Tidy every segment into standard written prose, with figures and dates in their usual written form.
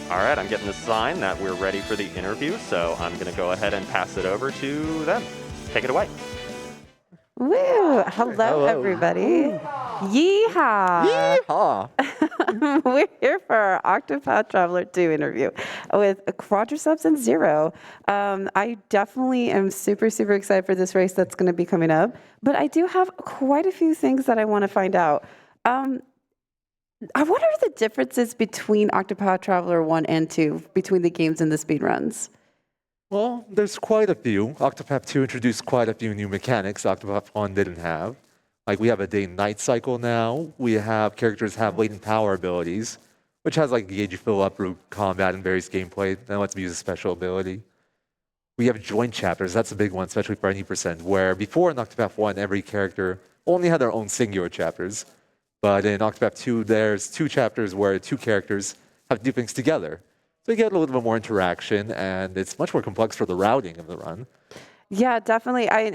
All right, I'm getting the sign that we're ready for the interview, so I'm going to go ahead and pass it over to them. Take it away. Woo! Hello, everybody. Yeehaw! Yeehaw! We're here for our Octopath Traveler 2 interview with quadraaceps and Zero. I definitely am super, super excited for this race that's going to be coming up, but I do have quite a few things that I want to find out. What are the differences between Octopath Traveler 1 and 2, between the games and the speedruns? Well, there's quite a few. Octopath 2 introduced quite a few new mechanics Octopath 1 didn't have. Like, we have a day-night cycle now. We have characters have latent power abilities, which has like gauge fill-up, root combat, and various gameplay that lets me use a special ability. We have joint chapters. That's a big one, especially for any %, where before in Octopath 1, every character only had their own singular chapters. But in Octopath 2, there's 2 chapters where 2 characters have to do things together. So you get a little bit more interaction, and it's much more complex for the routing of the run. Yeah, definitely. I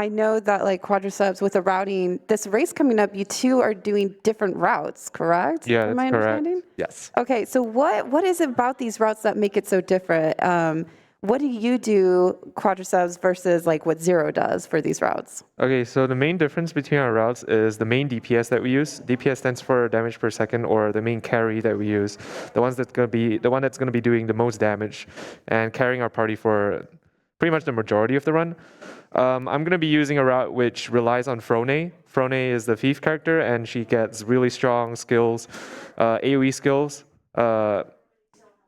know that like quadraaceps with the routing, this race coming up, you two are doing different routes, correct? Yeah, Am that's I correct. understanding? Yes. Okay, so what is it about these routes that make it so different? What do you do quadraaceps versus like what Zero does for these routes? Okay, so the main difference between our routes is the main DPS that we use. DPS stands for damage per second, or the main carry that we use. The one that's gonna be doing the most damage and carrying our party for pretty much the majority of the run. I'm gonna be using a route which relies on Frone. Frone is the thief character, and she gets really strong skills, AoE skills,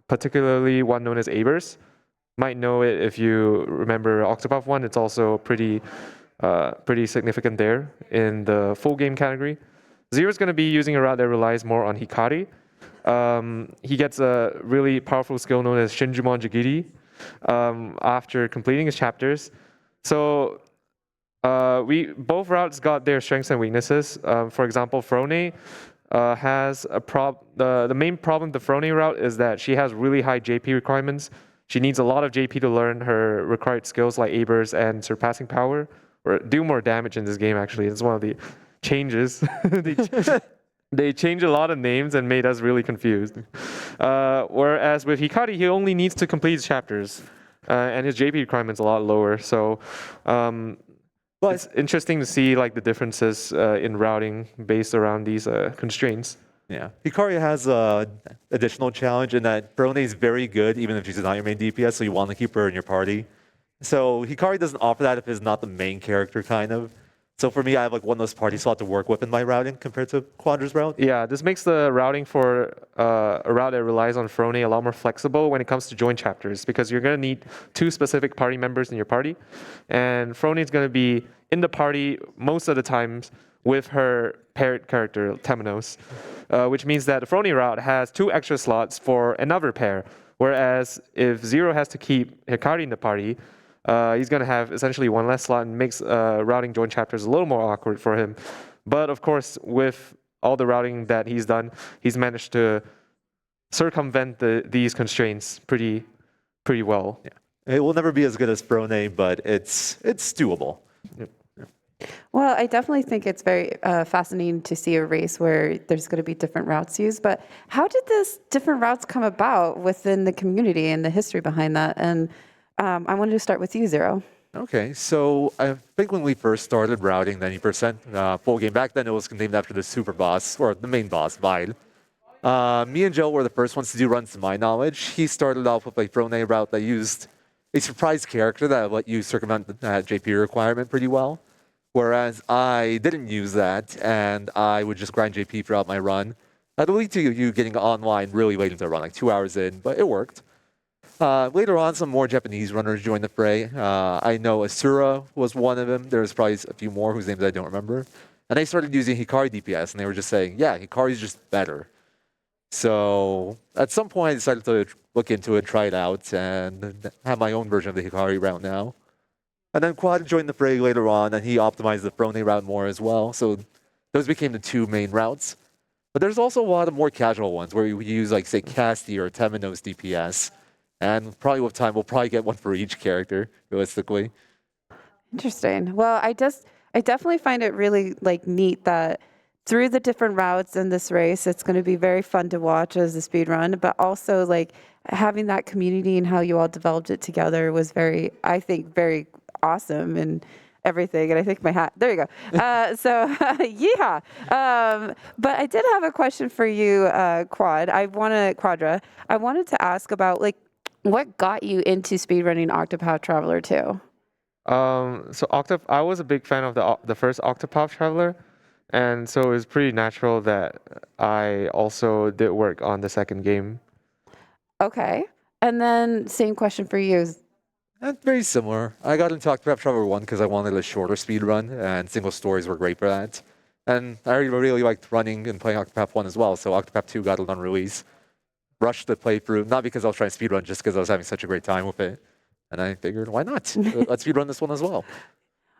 particularly one known as Abers. Might know it if you remember Octopath 1. It's also pretty significant there in the full game category. Zero's going to be using a route that relies more on Hikari. He gets a really powerful skill known as Shinjumon Jigiri after completing his chapters. So both routes got their strengths and weaknesses. For example, Frone has the main problem with the Frone route is that she has really high JP requirements. She needs a lot of JP to learn her required skills like Abers and Surpassing Power, or do more damage in this game, actually. It's one of the changes. They changed a lot of names and made us really confused. Whereas with Hikari, he only needs to complete his chapters, and his JP requirement's a lot lower. So it's interesting to see like the differences in routing based around these constraints. Yeah, Hikari has an additional challenge in that Frone is very good, even if she's not your main DPS, so you want to keep her in your party. So Hikari doesn't offer that if it's not the main character, kind of. So for me, I have like one of those party slots to work with in my routing compared to Quadra's route. Yeah, this makes the routing for a route that relies on Frone a lot more flexible when it comes to joint chapters, because you're going to need 2 specific party members in your party. And Frone is going to be in the party most of the times with her paired character, Temenos, which means that the Frone route has 2 extra slots for another pair. Whereas if Zero has to keep Hikari in the party, he's going to have essentially 1 less slot and makes routing joint chapters a little more awkward for him. But of course, with all the routing that he's done, he's managed to circumvent these constraints pretty well. Yeah. It will never be as good as Frone, but it's doable. Yep. Well, I definitely think it's very fascinating to see a race where there's going to be different routes used. But how did this different routes come about within the community and the history behind that? And I wanted to start with you, Zero. Okay, so I think when we first started routing 90% full game, back then it was named after the Superboss, or the main boss, Vide. Me and Joe were the first ones to do runs to my knowledge. He started off with a Frone route that used a surprise character that let you circumvent the JP requirement pretty well. Whereas I didn't use that, and I would just grind JP throughout my run. That would lead to you getting online really late into the run, like 2 hours in, but it worked. Later on, some more Japanese runners joined the fray. I know Asura was one of them. There's probably a few more whose names I don't remember. And they started using Hikari DPS, and they were just saying, yeah, Hikari's just better. So at some point, I decided to look into it, try it out, and have my own version of the Hikari route now. And then Quad joined the fray later on, and he optimized the Frone route more as well. So those became the 2 main routes. But there's also a lot of more casual ones where we use, like, say, Casti or Temenos DPS. And probably with time, we'll probably get one for each character, realistically. Interesting. Well, I definitely find it really like neat that through the different routes in this race. It's going to be very fun to watch as a speed run, but also like having that community and how you all developed it together was very, I think, very awesome and everything. And I think my hat, there you go. Yeehaw. But I did have a question for you, Quadra. I wanted to ask about like, what got you into speedrunning Octopath Traveler 2? I was a big fan of the first Octopath Traveler, and so it was pretty natural that I also did work on the second game. Okay. And then same question for you. Very similar. I got into Octopath Traveler 1 because I wanted a shorter speed run, and single stories were great for that. And I really liked running and playing Octopath 1 as well, so Octopath 2 got it on release. Rushed the playthrough, not because I was trying to speedrun, just because I was having such a great time with it. And I figured, why not? Let's speedrun this one as well.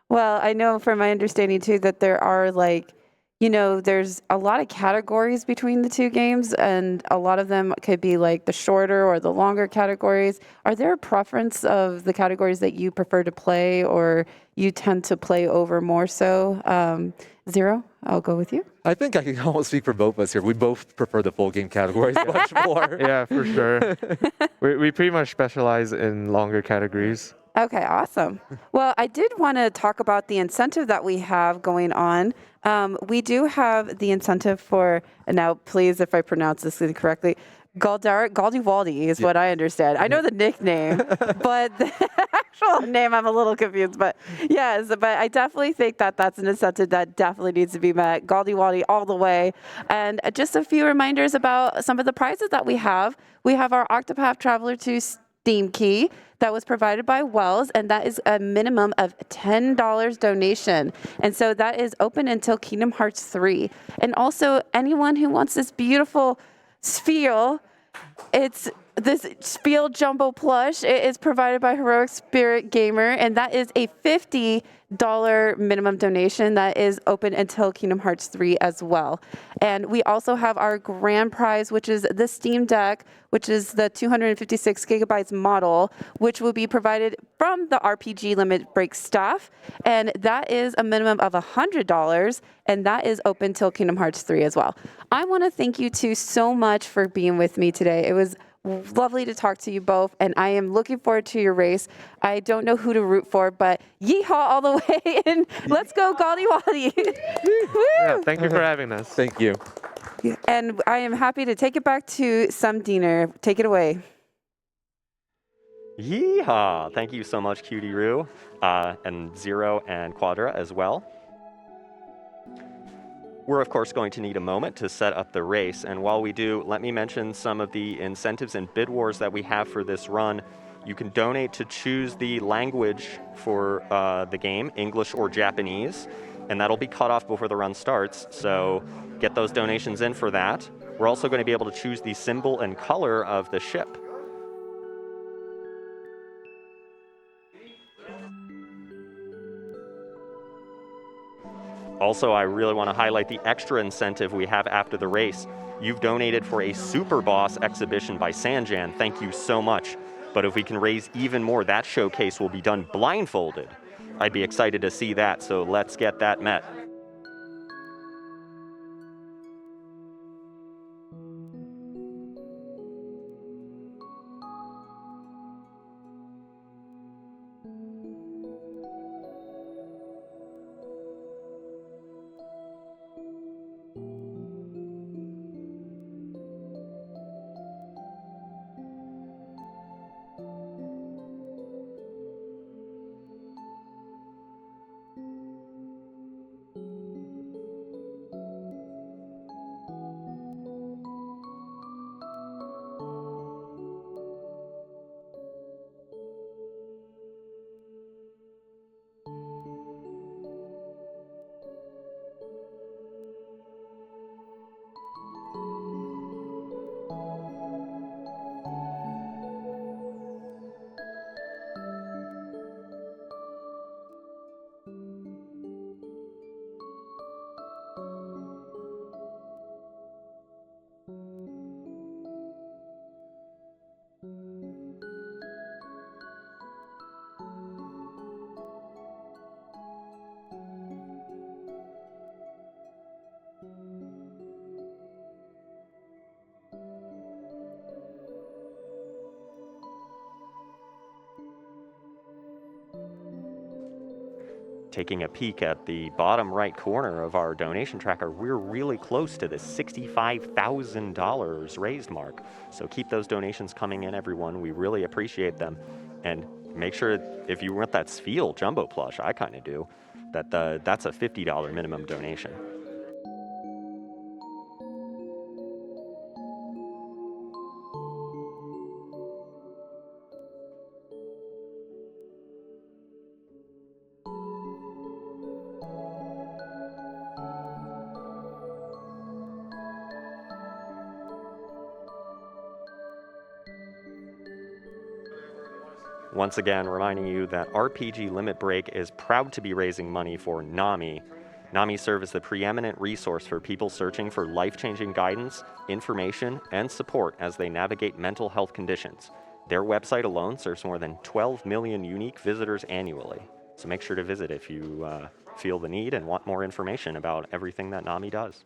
Well, I know from my understanding too that there are like, there's a lot of categories between the two games, and a lot of them could be like the shorter or the longer categories. Are there a preference of the categories that you prefer to play or you tend to play over more so? Zero, I'll go with you. I think I can almost speak for both of us here. We both prefer the full game categories much more. Yeah, for sure. we pretty much specialize in longer categories. Okay, awesome. Well, I did want to talk about the incentive that we have going on. We do have the incentive for, and now please, if I pronounce this incorrectly, Galdiwaldi is what I understand. I know the nickname, but the actual name I'm a little confused. But yes, but I definitely think that that's an incentive that definitely needs to be met. Galdiwaldi all the way. And just a few reminders about some of the prizes that we have. We have our Octopath Traveler 2 Steam Key that was provided by Wells, and that is a minimum of $10 donation. And so that is open until Kingdom Hearts 3. And also anyone who wants this beautiful Spiel, it's this Spiel Jumbo plush. It is provided by Heroic Spirit Gamer, and that is a $50 minimum donation that is open until Kingdom Hearts 3 as well. And we also have our grand prize, which is the Steam Deck, which is the 256 gigabytes model, which will be provided from the RPG Limit Break staff. And that is a minimum of $100, and that is open till Kingdom Hearts 3 as well. I want to thank you two so much for being with me today. It was lovely to talk to you both, and I am looking forward to your race. I don't know who to root for, but yeehaw all the way, and let's go Galdiwaldi. Yeah, thank you for having us. Thank you. And I am happy to take it back to Sumdiner. Take it away. Yeehaw! Thank you so much, Cutie Roo, and Zero and Quadra as well. We're, of course, going to need a moment to set up the race, and while we do, let me mention some of the incentives and bid wars that we have for this run. You can donate to choose the language for the game, English or Japanese, and that'll be cut off before the run starts, so get those donations in for that. We're also going to be able to choose the symbol and color of the ship. Also, I really want to highlight the extra incentive we have after the race. You've donated for a Superboss exhibition by Sanjan. Thank you so much. But if we can raise even more, that showcase will be done blindfolded. I'd be excited to see that, so let's get that met. Taking a peek at the bottom right corner of our donation tracker, we're really close to the $65,000 raised mark. So keep those donations coming in, everyone. We really appreciate them. And make sure if you want that Sfeel Jumbo plush, I kind of do, that's a $50 minimum donation. Once again, reminding you that RPG Limit Break is proud to be raising money for NAMI. NAMI serve as the preeminent resource for people searching for life-changing guidance, information, and support as they navigate mental health conditions. Their website alone serves more than 12 million unique visitors annually. So make sure to visit if you feel the need and want more information about everything that NAMI does.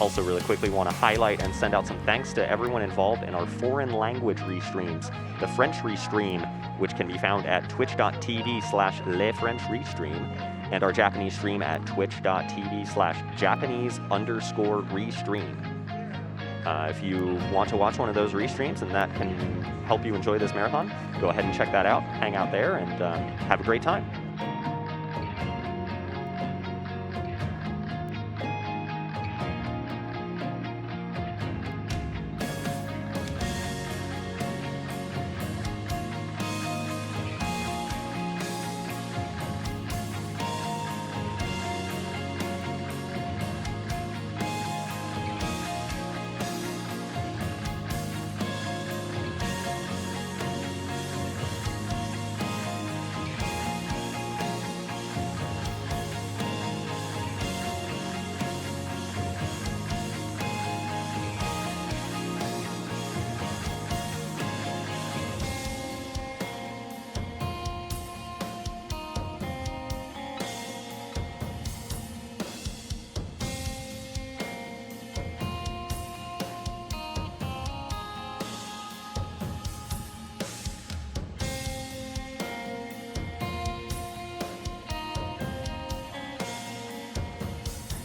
Also really quickly want to highlight and send out some thanks to everyone involved in our foreign language restreams. The French restream, which can be found at twitch.tv/lefrenchRestream, and our Japanese stream at twitch.tv/Japanese_restream. If you want to watch one of those restreams and that can help you enjoy this marathon, go ahead and check that out, hang out there, and have a great time.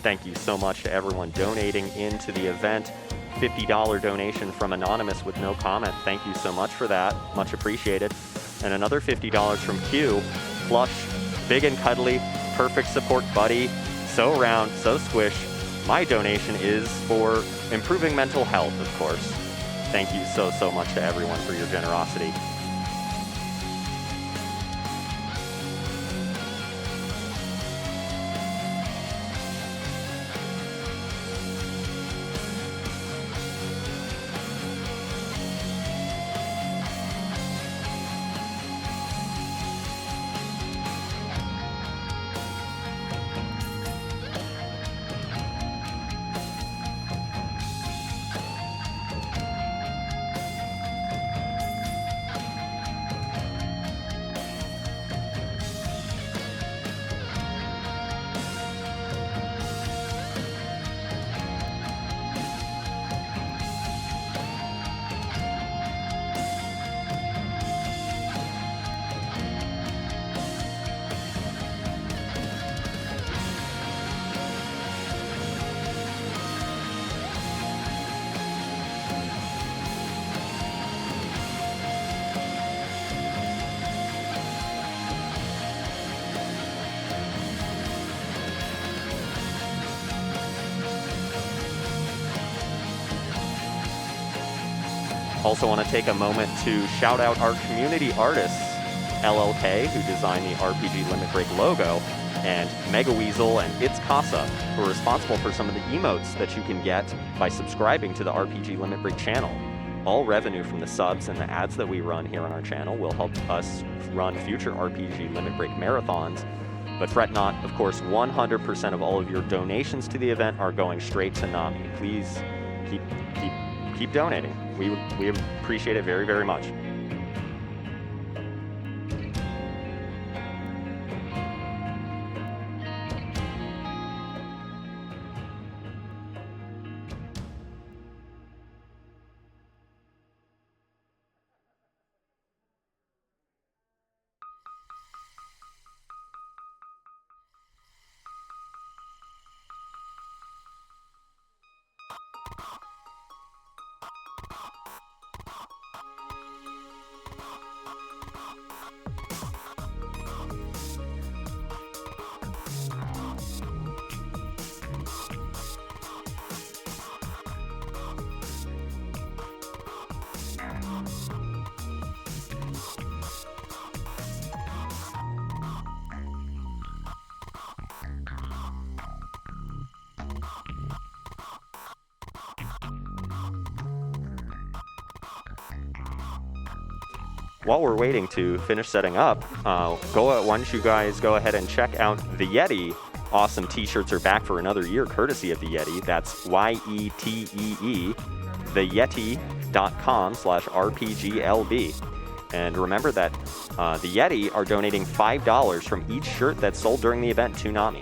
Thank you so much to everyone donating into the event. $50 donation from Anonymous with no comment. Thank you so much for that. Much appreciated. And another $50 from Q. Plush, big and cuddly, perfect support buddy, so round, so squish. My donation is for improving mental health, of course. Thank you so much to everyone for your generosity. Also want to take a moment to shout out our community artists, LLK, who designed the RPG Limit Break logo, and Mega Weasel and It's Casa, who are responsible for some of the emotes that you can get by subscribing to the RPG Limit Break channel. All revenue from the subs and the ads that we run here on our channel will help us run future RPG Limit Break marathons. But fret not, of course, 100% of all of your donations to the event are going straight to Nami. Please keep donating. We appreciate it very, very much. While we're waiting to finish setting up, why don't you guys go ahead and check out the Yeti. Awesome t-shirts are back for another year, courtesy of the Yeti. That's YETEE, theyeti.com/RPGLB. And remember that the Yeti are donating $5 from each shirt that's sold during the event to Nami.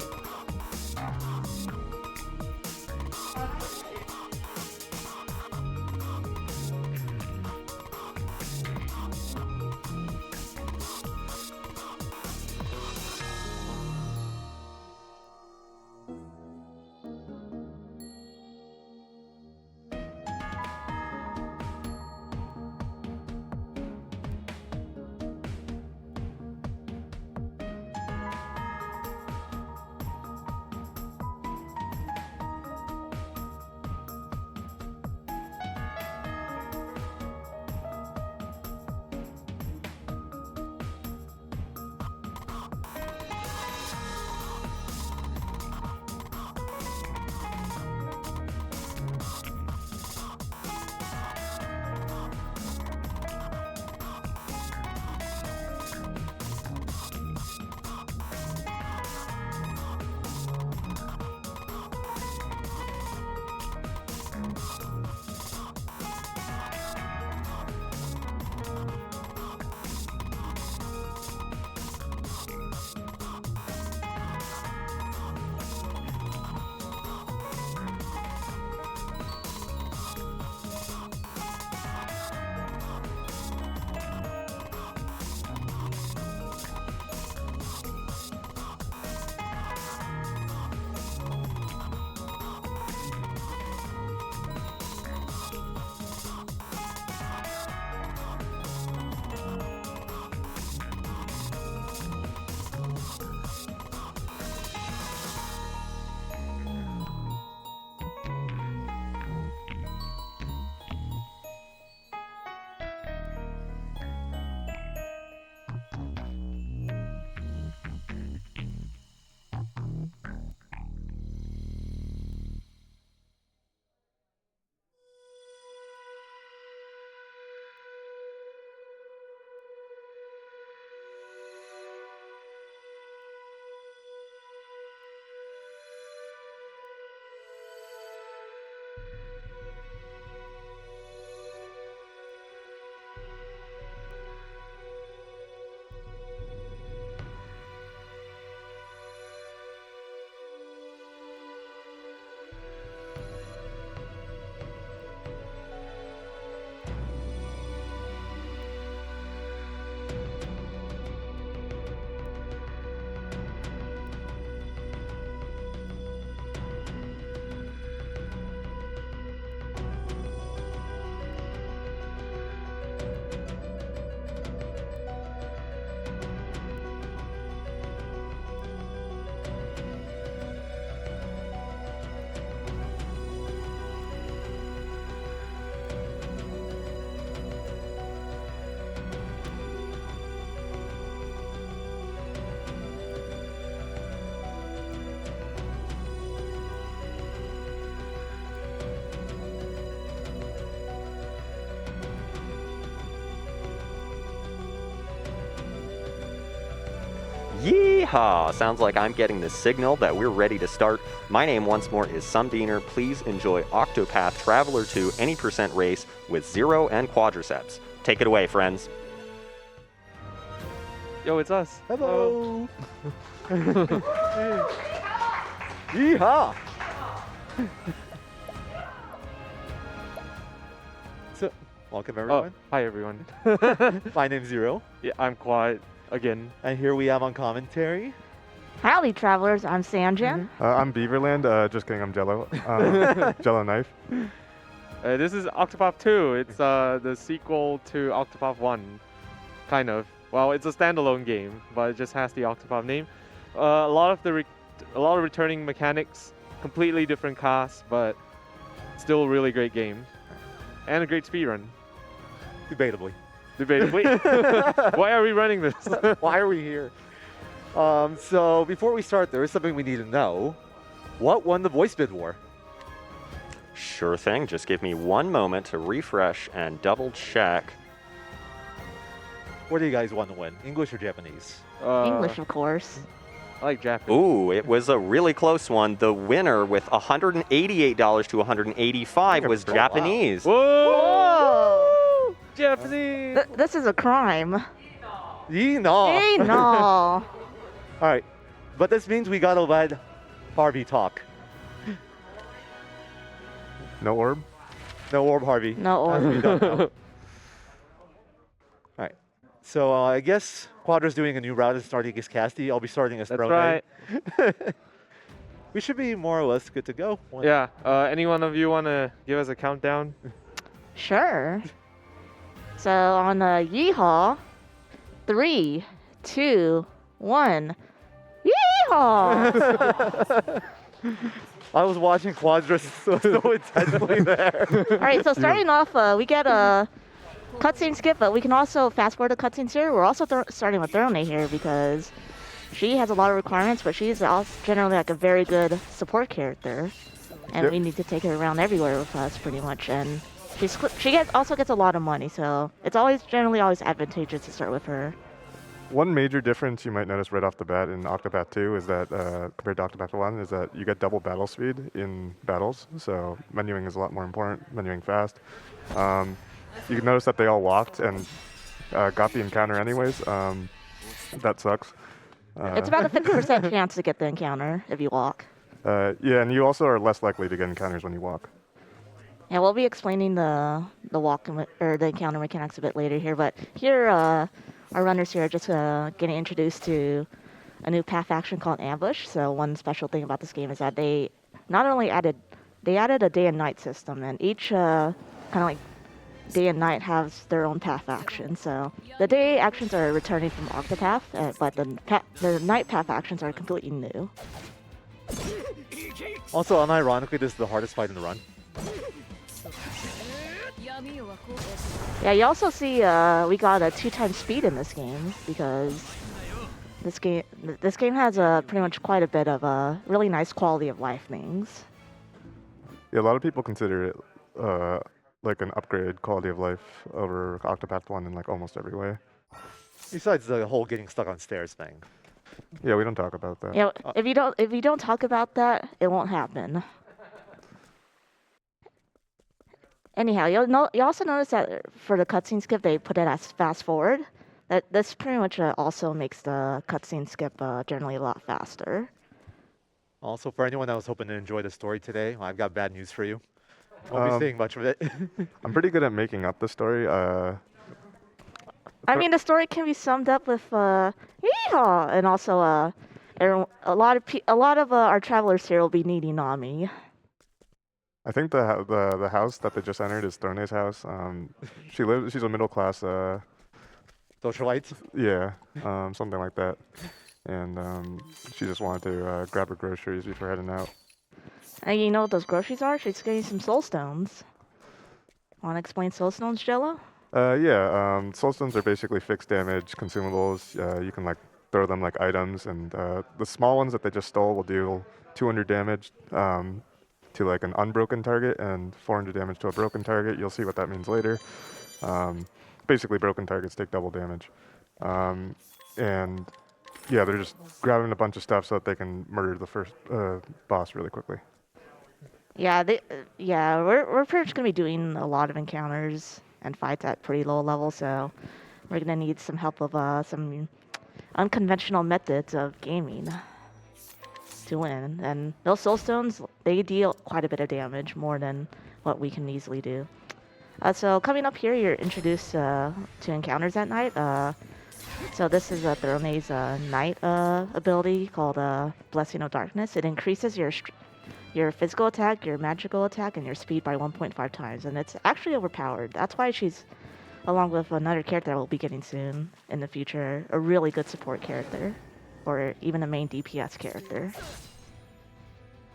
Yeehaw! Sounds like I'm getting the signal that we're ready to start. My name once more is Sumdiener. Please enjoy Octopath Traveler 2 any percent race with Zero and Quadraaceps. Take it away, friends. Yo, it's us. Hello. Yeehaw! So, welcome everyone. Hi everyone. My name's Zero, Yeah, I'm Quad again. and here we have on commentary. Howdy, travelers. I'm Sanjan. I'm Beaverland. Just kidding. I'm Jello. Jelloknifee. This is Octopath 2. It's the sequel to Octopath 1, kind of. Well, it's a standalone game, but it just has the Octopath name. A lot of returning mechanics, completely different cast, but still a really great game, and a great speedrun. Debatably. Debatably. Why are we running this? Why are we here? So before we start, there is something we need to know. What won the voice bid war? Sure thing. Just give me one moment to refresh and double check. What do you guys want to win? English or Japanese? English, of course. I like Japanese. Ooh, it was a really close one. The winner with $188 to $185 was Japanese. Whoa! Japanese. This is a crime. Yee no. Hey, no. All right, but this means we gotta let Harvey talk. No orb. No orb, Harvey. No As orb. we don't know. All right, so I guess Quadra's doing a new route and starting against Casty. I'll be starting as That's Throne right. We should be more or less good to go. Yeah. Any one of you want to give us a countdown? Sure. So on Yeehaw, 3, 2, 1. Yeehaw! I was watching Quadra so intensely there. All right, so starting off, we get a cutscene skip, but we can also fast forward the cutscenes here. We're also starting with Throne here because she has a lot of requirements, but she's also generally like a very good support character, and Yep. we need to take her around everywhere with us pretty much. And also gets a lot of money, so it's generally always advantageous to start with her. One major difference you might notice right off the bat in Octopath 2 is that, compared to Octopath 1, is that you get double battle speed in battles. So menuing is a lot more important, menuing fast. You can notice that they all walked and got the encounter anyways. That sucks. It's about a 50% chance to get the encounter if you walk. Yeah, and you also are less likely to get encounters when you walk. Yeah, we'll be explaining the the encounter mechanics a bit later here, but here our runners here are just getting introduced to a new path action called Ambush. So one special thing about this game is that they not only added a day and night system, and each kind of like day and night has their own path action. So the day actions are returning from Octopath, but the night path actions are completely new. Also, unironically, this is the hardest fight in the run. Yeah, you also see we got a 2x speed in this game because this game has pretty much quite a bit of really nice quality of life things. Yeah, a lot of people consider it like an upgraded quality of life over Octopath 1 in like almost every way. Besides the whole getting stuck on stairs thing. Yeah, we don't talk about that. Yeah, if you don't talk about that, it won't happen. Anyhow, you also notice that for the cutscene skip, they put it as fast forward. This pretty much also makes the cutscene skip generally a lot faster. Also, for anyone that was hoping to enjoy the story today, I've got bad news for you. Won't be seeing much of it. I'm pretty good at making up the story. I mean, the story can be summed up with yeehaw, and also a lot of our travelers here will be needing Nami. I think the house that they just entered is Throne's house. She's a middle class. Socialites? Yeah, something like that. And she just wanted to grab her groceries before heading out. And you know what those groceries are? She's getting some soul stones. Want to explain soul stones, Jello? Yeah, soul stones are basically fixed damage consumables. You can like throw them like items, and the small ones that they just stole will deal 200 damage to like an unbroken target and 400 damage to a broken target. You'll see what that means later. Basically, broken targets take double damage. And yeah, they're just grabbing a bunch of stuff so that they can murder the first boss really quickly. Yeah, we're pretty much gonna be doing a lot of encounters and fights at pretty low levels, so we're gonna need some help of some unconventional methods of gaming to win. And those soul stones, they deal quite a bit of damage, more than what we can easily do. So coming up here, you're introduced to encounters at night. So this is a Throne's night ability called Blessing of Darkness. It increases your physical attack, your magical attack, and your speed by 1.5 times, and it's actually overpowered. That's why she's, along with another character that we'll be getting soon in the future, a really good support character, or even a main DPS character.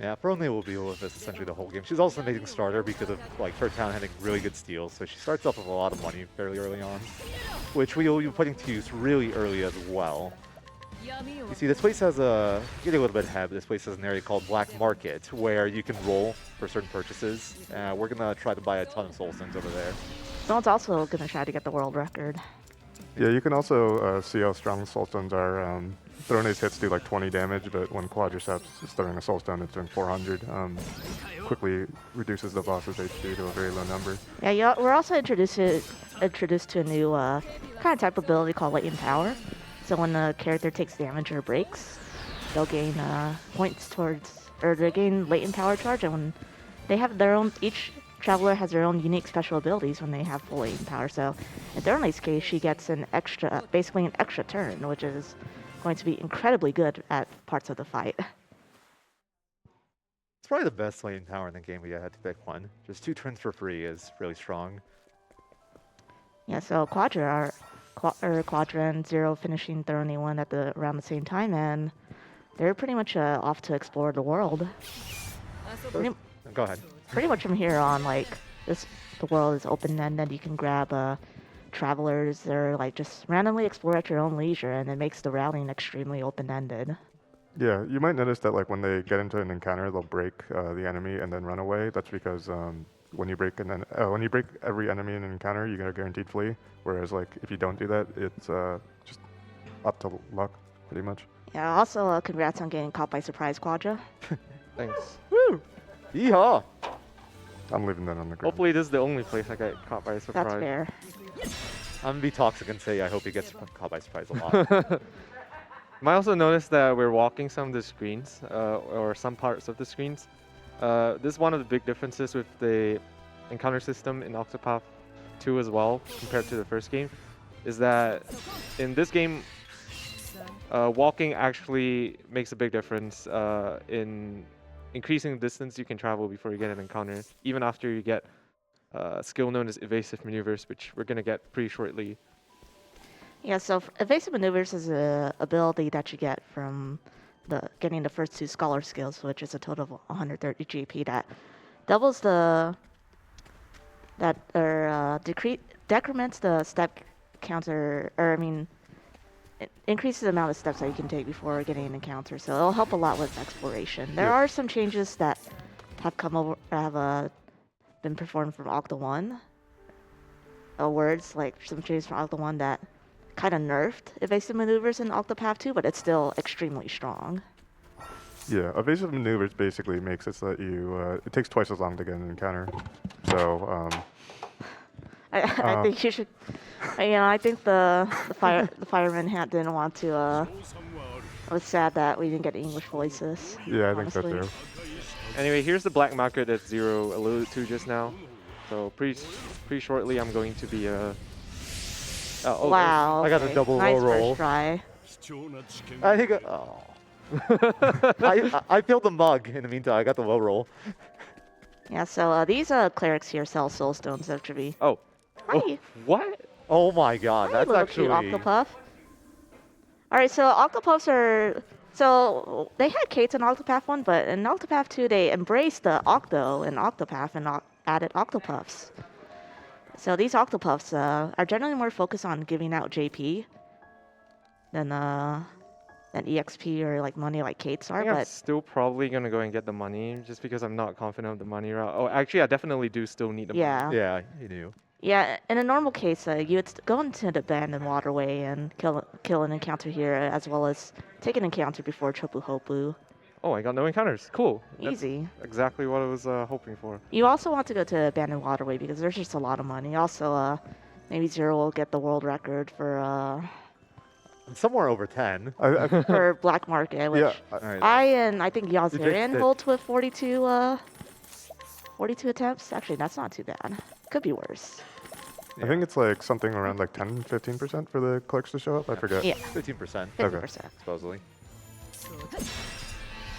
Yeah, Throne will deal with this essentially the whole game. She's also an amazing starter because of like her town having really good steals, so she starts off with a lot of money fairly early on, which we will be putting to use really early as well. You see, this place has getting a little bit ahead, but this place has an area called Black Market where you can roll for certain purchases. We're gonna try to buy a ton of soul stones over there. Someone's also gonna try to get the world record. Yeah, you can also see how strong soulstones are. Throne's hits do like 20 damage, but when quadraaceps is throwing a soulstone, it's doing 400. Quickly reduces the boss's HP to a very low number. Yeah, we're also introduced to a new kind of type of ability called Latent Power. So when a character takes damage or breaks, they'll gain points they gain latent power charge, and when they have their own, each traveler has their own unique special abilities when they have full latent power. So in Thornley's case, she gets basically an extra turn, which is going to be incredibly good at parts of the fight. It's probably the best latent power in the game. We had to pick one. Just 2 turns for free is really strong. Yeah, so Quadra and Zero finishing Thorny 1 at around the same time, and they're pretty much off to explore the world. Go ahead. Pretty much from here on, like, the world is open-ended. You can grab travelers or like just randomly explore at your own leisure, and it makes the routing extremely open-ended. Yeah, you might notice that like when they get into an encounter, they'll break the enemy and then run away. That's because when you break every enemy in an encounter, you get a guaranteed flee. Whereas like if you don't do that, it's just up to luck, pretty much. Yeah. Also, congrats on getting caught by surprise, Quadra. Thanks. Woo! Yeehaw! I'm leaving that on the ground. Hopefully this is the only place I get caught by surprise. That's fair. I'm gonna be toxic and say I hope he gets caught by surprise a lot. Might also notice that we're walking some of the screens, or some parts of the screens. This is one of the big differences with the encounter system in Octopath 2 as well, compared to the first game, is that in this game, walking actually makes a big difference in increasing the distance you can travel before you get an encounter, even after you get a skill known as evasive maneuvers, which we're going to get pretty shortly. Yeah, so evasive maneuvers is a ability that you get from getting the first 2 scholar skills, which is a total of 130 GP. That doubles decrements the step counter, it increases the amount of steps that you can take before getting an encounter. So it'll help a lot with exploration. There are some changes that have been performed from Octa 1. Some changes from Octa 1 that kind of nerfed evasive maneuvers in Octopath 2, but it's still extremely strong. Yeah, evasive maneuvers basically makes it so that you it takes twice as long to get an encounter. So I think you should. I think the fireman hat didn't want to. I was sad that we didn't get English voices. yeah, I think so honestly. too. Anyway, here's the black market that Zero alluded to just now. So pretty shortly, I'm going to be Wow. I got a okay. double nice low roll. First try. I think. I filled the mug in the meantime. I got the low roll. Yeah. So these clerics here sell soul stones that should be. Oh. Hi. Oh, what? Oh my god, Hi, that's little actually. cute Octopuff. All right. So Octopuffs are. So they had Kates in Octopath 1, but in Octopath 2 they embraced the Octo in Octopath and added Octopuffs. So these Octopuffs are generally more focused on giving out JP than EXP or like money like Kates I are, think I'm but still probably going to go and get the money just because I'm not confident of the money route. Oh, actually, I definitely do still need the money. yeah. Yeah, you do. Yeah, in a normal case, you would go into the abandoned waterway and kill an encounter here, as well as take an encounter before Chopu Hopu. Oh, I got no encounters. Cool. Easy. That's exactly what I was hoping for. You also want to go to abandoned waterway because there's just a lot of money. Also, maybe Zero will get the world record for Somewhere over 10. for black market, which Yeah, Alright. I think Yazirian it. holds with 42 attempts. Actually, that's not too bad. Could be worse. I think it's like something around like 10-15% for the clerks to show up. I forget. Yeah, 15%, 50%. supposedly.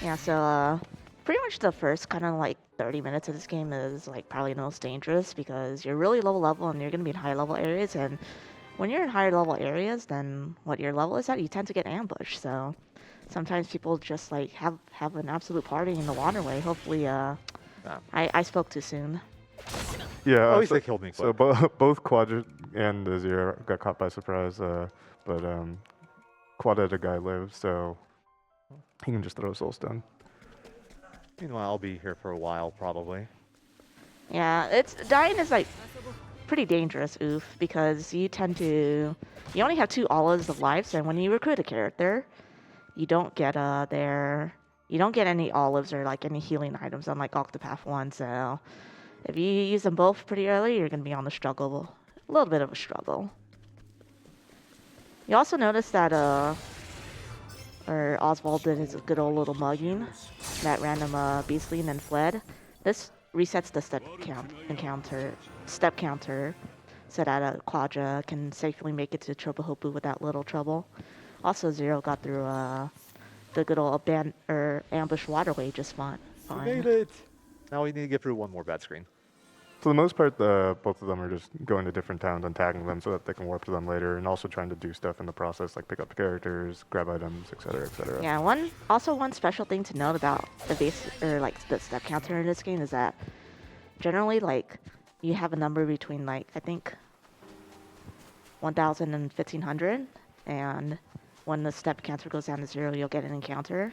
Yeah, so pretty much the first kind of like 30 minutes of this game is like probably the most dangerous because you're really low level and you're gonna be in high level areas, and when you're in higher level areas than what your level is at, you tend to get ambushed. So sometimes people just like have an absolute party in the waterway. Hopefully, I spoke too soon. Yeah. At least they killed me So quick. both Quad and the Zero got caught by surprise, but Quad had a guy live, so he can just throw a soul stone. Meanwhile, I'll be here for a while, probably. Yeah, dying is like pretty dangerous, oof, because you only have 2 olives of lives, and when you recruit a character, you don't get any olives or like any healing items unlike Octopath 1, so if you use them both pretty early, you're gonna be on a little bit of a struggle. You also notice that Oswald did his good old little mugging, that random beastly and then fled. This resets the step counter so that a Quadra can safely make it to Chobohopu without little trouble. Also, Zero got through the good old ambush waterway just fine. We made it! Now we need to get through one more bad screen. For the most part, both of them are just going to different towns and tagging them so that they can warp to them later, and also trying to do stuff in the process, like pick up characters, grab items, etc., etc. Yeah, one special thing to note about the base the step counter in this game is that generally like you have a number between like I think 1,000 and 1,500, and when the step counter goes down to 0, you'll get an encounter.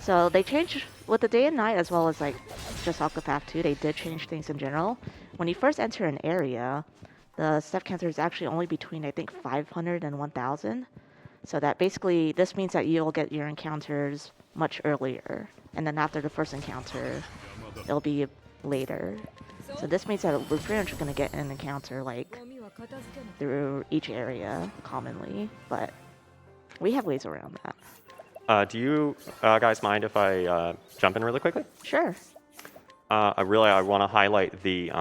So they changed with the day and night, as well as like just Octopath 2. They did change things in general. When you first enter an area, the step counter is actually only between I think 500 and 1,000. So that basically this means that you'll get your encounters much earlier, and then after the first encounter, it'll be later. So this means that we're pretty much gonna get an encounter like through each area commonly, but we have ways around that. Do you guys mind if I jump in really quickly? Sure. I want to highlight the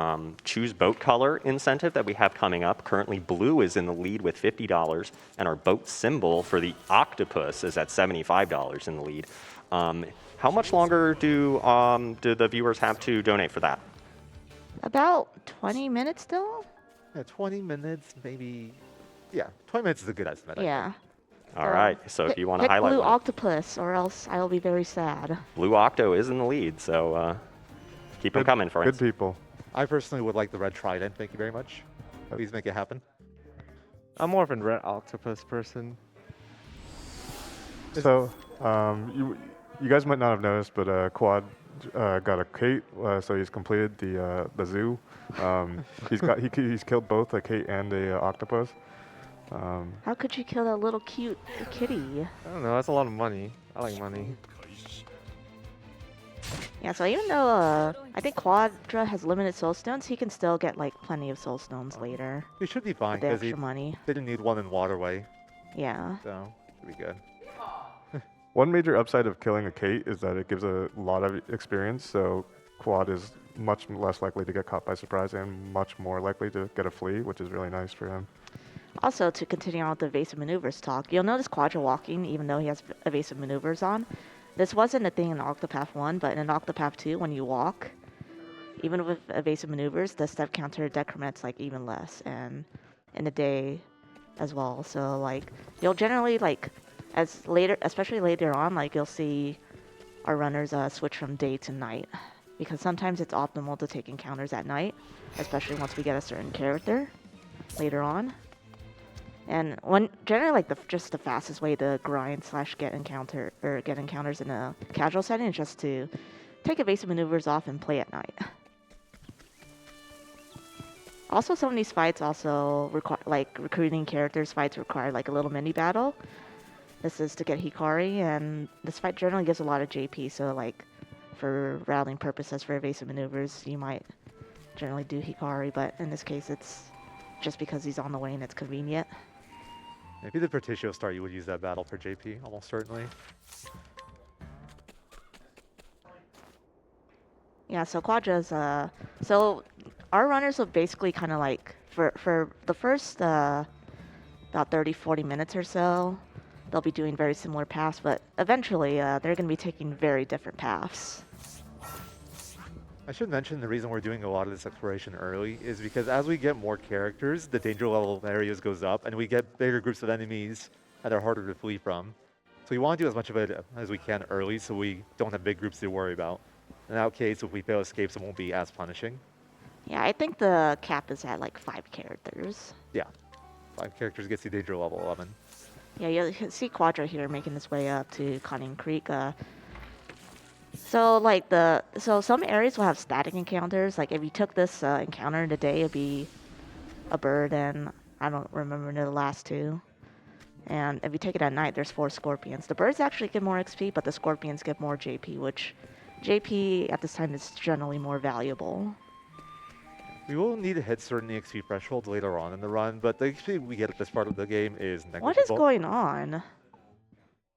choose boat color incentive that we have coming up. Currently, blue is in the lead with $50, and our boat symbol for the octopus is at $75 in the lead. How much longer do the viewers have to donate for that? About 20 minutes still? Yeah, 20 minutes, maybe. Yeah, 20 minutes is a good estimate. I think. Yeah. All right, so if you want to pick highlight blue one. octopus, or else I will be very sad. Blue Octo is in the lead, so keep them coming for us. Good people. I personally would like the red trident. Thank you very much. Please make it happen. I'm more of a red octopus person. So, you guys might not have noticed, but Quad got a Kate, so he's completed the zoo. He's killed both a Kate and a octopus. How could you kill that little cute kitty? I don't know, that's a lot of money. I like money. Yeah, so even though I think Quadra has limited soul stones, he can still get like plenty of soul stones later. He should be fine With the because he extra money. didn't need one in Waterway, Yeah. so should be good. One major upside of killing a Kate is that it gives a lot of experience, so Quad is much less likely to get caught by surprise and much more likely to get a flea, which is really nice for him. Also, to continue on with the evasive maneuvers talk, you'll notice Quadra walking even though he has evasive maneuvers on. This wasn't a thing in Octopath 1, but in Octopath 2, when you walk, even with evasive maneuvers, the step counter decrements like even less, and in the day as well. So like, you'll generally like, especially later on, like you'll see our runners switch from day to night, because sometimes it's optimal to take encounters at night, especially once we get a certain character later on. And generally like just the fastest way to grind / get encounters in a casual setting is just to take evasive maneuvers off and play at night. Also, some of these fights also require, like recruiting characters fights require like a little mini battle. This is to get Hikari, and this fight generally gives a lot of JP, so like for routing purposes, for evasive maneuvers, you might generally do Hikari, but in this case it's just because he's on the way and it's convenient. If you did Pertitio start, you would use that battle for JP, almost certainly. Yeah, so Quadra's, so our runners will basically kind of like, for the first about 30-40 minutes or so, they'll be doing very similar paths, but eventually they're going to be taking very different paths. I should mention the reason we're doing a lot of this exploration early is because as we get more characters, the danger level of areas goes up, and we get bigger groups of enemies that are harder to flee from. So we want to do as much of it as we can early so we don't have big groups to worry about. In that case, if we fail escapes, it won't be as punishing. Yeah, I think the cap is at like 5 characters. Yeah, 5 characters gets you danger level 11. Yeah, you can see Quadra here making his way up to Cunning Creek. So like so some areas will have static encounters. Like if you took this encounter in the day, it'd be a bird, and I don't remember the last 2. And if you take it at night, there's 4 scorpions. The birds actually get more XP, but the scorpions get more JP, which JP at this time is generally more valuable. We will need to hit certain EXP thresholds later on in the run, but the XP we get at this part of the game is negligible. What is going on?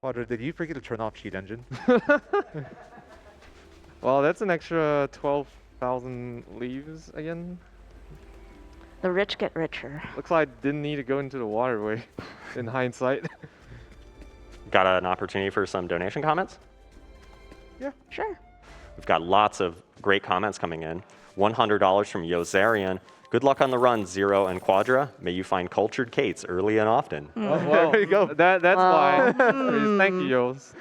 Quadra, did you forget to turn off cheat engine? Well, that's an extra 12,000 leaves again. The rich get richer. Looks like I didn't need to go into the waterway in hindsight. Got an opportunity for some donation comments? Yeah, sure. We've got lots of great comments coming in. $100 from Yozarian. Good luck on the run, Zero and Quadra. May you find cultured Kates early and often. Oh, well, there you go. That's why. Thank you, Yos.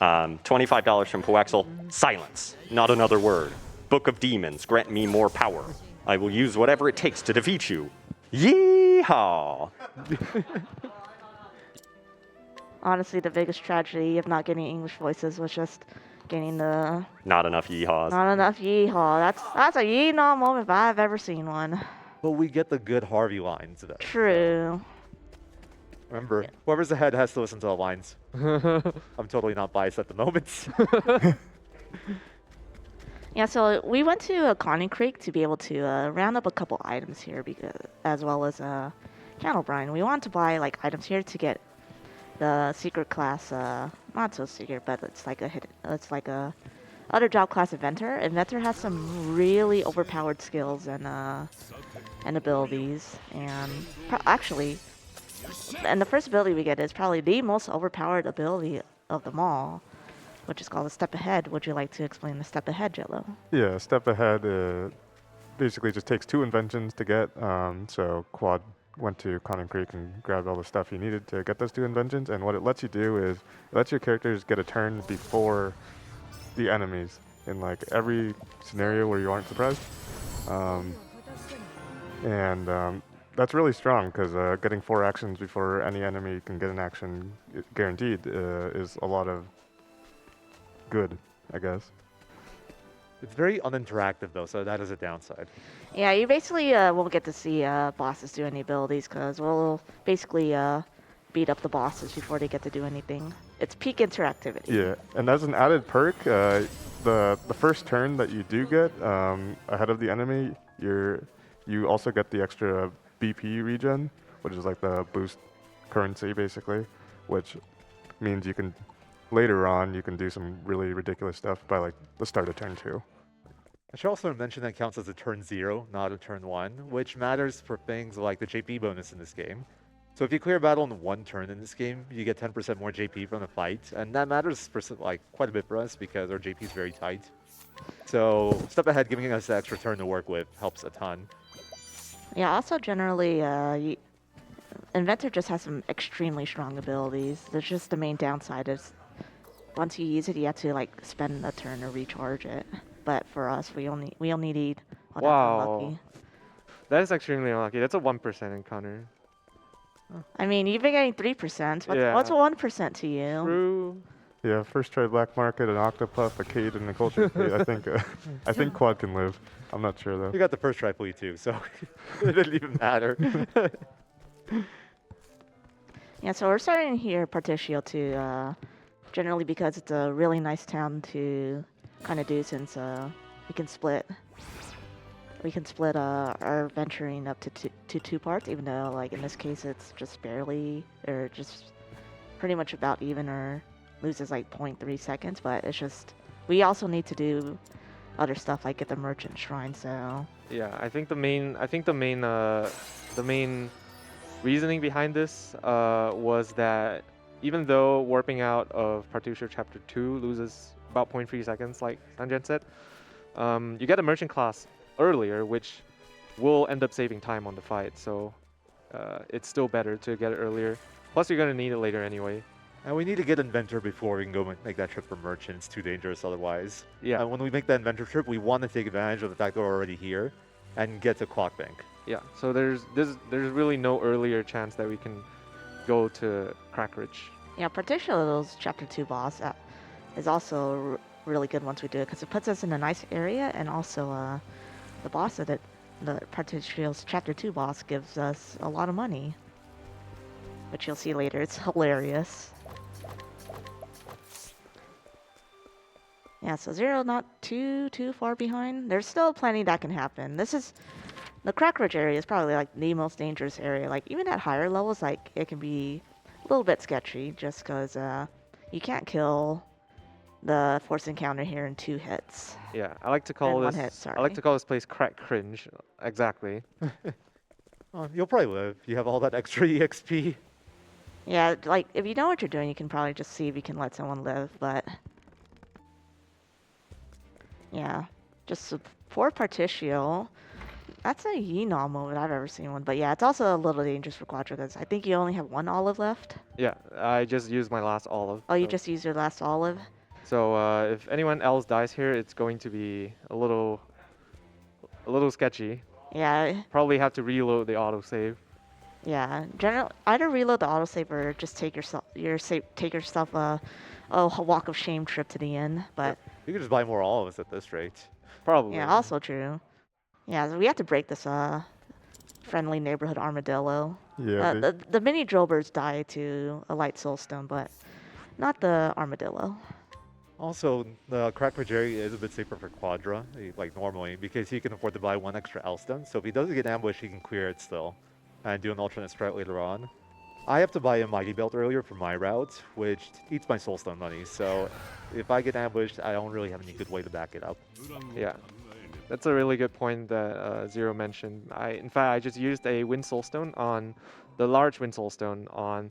$25 from Poexel. Silence. Not another word. Book of Demons, grant me more power. I will use whatever it takes to defeat you. Yeehaw! Honestly, the biggest tragedy of not getting English voices was just getting the Not enough yeehaws. not enough yeehaw. That's a yeehaw moment if I've ever seen one. But we get the good Harvey lines, though. True. Remember, whoever's ahead has to listen to the lines. I'm totally not biased at the moment. Yeah, so we went to Conning Creek to be able to round up a couple items here, because as well as Channel Brine. We wanted to buy like items here to get the secret class, not so secret, but it's like a other job class inventor. Inventor has some really overpowered skills and abilities, and actually, and the first ability we get is probably the most overpowered ability of them all, which is called a Step Ahead. Would you like to explain the Step Ahead, Jello? Yeah, Step Ahead basically just takes 2 inventions to get. So Quad went to Conning Creek and grabbed all the stuff he needed to get those 2 inventions. And what it lets you do is it lets your characters get a turn before the enemies in like every scenario where you aren't surprised. That's really strong because getting 4 actions before any enemy can get an action guaranteed is a lot of good, I guess. It's very uninteractive, though, so that is a downside. Yeah, you basically won't get to see bosses do any abilities, because we'll basically beat up the bosses before they get to do anything. It's peak interactivity. Yeah, and as an added perk, the first turn that you do get ahead of the enemy, you also get the extra BP regen, which is like the boost currency, basically, which means you can later on you can do some really ridiculous stuff by like the start of turn 2. I should also mention that counts as a turn 0, not a turn 1, which matters for things like the JP bonus in this game. So if you clear a battle in 1 turn in this game, you get 10% more JP from the fight, and that matters for like quite a bit for us because our JP is very tight. So Step Ahead giving us an extra turn to work with helps a ton. Yeah, also generally, Inventor just has some extremely strong abilities. There's just the main downside is once you use it, you have to like spend a turn to recharge it. But for us, we only need. Oh, Wow. Unlucky. That is extremely unlucky. That's a 1% encounter. I mean, you've been getting 3%. Yeah. What's 1% to you? True. Yeah, first try black market, an Octopath, a Cade, and a Culture Cade. I think Quad can live. I'm not sure though. You got the first try plea too, so it didn't even matter. Yeah, so we're starting here Particio to generally because it's a really nice town to kind of do since we can split our venturing up to two parts, even though like in this case it's just barely or just pretty much about even or loses like 0.3 seconds, but it's just we also need to do other stuff like get the merchant shrine. So Yeah, I think the main reasoning behind this was that even though warping out of Partition Chapter 2 loses about 0.3 seconds, like Sanjan said, you get a merchant class earlier, which will end up saving time on the fight. So it's still better to get it earlier. Plus, you're gonna need it later anyway. And we need to get Inventor before we can go make that trip for Merchant. It's too dangerous otherwise. Yeah. And when we make that Inventor trip, we want to take advantage of the fact that we're already here and get to Clock Bank. Yeah. So there's really no earlier chance that we can go to Crackridge. yeah, Partition's Chapter 2 boss is also really good once we do it because it puts us in a nice area, and also the boss of it, the Partition's Chapter 2 boss gives us a lot of money, which you'll see later. It's hilarious. Yeah, so Zero not too far behind. There's still plenty that can happen. This is the Crackridge area is probably like the most dangerous area. Like even at higher levels, like it can be a little bit sketchy just because you can't kill the force encounter here in 2 hits. Yeah, I like to call And this. 1 hit, sorry. I like to call this place Crack Cringe. Exactly. You'll probably live. You have all that extra EXP. Yeah, like if you know what you're doing, you can probably just see if you can let someone live. But yeah, just for Particio, that's a Yenom moment I've ever seen one. But yeah, it's also a little dangerous for Quadra because I think you only have 1 olive left. Yeah, I just used my last olive. Oh, you so- just used your last olive? So if anyone else dies here, it's going to be a little sketchy. Yeah, Probably have to reload the autosave. yeah. General, either reload the autosave or just take yourself a walk of shame trip to the end. But You can just buy more olives at this rate. Probably. yeah, also true. Yeah, so we have to break this friendly neighborhood armadillo. Yeah, The mini drillbirds die to a light soulstone, but not the armadillo. Also, the Crackridge area is a bit safer for Quadra, like normally, because he can afford to buy 1 extra Elstone. So if he doesn't get ambushed, he can clear it still and do an alternate strat later on. I have to buy a Mighty Belt earlier for my route, which eats my Soulstone money. So if I get ambushed, I don't really have any good way to back it up. Yeah, that's a really good point that Zero mentioned. In fact, I just used a Wind Soulstone on the large Wind Soulstone on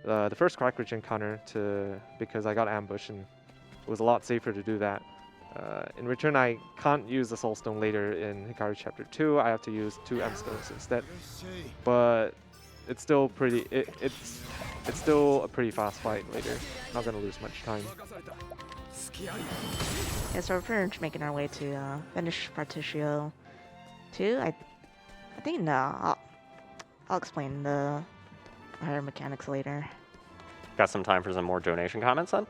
the first Crackridge encounter because I got ambushed, and it was a lot safer to do that. In return, I can't use the Soulstone later in Hikari Chapter 2. I have to use 2 M-stones instead. But it's still it's still a pretty fast fight later. Not gonna lose much time. Yeah, so we're pretty much making our way to finish Particio 2. I think no, I'll explain the higher mechanics later. Got some time for some more donation comments then?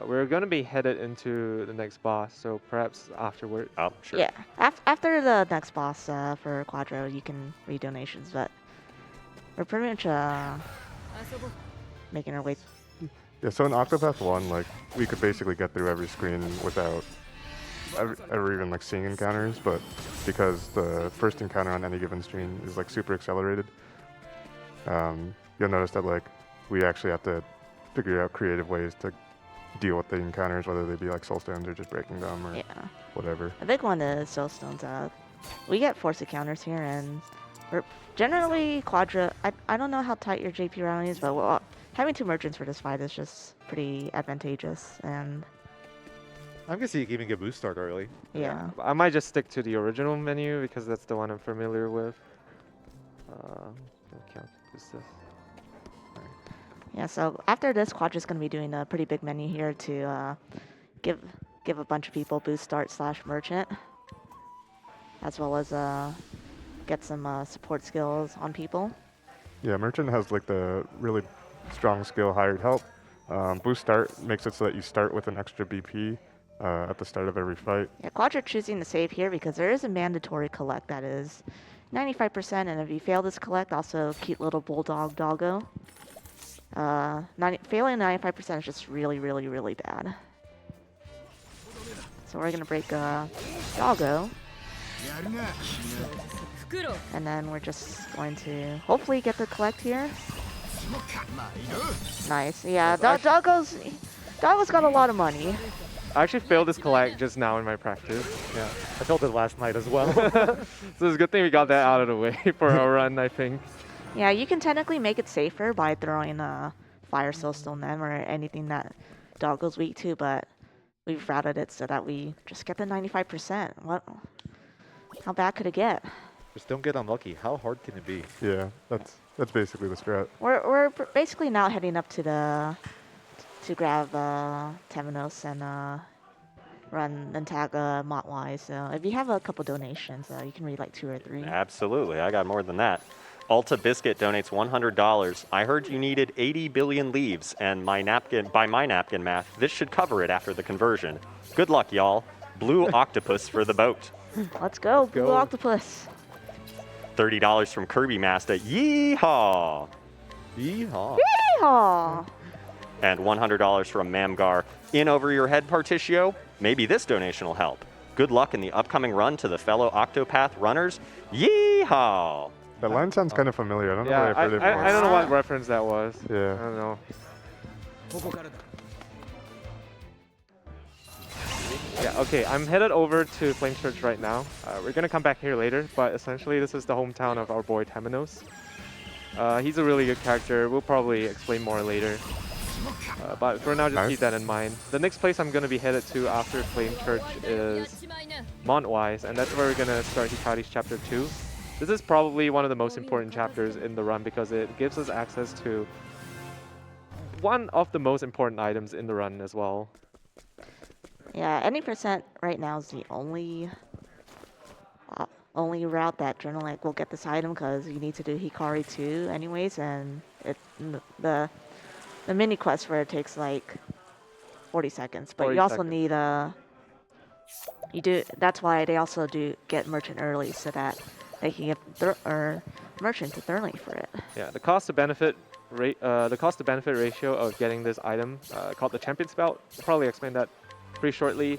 We're gonna be headed into the next boss, so perhaps afterward. Oh, sure. Yeah, after the next boss for Quadro, you can read donations, but we're pretty much making our way. Yeah, so in Octopath 1, like, we could basically get through every screen without ever even, like, seeing encounters, but because the first encounter on any given screen is, like, super accelerated, you'll notice that, like, we actually have to figure out creative ways to deal with the encounters, whether they be, like, soulstones or just breaking them or Yeah, whatever. a big one is soulstones. We get force encounters here, and we're generally Quadra. I don't know how tight your JP round is, but having 2 merchants for this fight is just pretty advantageous, and I'm gonna see you even get boost start early. yeah. I might just stick to the original menu because that's the one I'm familiar with. Okay, who's this? Yeah, so after this, Quadra's going to be doing a pretty big menu here to give a bunch of people boost start / merchant, as well as get some support skills on people. Yeah, Merchant has, like, the really strong skill hired help. Boost start makes it so that you start with an extra BP at the start of every fight. Yeah, Quadra choosing to save here because there is a mandatory collect that is 95%, and if you fail this collect, also cute little bulldog doggo. Failing 95% is just really, really, really bad. So we're gonna break doggo. And then we're just going to hopefully get the collect here. Nice. Yeah, Doggo's got a lot of money. I actually failed this collect just now in my practice. Yeah, I felt it last night as well. So it's a good thing we got that out of the way for our run, I think. Yeah, you can technically make it safer by throwing a Fire Soulstone them or anything that Doggo's weak to, but we've routed it so that we just get the 95%. How bad could it get? Just don't get unlucky. How hard can it be? Yeah, that's basically the strat. We're basically now heading up to grab Temenos and run and tag Motwise. So if you have a couple donations, you can read like 2 or 3. Absolutely, I got more than that. Alta Biscuit donates $100. I heard you needed 80 billion leaves, and by my napkin math, this should cover it after the conversion. Good luck, y'all. Blue octopus for the boat. Let's go, Blue Octopus. $30 from Kirby Master. Yeehaw! Yeehaw. Yeehaw! And $100 from Mamgar. In over your head, Particio? Maybe this donation will help. Good luck in the upcoming run to the fellow Octopath runners. Yeehaw! That line sounds kind of familiar. I don't know Yeah, where I've heard it before. I don't know what reference that was. Yeah. I don't know. Yeah, okay, I'm headed over to Flame Church right now. We're gonna come back here later, but essentially this is the hometown of our boy Temenos. He's a really good character. We'll probably explain more later. But for now, just keep that in mind. The next place I'm gonna be headed to after Flame Church is Montwise, and that's where we're gonna start Hikari's Chapter 2. This is probably one of the most important chapters in the run because it gives us access to one of the most important items in the run as well. Yeah, any percent right now is the only route that Journalite will get this item because you need to do Hikari 2 anyways, and the mini quest where it takes like 40 seconds. But 40 you also seconds. need that's why they also do get merchant early so that they can get merchant to Thurley for it. Yeah, the cost to benefit ratio of getting this item called the Champion's Belt. I'll probably explain that pretty shortly.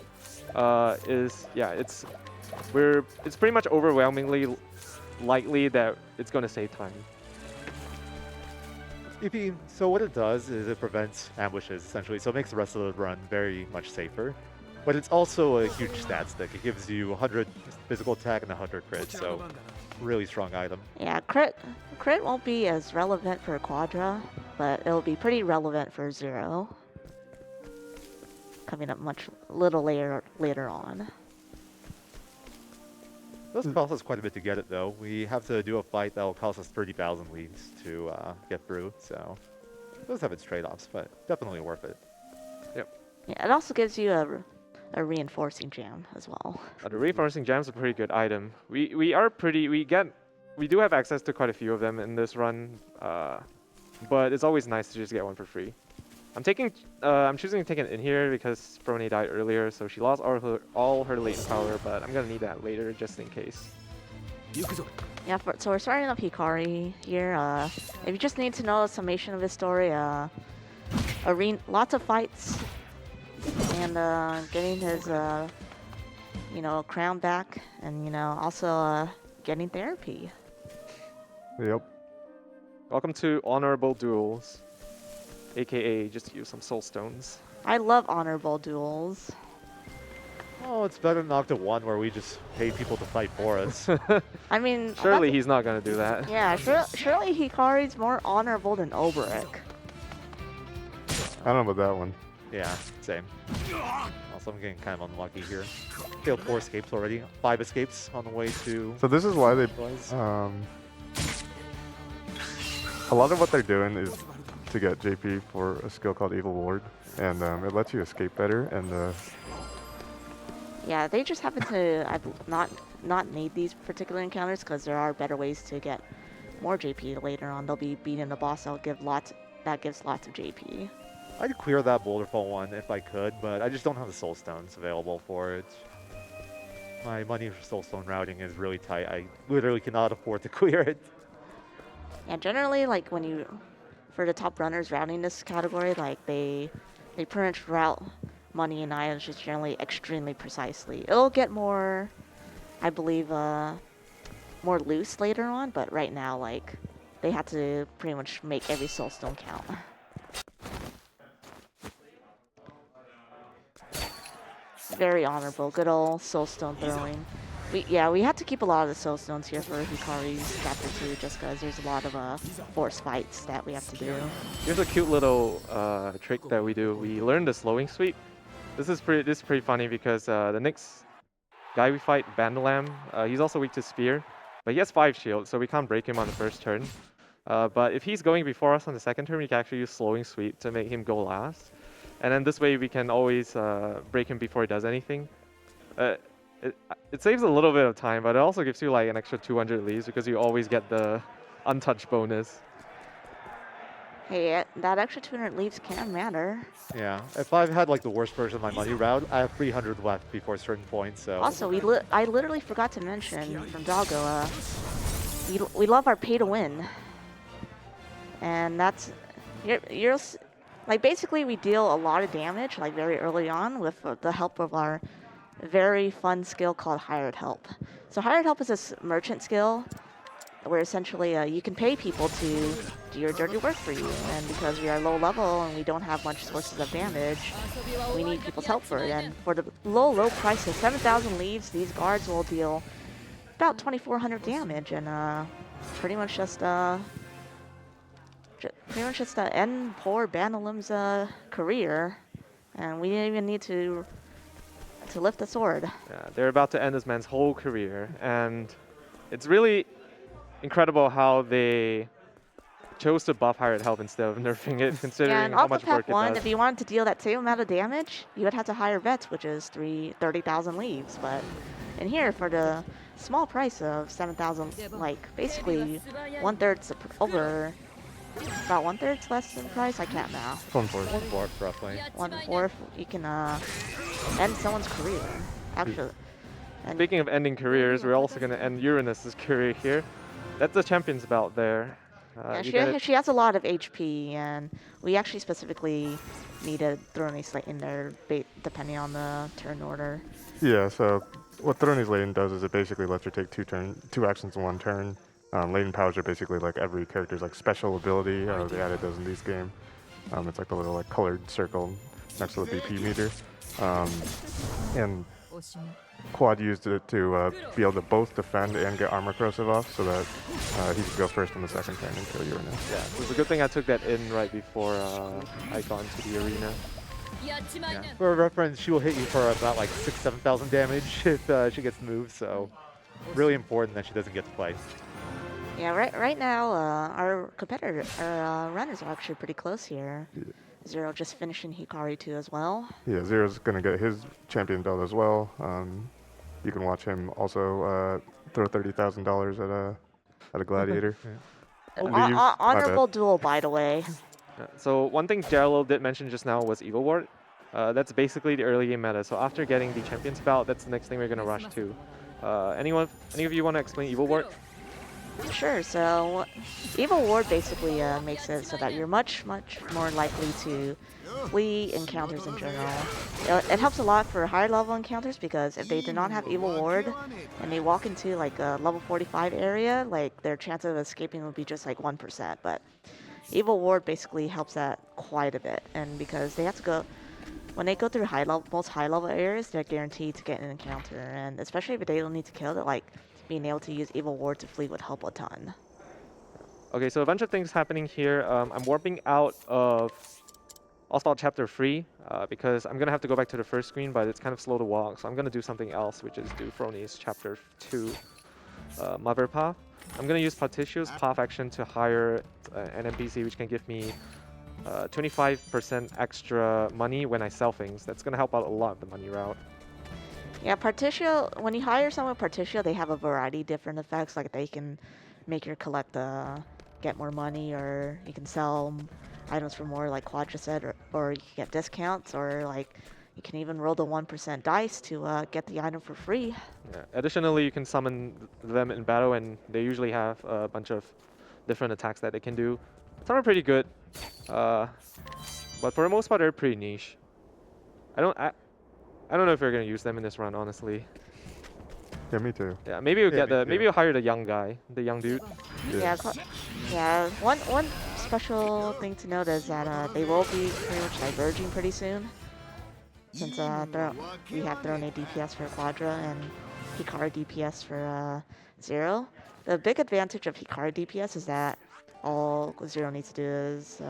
It's pretty much overwhelmingly likely that it's going to save time. So what it does is it prevents ambushes essentially, so it makes the rest of the run very much safer. But it's also a huge stat stick. It gives you 100 physical attack and 100 crit, so really strong item. Yeah, crit won't be as relevant for Quadra, but it'll be pretty relevant for Zero. Coming up little later on. Those cost us quite a bit to get it though. We have to do a fight that will cost us 30,000 leaves to get through, so it does have its trade-offs, but definitely worth it. Yep. Yeah, it also gives you a reinforcing gem as well. The reinforcing gem's a pretty good item. We do have access to quite a few of them in this run, but it's always nice to just get one for free. I'm choosing to take it in here because Frone died earlier, so she lost all her latent power, but I'm gonna need that later just in case. Yeah, so we're starting up Hikari here. If you just need to know a summation of his story, lots of fights, and getting his crown back, and also getting therapy. Yep. Welcome to Honorable Duels, aka just use some soul stones. I love honorable duels. Oh, it's better than Octa 1 where we just pay people to fight for us. I mean, Surely he's not gonna do that. yeah, surely Hikari's more honorable than Oberic. I don't know about that one. Yeah, same. Also, I'm getting kind of unlucky here. Failed 4 escapes already. 5 escapes on the way to... So this is why they... Montwise. A lot of what they're doing is to get JP for a skill called Evil Ward, and it lets you escape better, and Yeah, they just happen to not need these particular encounters because there are better ways to get more JP later on. They'll be beating the boss that gives lots of JP. I'd clear that Boulderfall one if I could, but I just don't have the Soul Stones available for it. My money for Soulstone routing is really tight. I literally cannot afford to clear it. Yeah, generally, like when you, for the top runners routing this category, like they pretty much route money and items just generally extremely precisely. It'll get more, I believe, more loose later on, but right now, like, they have to pretty much make every soulstone count. Very honorable, good old soulstone throwing. We had to keep a lot of the soulstones here for Hikari's chapter 2 just because there's a lot of force fights that we have to do. Here's a cute little trick that we do. We learn the slowing sweep. This is pretty funny because the next guy we fight, Bandalam, he's also weak to spear, but he has 5 shields, so we can't break him on the first turn. But if he's going before us on the second turn, we can actually use slowing sweep to make him go last. And then this way we can always break him before he does anything. It saves a little bit of time, but it also gives you like an extra 200 leaves because you always get the untouched bonus. Hey, that extra 200 leaves can matter. Yeah, if I've had like the worst version of my money route, I have 300 left before a certain point, so... Also, I literally forgot to mention from Doggo, we love our pay to win. And that's, like basically we deal a lot of damage like very early on with the help of our very fun skill called Hired Help. So Hired Help is this merchant skill where essentially you can pay people to do your dirty work for you. And because we are low level and we don't have much sources of damage, we need people's help for it. And for the low price of 7,000 leaves, these guards will deal about 2,400 damage and pretty much just end poor Bandalam's career. And we didn't even need to lift the sword. Yeah, they're about to end this man's whole career, and it's really incredible how they chose to buff Hired Help instead of nerfing it, considering how much work it does. If you wanted to deal that same amount of damage, you would have to hire vets, which is 30,000 leaves. But in here, for the small price of 7,000, like basically over. About 1/3 less than price. I can't now. 1/4 roughly. 1/4. You can end someone's career. Actually. And Speaking of ending careers, we're also going to end Uranus's career here. That's the champion's belt there. yeah, she has a lot of HP, and we actually specifically needed Throny's Lane in there, depending on the turn order. Yeah, so what Throny's Lane does is it basically lets her take two actions in one turn. Latent powers are basically like every character's like special ability. They added those in this game. It's like the little like colored circle next to the BP meter. And Quad used it to be able to both defend and get armor corrosive off, so that he could go first on the second turn and kill Uranus. Yeah, so it's a good thing I took that in right before I got into the arena. Yeah. For reference, she will hit you for about like 7,000 damage if she gets moved, so really important that she doesn't get to fight. Yeah, right now our runners are actually pretty close here. Yeah. Zero just finishing Hikari 2 as well. Yeah, Zero's gonna get his champion belt as well. You can watch him also throw $30,000 at a gladiator. Yeah. Honorable duel, by the way. So one thing Jello did mention just now was Evil Ward. That's basically the early game meta. So after getting the champion's belt, that's the next thing we're gonna rush to. Any of you want to explain Evil Ward? Sure. So, Evil Ward basically makes it so that you're much more likely to flee encounters in general. It helps a lot for higher level encounters because if they do not have Evil Ward and they walk into like a level 45 area, like their chance of escaping would be just like 1%. But Evil Ward basically helps that quite a bit, and because they have to go. When they go through most high level areas, they're guaranteed to get an encounter, and especially if they don't need to kill it, like being able to use Evil Ward to flee would help a ton. Okay, so a bunch of things happening here. I'm warping out of Oswald Chapter 3 because I'm going to have to go back to the first screen, but it's kind of slow to walk, so I'm going to do something else, which is do Throny's Chapter 2 Mother Path. I'm going to use Patricia's Path action to hire an NPC, which can give me 25% extra money when I sell things. That's going to help out a lot the money route. Yeah, Patricia, when you hire someone with Patricia, they have a variety of different effects. Like they can make your get more money, or you can sell items for more, like Quadra said, or you can get discounts, or like you can even roll the 1% dice to get the item for free. Yeah. Additionally, you can summon them in battle, and they usually have a bunch of different attacks that they can do. Some are pretty good, but for the most part, they're pretty niche. I don't know if we're gonna use them in this run, honestly. Yeah, me too. Yeah, maybe we'll Yeah, get me maybe too. we'll hire the young guy, the young dude. Yeah, yeah. One special thing to note is that they will be pretty much diverging pretty soon, since we have thrown a DPS for Quadra and Hikari DPS for Zero. The big advantage of Hikari DPS is that all Zero needs to do is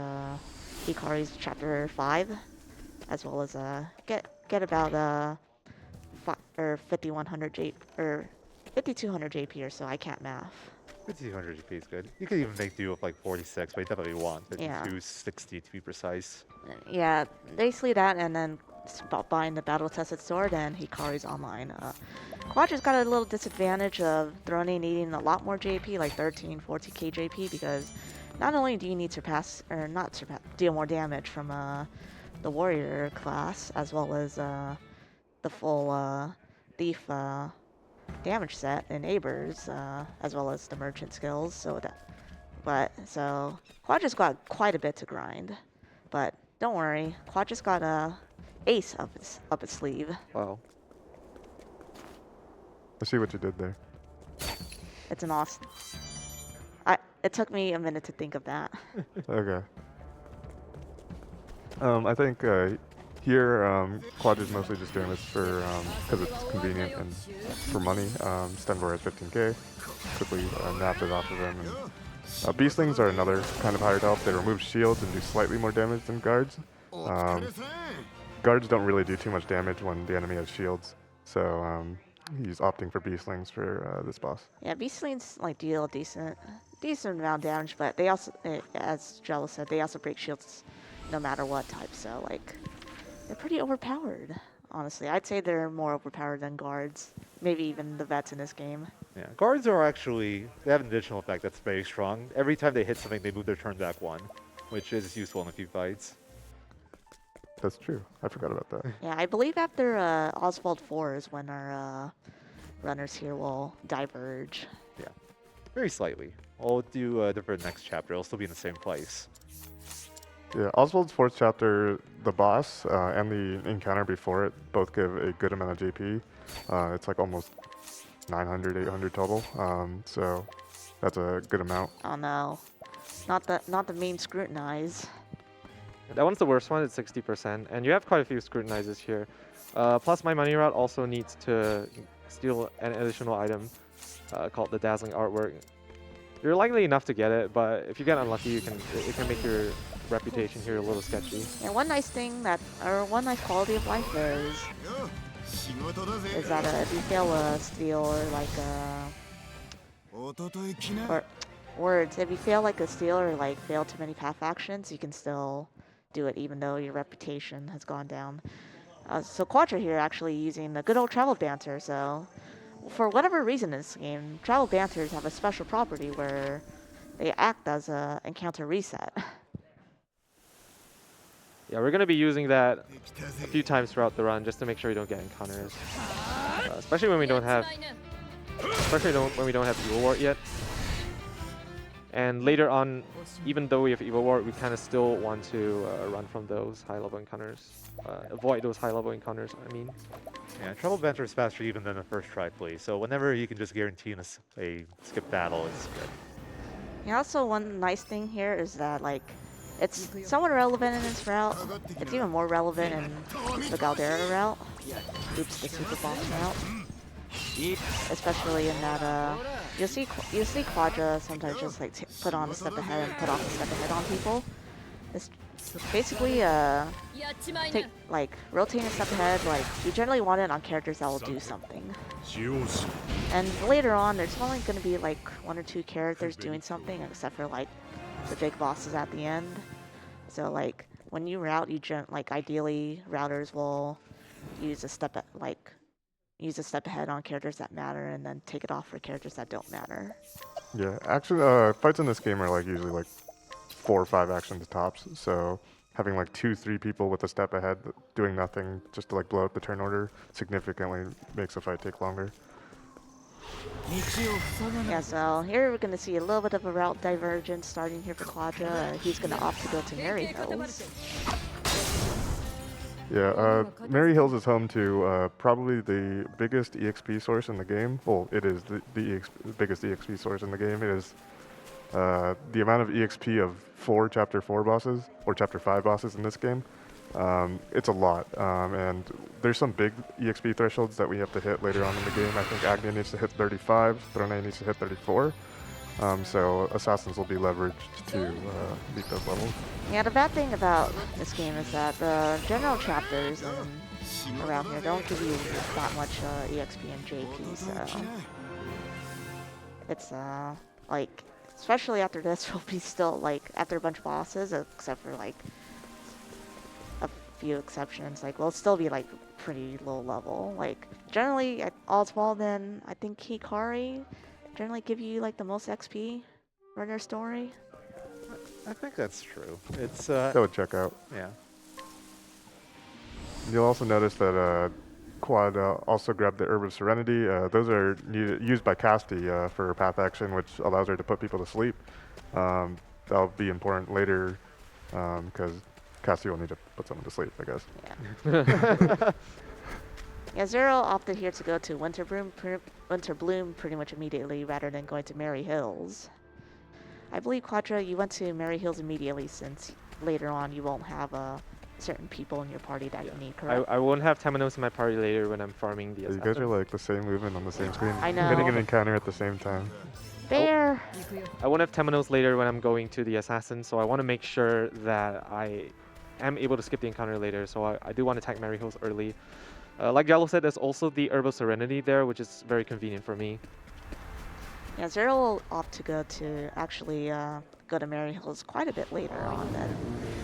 Hikari's Chapter 5, as well as get about 5100 J or 5200 JP or so. I can't math. 5200 GP is good. You could even make do with like 46, but you definitely want Yeah. 5260 to be precise. Yeah, basically that, and then buying the battle-tested sword, and Hikari's online. Quadra's got a little disadvantage of Throne needing a lot more JP, like 13, 14k JP, because not only do you need deal more damage from the warrior class, as well as the full thief damage set in Abers, as well as the merchant skills. So Quadra's got quite a bit to grind, but don't worry, Quadra's got a ace up its sleeve. Wow. I see what you did there. It's an awesome. It took me a minute to think of that. Okay. I think here Quadra's mostly just doing this for because it's convenient and for money. Stenvor has 15k. Quickly napped it off of him. And Beastlings are another kind of hired help. They remove shields and do slightly more damage than guards. Guards don't really do too much damage when the enemy has shields, so he's opting for Beastlings for this boss. Yeah, Beastlings like deal a decent amount of damage, but they also, as Jello said, they also break shields no matter what type. So like, they're pretty overpowered. Honestly, I'd say they're more overpowered than guards. Maybe even the vets in this game. Yeah, guards are actually, they have an additional effect that's very strong. Every time they hit something, they move their turn back one, which is useful in a few fights. That's true. I forgot about that. Yeah, I believe after Oswald 4 is when our runners here will diverge. Yeah, very slightly. I'll do a different next chapter. I'll still be in the same place. Yeah, Oswald's 4th chapter, the boss and the encounter before it both give a good amount of JP. It's like almost 900, 800 total. So that's a good amount. Oh no, not the meme scrutinize. That one's the worst one. It's 60%, and you have quite a few scrutinizers here. Plus, my money route also needs to steal an additional item called the Dazzling Artwork. You're likely enough to get it, but if you get unlucky, it can make your reputation here a little sketchy. Yeah, one nice quality of life is that if you fail a steal or like if you fail like a steal or like fail too many path actions, you can still do it even though your reputation has gone down. So Quadra here actually using the good old travel banter. So for whatever reason in this game, travel banters have a special property where they act as a encounter reset. Yeah, we're gonna be using that a few times throughout the run just to make sure we don't get encounters, especially when we don't have Evil Ward yet. And later on, even though we have Evil Ward, we kind of still want to run from those high-level encounters, avoid those high-level encounters. I mean. Yeah, Trouble Banter is faster even than the first try play, so whenever you can just guarantee a skip battle, it's good. And also one nice thing here is that like it's somewhat relevant in this route. It's even more relevant in the Galdera route. Oops, the Superboss route. Especially in that you'll see Quadra sometimes just like put on a step ahead and put off a step ahead on people. It's basically rotating a step ahead. Like you generally want it on characters that will do something. And later on, there's only going to be like 1 or 2 characters doing something, except for like the big bosses at the end. So like when you route, ideally routers will use a step ahead on characters that matter, and then take it off for characters that don't matter. Yeah, actually, fights in this game are like usually like 4 or 5 actions tops. So having like 2, 3 people with a step ahead doing nothing just to like blow up the turn order significantly makes the fight take longer. Yeah, so here we're going to see a little bit of a route divergence starting here for Quadra. He's going to opt to go to Mary Hills. Yeah, Mary Hills is home to probably the biggest EXP source in the game. Well, it is the biggest EXP source in the game. It is the amount of EXP of 4 Chapter 4 bosses, or Chapter 5 bosses in this game. It's a lot, and there's some big EXP thresholds that we have to hit later on in the game. I think Agnia needs to hit 35, Throne needs to hit 34. So assassins will be leveraged to beat those levels. Yeah, the bad thing about this game is that the general chapters around here don't give you that much EXP and JP, so it's like, especially after this, will be still like after a bunch of bosses, except for like a few exceptions, like we'll still be like pretty low level. Like generally at Oswald and I think Hikari generally give you like the most XP for their story. I think that's true. It's That would check out. yeah. You'll also notice that Quad also grabbed the Herb of Serenity. Those are used by Casti for path action, which allows her to put people to sleep. That'll be important later because Casti will need to put someone to sleep, I guess. Yeah. Yeah, Zero opted here to go to Winter Bloom pretty much immediately rather than going to Mary Hills. I believe, Quadra, you went to Mary Hills immediately since later on you won't have certain people in your party that you need, correct? I won't have Temenos in my party later when I'm farming the You assassin. guys are like the same movement on the same screen. I know. Hitting an encounter at the same time. Bear! I won't have Temenos later when I'm going to the assassin, so I want to make sure that I am able to skip the encounter later, so I do want to attack Mary Hills early. Like Jello said, there's also the Herb of Serenity there, which is very convenient for me. Yeah, Zero will opt to go to actually go to Mary Hills quite a bit later on than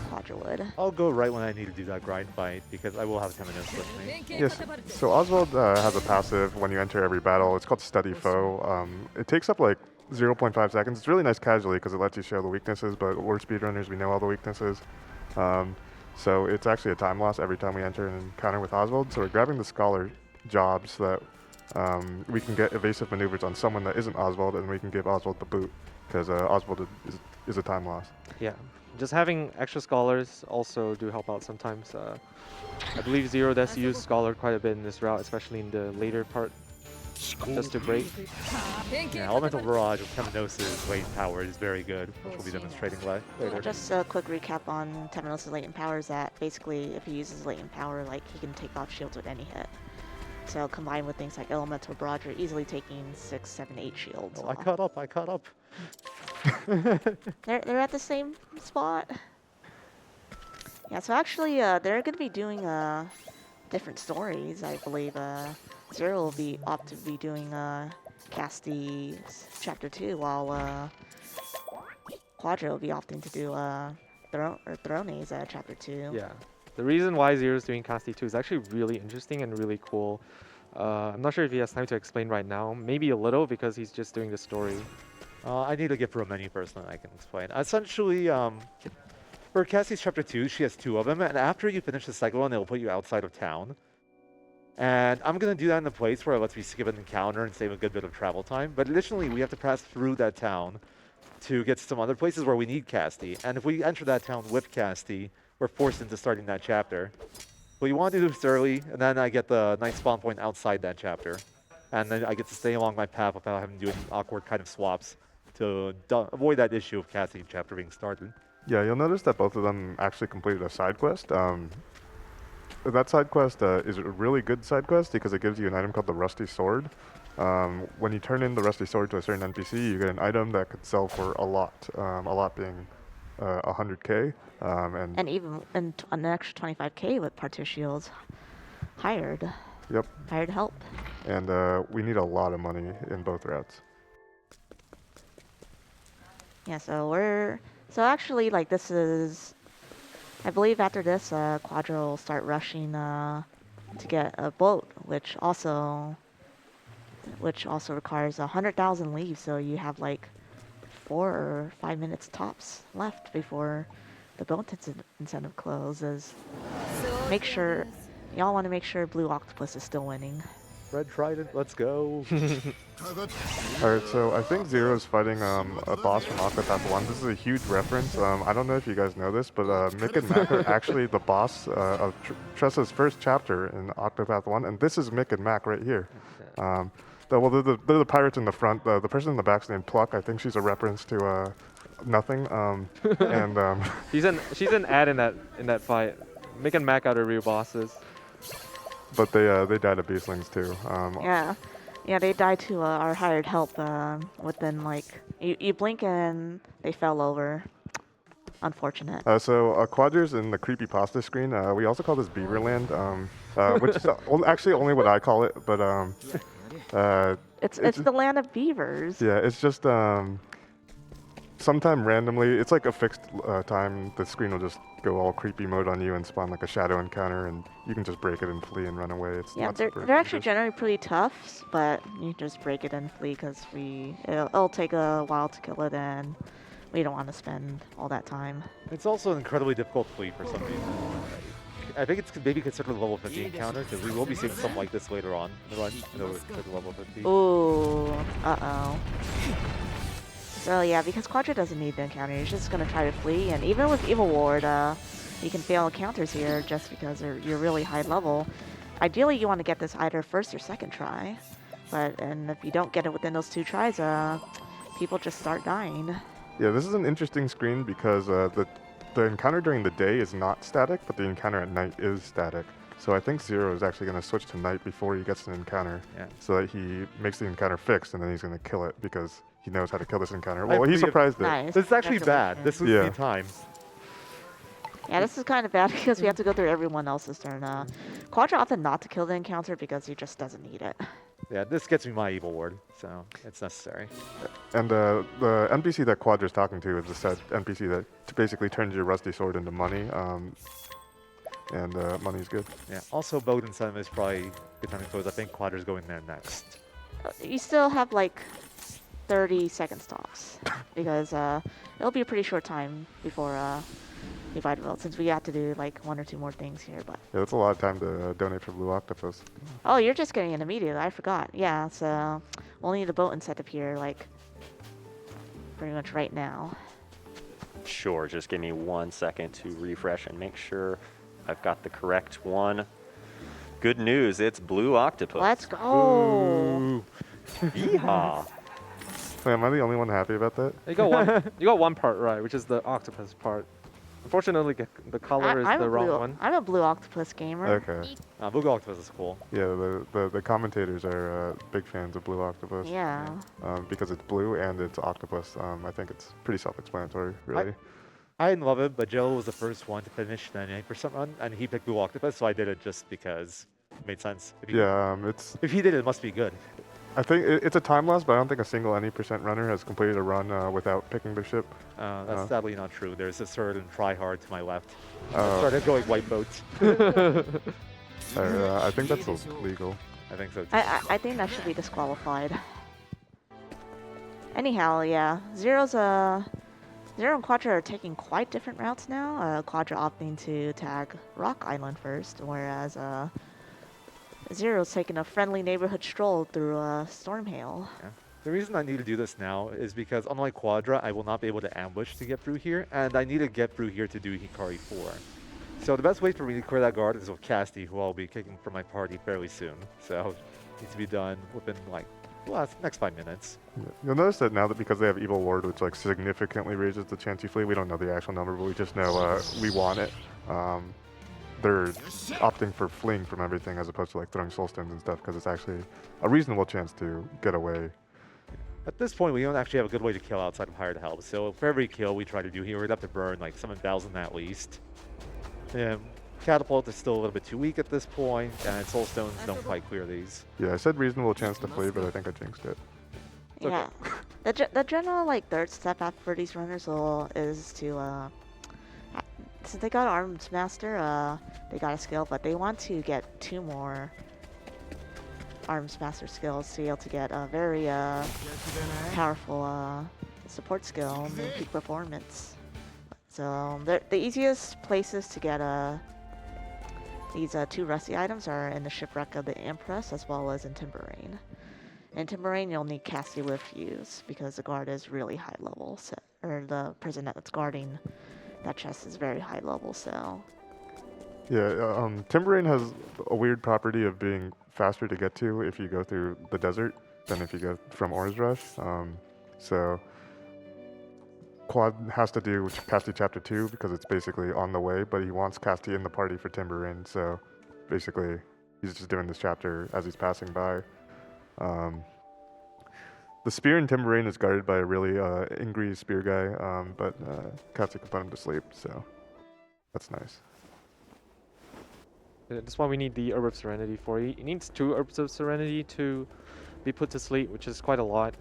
Quadra would. I'll go right when I need to do that grind fight because I will have Temenos with me. Yes, so Oswald has a passive when you enter every battle. It's called Steady Foe. It takes up like 0.5 seconds. It's really nice casually because it lets you show the weaknesses, but we're speedrunners, we know all the weaknesses. So it's actually a time loss every time we enter an encounter with Oswald. So we're grabbing the Scholar job so that we can get evasive maneuvers on someone that isn't Oswald, and we can give Oswald the boot because Oswald is a time loss. Yeah, just having extra scholars also do help out sometimes. I believe Zero does use Scholar quite a bit in this route, especially in the later part, just to break. Yeah, Elemental Barrage with Temenos' latent power is very good, which we'll be demonstrating later. Just a quick recap on Temenos' latent power is that basically if he uses latent power, like he can take off shields with any hit. So combined with things like Elemental Barrage, you're easily taking 6, 7, 8 shields. Oh, I caught up. They're at the same spot. Yeah, so actually they're going to be doing different stories, I believe. Zero will opt to be doing Casti's Chapter 2, while Quadra will be opting to do Throne's Chapter 2. Yeah, the reason why Zero is doing Casti 2 is actually really interesting and really cool. I'm not sure if he has time to explain right now. Maybe a little because he's just doing the story. I need to get for a menu first, then I can explain. Essentially, for Cassie's Chapter 2, she has 2 of them, and after you finish the second one, it'll put you outside of town. And I'm going to do that in a place where it lets me skip an encounter and save a good bit of travel time. But additionally, we have to pass through that town to get to some other places where we need Casti. And if we enter that town with Casti, we're forced into starting that chapter. What you want to do is early, and then I get the nice spawn point outside that chapter. And then I get to stay along my path without having to do any awkward kind of swaps to avoid that issue of Casti chapter being started. Yeah, you'll notice that both of them actually completed a side quest. That side quest is a really good side quest because it gives you an item called the Rusty Sword. When you turn in the Rusty Sword to a certain NPC, you get an item that could sell for a lot being 100k. And even an extra 25k with Partir Shields hired. Yep. Hired help. And we need a lot of money in both routes. Yeah, so actually, like, this is, I believe after this, Quadra will start rushing to get a boat, which also requires 100,000 leaves. So you have like 4 or 5 minutes tops left before the bonus incentive closes. Make sure, y'all want to make sure Blue Octopus is still winning. Red Trident, let's go. Alright, so I think Zero's fighting a boss from Octopath 1. This is a huge reference. I don't know if you guys know this, but Mick and Mac are actually the boss of Tressa's first chapter in Octopath 1, and this is Mick and Mac right here. They're the pirates in the front. The person in the back's named Pluck. I think she's a reference to nothing. She's an ad in that fight. Mick and Mac are the real bosses. But they died of beastlings too. Yeah, they died to our hired help within like you blink and they fell over. Unfortunate. So Quadra's in the creepypasta screen. We also call this Beaverland, which is actually only what I call it. But It's the land of beavers. yeah, it's just sometime randomly. It's like a fixed time. The screen will just go all creepy mode on you and spawn like a shadow encounter, and you can just break it and flee and run away. It's Yeah, not they're super actually dangerous. generally pretty tough, but you just break it and flee because it'll take a while to kill it, and we don't want to spend all that time. It's also an incredibly difficult fleet for some reason. I think it's maybe considered a level 50 encounter, because we will be seeing something like this later on in the run. No, it's at level 50. Ooh, uh-oh. So yeah, because Quadra doesn't need the encounter, he's just gonna try to flee, and even with Evil Ward, you can fail encounters here just because you're really high level. Ideally, you want to get this either first or second try, and if you don't get it within those 2 tries, people just start dying. Yeah, this is an interesting screen because the encounter during the day is not static, but the encounter at night is static. So I think Zero is actually going to switch to night before he gets an encounter, so that he makes the encounter fixed, and then he's going to kill it because he knows how to kill this encounter. Well, he surprised it. Nice. This is actually That's bad. This was Yeah. the time. Yeah, this is kind of bad because we have to go through everyone else's turn. Quadra opted not to kill the encounter because he just doesn't need it. Yeah, this gets me my evil ward, so it's necessary. And the NPC that Quadra's talking to is a set NPC that basically turns your rusty sword into money, and money's good. Yeah. Also, Bowden Sun is probably good time to close. I think Quadra's going there next. You still have like 30 second stops because it'll be a pretty short time before we fight Will, since we have to do like 1 or 2 more things here. But Yeah, that's a lot of time to donate for Blue Octopus. oh, you're just getting it immediately. I forgot. Yeah, so we'll need a boat and set up here like pretty much right now. Sure, just give me 1 second to refresh and make sure I've got the correct one. Good news, it's Blue Octopus. Let's go. Yeehaw. Wait, am I the only one happy about that? You got one part right, which is the octopus part. Unfortunately, the color is I'm the a wrong blue, one. I'm a Blue Octopus gamer. Okay. Blue Octopus is cool. Yeah, the commentators are big fans of Blue Octopus. Yeah. Because it's blue and it's octopus. I think it's pretty self-explanatory, really. I didn't love it, but Joe was the first one to finish the 98% run, and he picked Blue Octopus, so I did it just because it made sense. If he did it, it must be good. I think it's a time loss, but I don't think a single any percent runner has completed a run without picking their ship. That's sadly not true. There's a certain tryhard to my left. Started going white boats. I think that's legal. I think so too. I think that should be disqualified. Anyhow, yeah, Zero and Quadra are taking quite different routes now. Quadra opting to tag Rock Island first, whereas Zero's taking a friendly neighborhood stroll through Stormhail. Yeah. The reason I need to do this now is because unlike Quadra, I will not be able to ambush to get through here, and I need to get through here to do Hikari 4. So the best way for me to clear that guard is with Casty, who I'll be kicking from my party fairly soon. So it needs to be done within like the next 5 minutes. You'll notice that now that because they have Evil Ward, which like significantly raises the chance you flee, we don't know the actual number, but we just know we want it. They're opting for fleeing from everything as opposed to like throwing soul stones and stuff because it's actually a reasonable chance to get away. At this point, we don't actually have a good way to kill outside of hired help. So for every kill we try to do here, we'd have to burn like 7,000 at least. Catapult is still a little bit too weak at this point, and soul stones don't quite clear these. Yeah, I said reasonable chance to flee, but I think I jinxed it. Yeah, the general like third step for these runners is to since they got Arms Master, they got a skill, but they want to get 2 more Arms Master skills to be able to get a very powerful support skill and peak performance. So the easiest places to get these 2 rusty items are in the Shipwreck of the Empress as well as in Timberrain. In Timberrain, you'll need Casty with Fuse because the guard is really high level, so, or the person that's guarding that chest is very high level, so. Yeah, Timberrain has a weird property of being faster to get to if you go through the desert than if you go from Ores Rush. So Quad has to do Casty Chapter 2 because it's basically on the way, but he wants Casty in the party for Timberrain, so basically he's just doing this chapter as he's passing by. The spear in Timberrain is guarded by a really angry spear guy, but Casty can put him to sleep, so that's nice. Yeah, that's why we need the Herb of Serenity for. He needs 2 Herbs of Serenity to be put to sleep, which is quite a lot.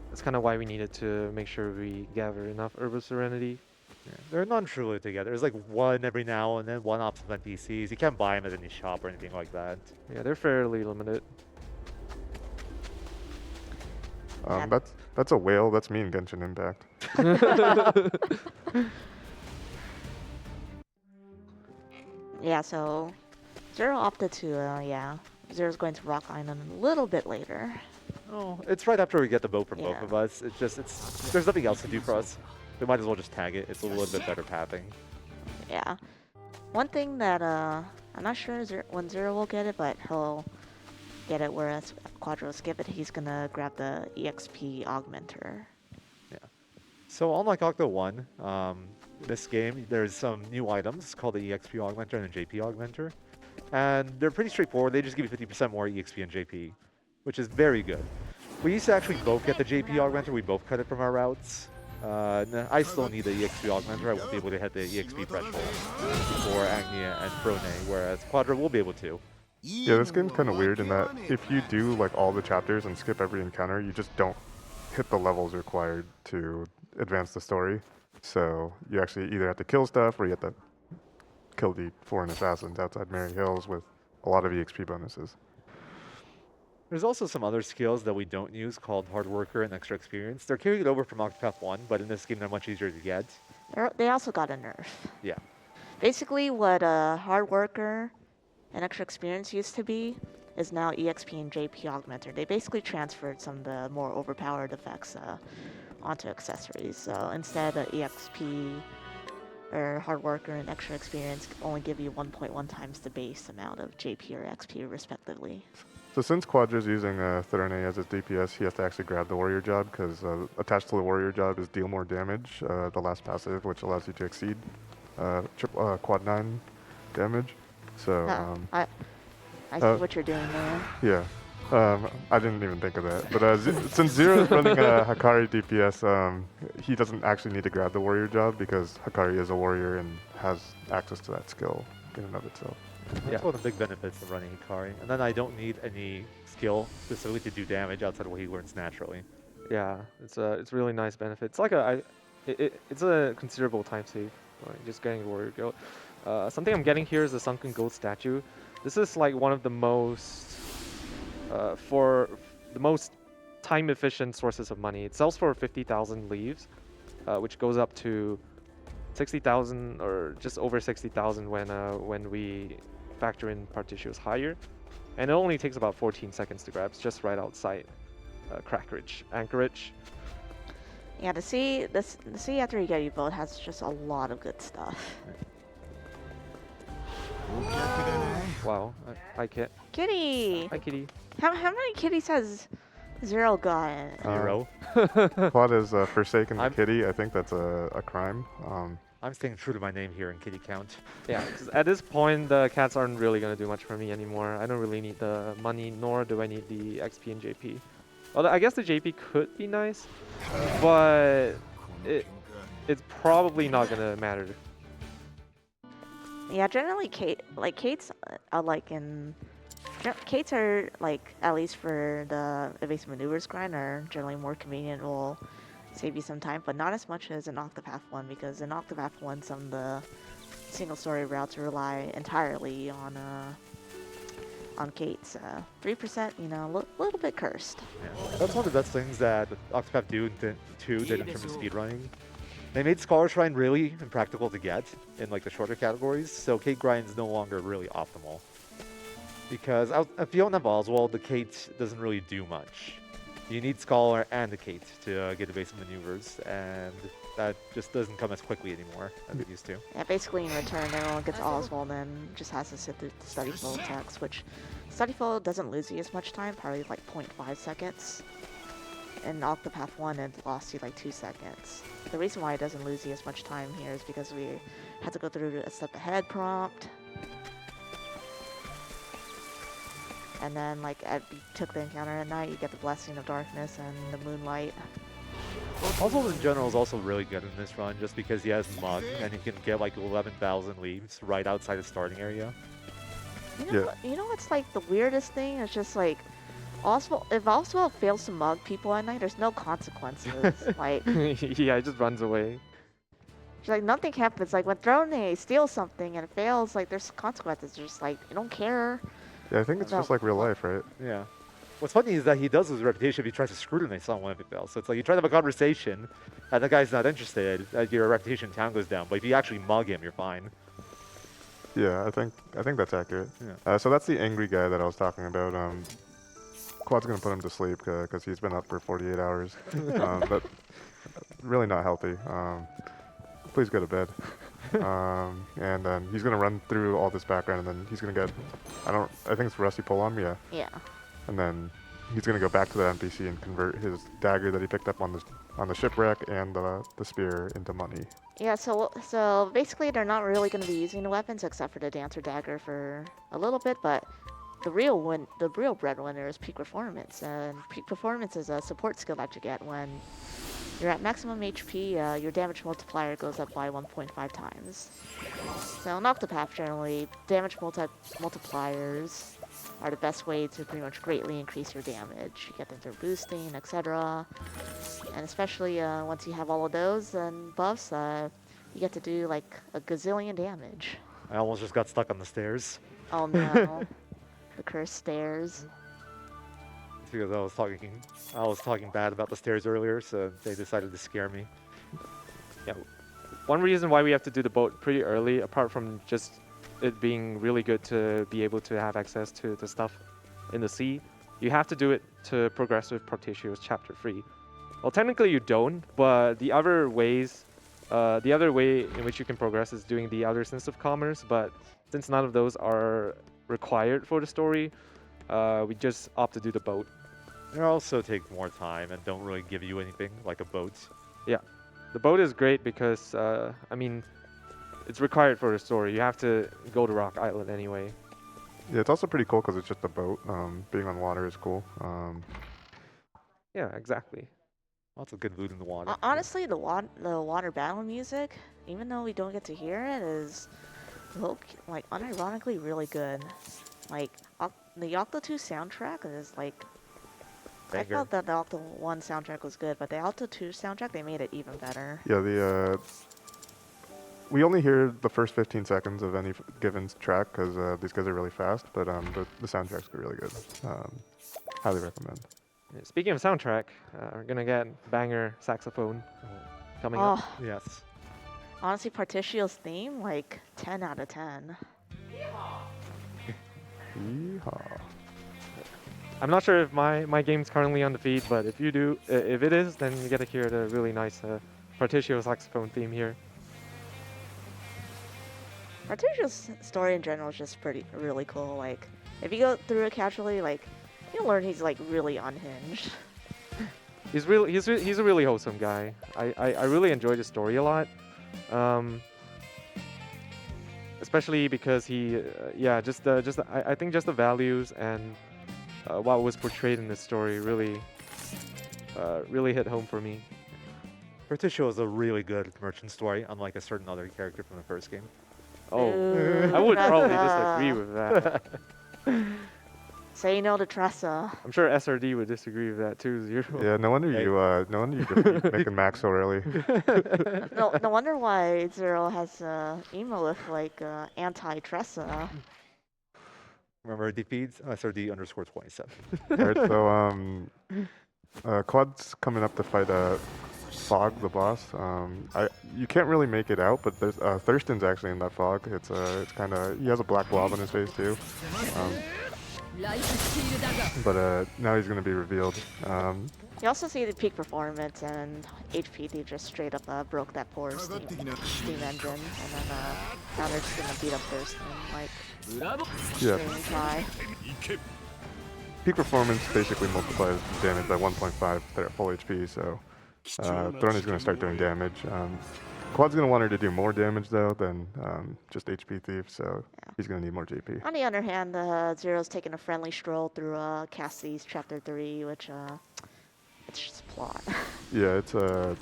That's kind of why we needed to make sure we gather enough Herb of Serenity. Yeah, they're non-truly together. There's like one every now and then, one option NPCs. You can't buy them at any shop or anything like that. Yeah, they're fairly limited. That's a whale. That's me in Genshin Impact. Yeah, so Zero opted to, yeah, Zero's going to Rock Island a little bit later. Oh, it's right after we get the boat from both Yeah. of us. There's nothing else to do for us. We might as well just tag it. It's a little bit better pathing. Yeah. One thing that, I'm not sure when Zero will get it, but he'll get it, whereas Quadro skip it, he's gonna grab the EXP augmenter. Yeah. So unlike Octo 1, this game, there's some new items called the EXP augmenter and the JP augmenter. And they're pretty straightforward. They just give you 50% more EXP and JP, which is very good. We used to actually both get the JP augmenter. We both cut it from our routes. No, I still need the EXP augmenter. I won't be able to hit the EXP threshold for Agnia and Frone, whereas Quadra will be able to. Yeah, this game's kind of weird in that if you do like all the chapters and skip every encounter, you just don't hit the levels required to advance the story. So you actually either have to kill stuff or you have to kill the foreign assassins outside Mary Hills with a lot of EXP bonuses. There's also some other skills that we don't use called Hard Worker and Extra Experience. They're carried over from Octopath 1, but in this game they're much easier to get. They also got a nerf. Yeah. Basically, what Hard Worker and Extra Experience used to be is now EXP and JP augmenter. They basically transferred some of the more overpowered effects onto accessories. So instead of EXP or Hard Worker and Extra Experience only give you 1.1 times the base amount of JP or XP respectively. So since Quadra's using Throne as his DPS, he has to actually grab the warrior job because attached to the warrior job is deal more damage, the last passive, which allows you to exceed quad 9 damage. So I see what you're doing there. yeah, I didn't even think of that. But since Zero is running a Hakari DPS, he doesn't actually need to grab the warrior job because Hakari is a warrior and has access to that skill in and of itself. That's one of the big benefits of running Hikari. And then I don't need any skill specifically to do damage outside of what he learns naturally. Yeah, it's a really nice benefit. It's like it's a considerable time save. Like just getting warrior guild. Something I'm getting here is the sunken gold statue. This is like one of the most time efficient sources of money. It sells for 50,000 leaves, which goes up to 60,000 or just over 60,000 when we factor in Partition's higher, and it only takes about 14 seconds to grab. It's just right outside Anchorage. Yeah, the sea after you get your boat has just a lot of good stuff. Wow, hi Kit. Kitty! Hi Kitty. How many kitties has Zero got? 0. Quad is forsaken the kitty. I think that's a crime. I'm staying true to my name here in kitty count. Yeah, 'cause at this point the cats aren't really gonna do much for me anymore. I don't really need the money, nor do I need the XP and JP. Although I guess the JP could be nice, but it's probably not gonna matter. Yeah, generally Kates are like Kates are like, at least for the evasive maneuvers grind, are generally more convenient, will save you some time, but not as much as in Octopath 1, because in Octopath 1 some of the single story routes rely entirely on on Kate's 3%, you know, a little bit cursed. Yeah. That's one of the best things that Octopath 2 did in terms of speedrunning. They made Scholar Shrine really impractical to get in like the shorter categories, so Kate grind's no longer really optimal. Because if you don't have Oswald, the Kate doesn't really do much. You need Scholar and the Kate to get evasive maneuvers, and that just doesn't come as quickly anymore as it used to. Yeah, basically in return, everyone gets Oswald and just has to sit through the study flow attacks, which study flow doesn't lose you as much time, probably like 0.5 seconds. In Octopath 1, it lost you like 2 seconds. The reason why it doesn't lose you as much time here is because we had to go through a step ahead prompt. And then, like, you took the encounter at night, you get the Blessing of Darkness and the Moonlight. Oswald in general is also really good in this run just because he has Mug and he can get like 11,000 leaves right outside the starting area. You know what's like the weirdest thing? It's just like, Oswald, if Oswald fails to mug people at night, there's no consequences. Like, Yeah, he just runs away. like nothing happens. Like when Throne steals something and it fails, like there's consequences. They're just like, you don't care. Yeah, I think it's just like real life, right? Yeah. What's funny is that he does lose reputation if he tries to scrutinize someone if it fails. So it's like you try to have a conversation and the guy's not interested, your reputation in town goes down. But if you actually mug him, you're fine. Yeah, I think that's accurate. Yeah. So that's the angry guy that I was talking about. Quad's gonna put him to sleep because he's been up for 48 hours, but really not healthy. Please go to bed. And then he's gonna run through all this background, and then he's gonna get, I think it's Rusty Polearm, yeah. Yeah. And then he's gonna go back to the NPC and convert his dagger that he picked up on the shipwreck and the spear into money. Yeah, so basically they're not really going to be using the weapons except for the Dancer Dagger for a little bit, but the real breadwinner is Peak Performance, and Peak Performance is a support skill that you get when you're at maximum HP. Your damage multiplier goes up by 1.5 times. So in Octopath, generally, damage multipliers are the best way to pretty much greatly increase your damage. You get them through boosting, etc. And especially once you have all of those and buffs, you get to do like a gazillion damage. I almost just got stuck on the stairs. Oh no. The cursed stairs. It's because I was talking bad about the stairs earlier, so they decided to scare me. Yeah. One reason why we have to do the boat pretty early, apart from just it being really good to be able to have access to the stuff in the sea, you have to do it to progress with Portitio's Chapter 3. Well, technically you don't, but the other way in which you can progress is doing the Outer Sense of Commerce, but since none of those are required for the story, we just opt to do the boat. They also take more time and don't really give you anything like a boat. Yeah. The boat is great because, I mean, it's required for the story. You have to go to Rock Island anyway. Yeah, it's also pretty cool because it's just a boat. Being on water is cool. Yeah, exactly. Lots of good food in the water. Honestly, the water battle music, even though we don't get to hear it, is like unironically really good. Like the Octo 2 soundtrack is like. Banger. I felt that the Octo 1 soundtrack was good, but the Octo 2 soundtrack, they made it even better. Yeah, we only hear the first 15 seconds of any given track because these guys are really fast, but the soundtrack's really good. Highly recommend. Yeah, speaking of soundtrack, we're gonna get banger saxophone coming up. Yes. Honestly, Portitio's theme, like 10 out of 10. Yeehaw. I'm not sure if my game's currently on the feed, but if you do, if it is, then you get to hear the really nice Portitio saxophone theme here. Portitio's story in general is just really cool. Like, if you go through it casually, like, you'll learn he's like really unhinged. He's a really wholesome guy. I really enjoy the story a lot, especially because he I think just the values and what was portrayed in this story really hit home for me. Portitio is a really good merchant story, unlike a certain other character from the first game. Oh, Ooh, I would probably Tressa. disagree with that. Say no to Tressa. I'm sure SRD would disagree with that too, Zero. Yeah, no wonder you're making Max so early. No wonder why Zero has emo with like anti-Tressa. Remember the feeds? SRD_27. Alright, so Quad's coming up to fight Fog, the boss. You can't really make it out, but there's Thurston's actually in that fog. It's kind of, he has a black blob on his face too. But now he's gonna be revealed. You also see the peak performance and HP. They just straight up broke that poor steam engine, and then now they're just gonna beat up Thurston like Yeah, extremely high. peak performance basically multiplies damage by 1.5 if they're at full HP. So Throne is gonna start doing damage. Quad's gonna want her to do more damage though than just HP thief. So he's gonna need more GP. On the other hand, Zero's taking a friendly stroll through Cassie's Chapter 3, which it's just plot. Yeah, it's some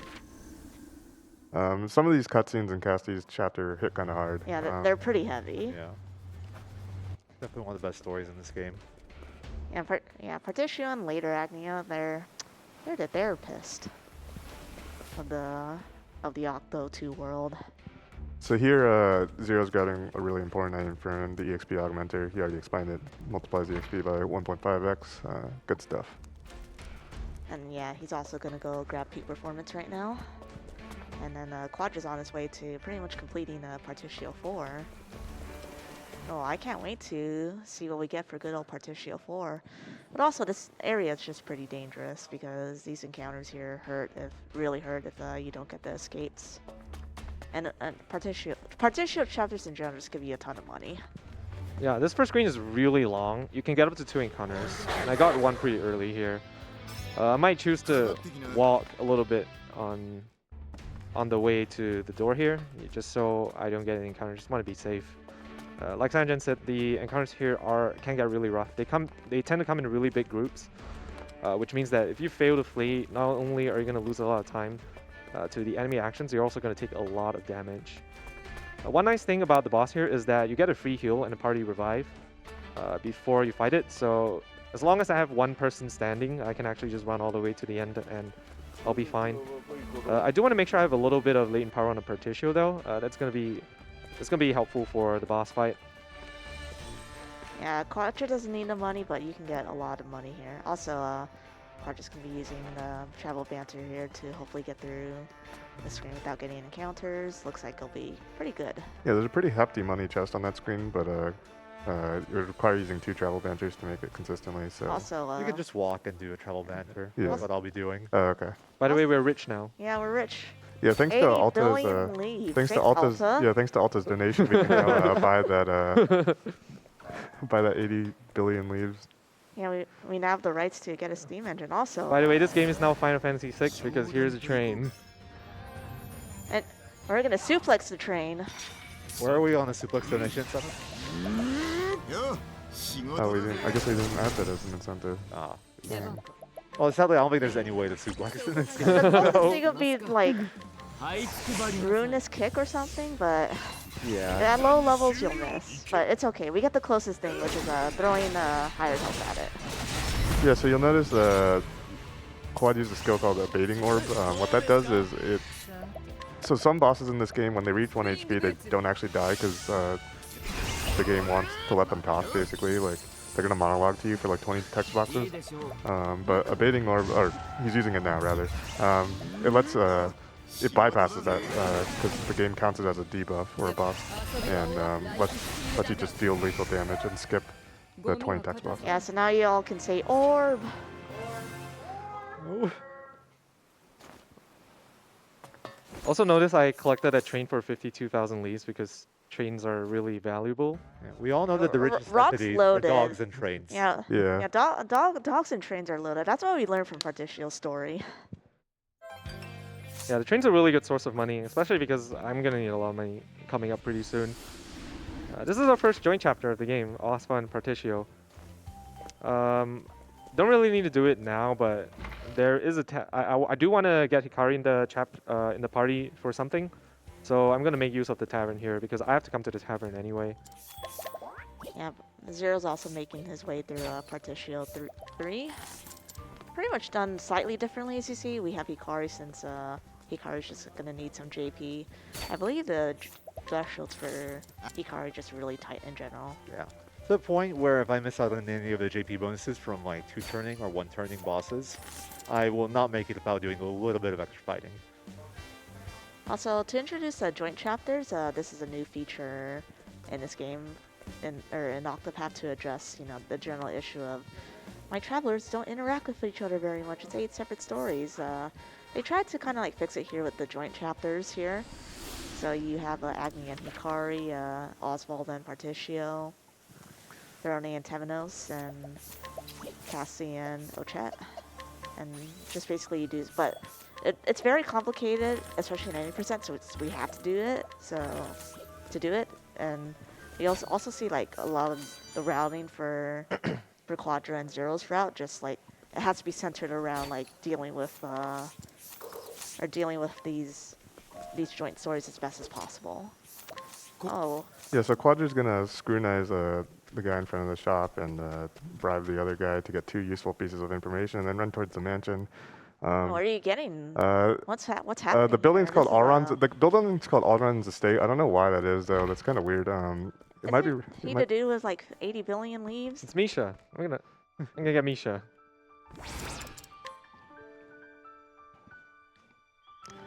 of these cutscenes in Cassie's chapter hit kind of hard. Yeah, they're pretty heavy. Yeah. Definitely one of the best stories in this game. And Partition and later Agnia, they're the therapist of the Octo 2 world. So here, Zero's grabbing a really important item for him, the EXP augmenter. He already explained it. Multiplies EXP by 1.5x. Good stuff. And yeah, he's also gonna go grab peak performance right now. And then Quadra's on his way to pretty much completing Partitio 4. Oh, I can't wait to see what we get for good old Partitio 4. But also, this area is just pretty dangerous because these encounters here really hurt if you don't get the escapes. And Partitio chapters in general just give you a ton of money. Yeah, this first screen is really long. You can get up to 2 encounters, and I got one pretty early here. I might choose to walk a little bit on the way to the door here, just so I don't get an encounter. Just want to be safe. Like Sanjan said, the encounters here can get really rough. They tend to come in really big groups, which means that if you fail to flee, not only are you going to lose a lot of time to the enemy actions, you're also going to take a lot of damage. One nice thing about the boss here is that you get a free heal and a party revive before you fight it. So as long as I have one person standing, I can actually just run all the way to the end and I'll be fine. I do want to make sure I have a little bit of latent power on the Partitio though. That's gonna be helpful for the boss fight. Yeah, Quadra doesn't need the money, but you can get a lot of money here. Also, Quadra's gonna be using the travel banter here to hopefully get through the screen without getting encounters. Looks like it'll be pretty good. Yeah, there's a pretty hefty money chest on that screen, but it would require using 2 travel banters to make it consistently. So Also, You can just walk and do a travel banter. Yeah. That's what I'll be doing. oh, okay. By the way, we're rich now. yeah, we're rich. Yeah, thanks to 80 Alta's billion leaves. thanks to Thanks, Alta's Alta. yeah, thanks to Alta's donation, we can now buy that buy that 80 billion leaves. Yeah, we now have the rights to get a steam engine also. By the way, this game is now Final Fantasy VI because here's a train. And we're gonna suplex the train. Where are we on the suplex donation summit? Oh, we didn't. I guess we didn't add that as an incentive. Ah. Well, sadly, I don't think there's any way to suplex in this game. The closest thing would be like ruinous kick or something, but Yeah. at low levels you'll miss. But it's okay. We get the closest thing, which is throwing higher health at it. Yeah, so you'll notice Quad uses a skill called a baiting orb. What that does is so some bosses in this game, when they reach 1 HP, they don't actually die because the game wants to let them talk, basically. Like, they're going to monologue to you for like 20 text boxes. But a baiting orb, or he's using it now, rather, it lets, it bypasses that because the game counts it as a debuff or a buff, and lets you just deal lethal damage and skip the 20 text boxes. Yeah, so now you all can say orb. Also notice I collected a train for 52,000 leaves because trains are really valuable. Yeah, we all know that the richest Rock's entities are loaded. dogs and trains. Yeah. Yeah. Yeah, dogs and trains are loaded. That's what we learned from Partitio's story. Yeah, the train's a really good source of money, especially because I'm gonna need a lot of money coming up pretty soon. This is our first joint chapter of the game, Aspa and Partitio. Don't really need to do it now, but there is I do want to get Hikari in the party for something, so I'm gonna make use of the tavern here because I have to come to the tavern anyway. Yeah, Zero's also making his way through Partitio 3. Pretty much done slightly differently, as you see. We have Hikari since Hikari's just gonna need some JP. I believe the thresholds for Hikari just really tight in general. Yeah. to the point where if I miss out on any of the JP bonuses from like 2-turning or 1-turning bosses, I will not make it without doing a little bit of extra fighting. Also, to introduce joint chapters, this is a new feature in this game, in Octopath, to address, the general issue of my travelers don't interact with each other very much. It's 8 separate stories. They tried to kind of like fix it here with the joint chapters here. So you have Agni and Hikari, Oswald and Particio, Throne and Temenos, and Cassie and Ochette. And just basically you do, but it's very complicated, especially in 90%, so we have to do it. So to do it, and we also see like a lot of the routing for Quadra and Zero's route, just like it has to be centered around like dealing with these joint stories as best as possible. Oh. Yeah, so Quadra's gonna scrutinize the guy in front of the shop and bribe the other guy to get 2 useful pieces of information, and then run towards the mansion. What are you getting? What's happening? The building's here? called Alron's. The building's called Alron's estate. I don't know why that is though. That's kind of weird. It might be. He to do with like 80 billion leaves. It's Misha. I'm gonna get Misha.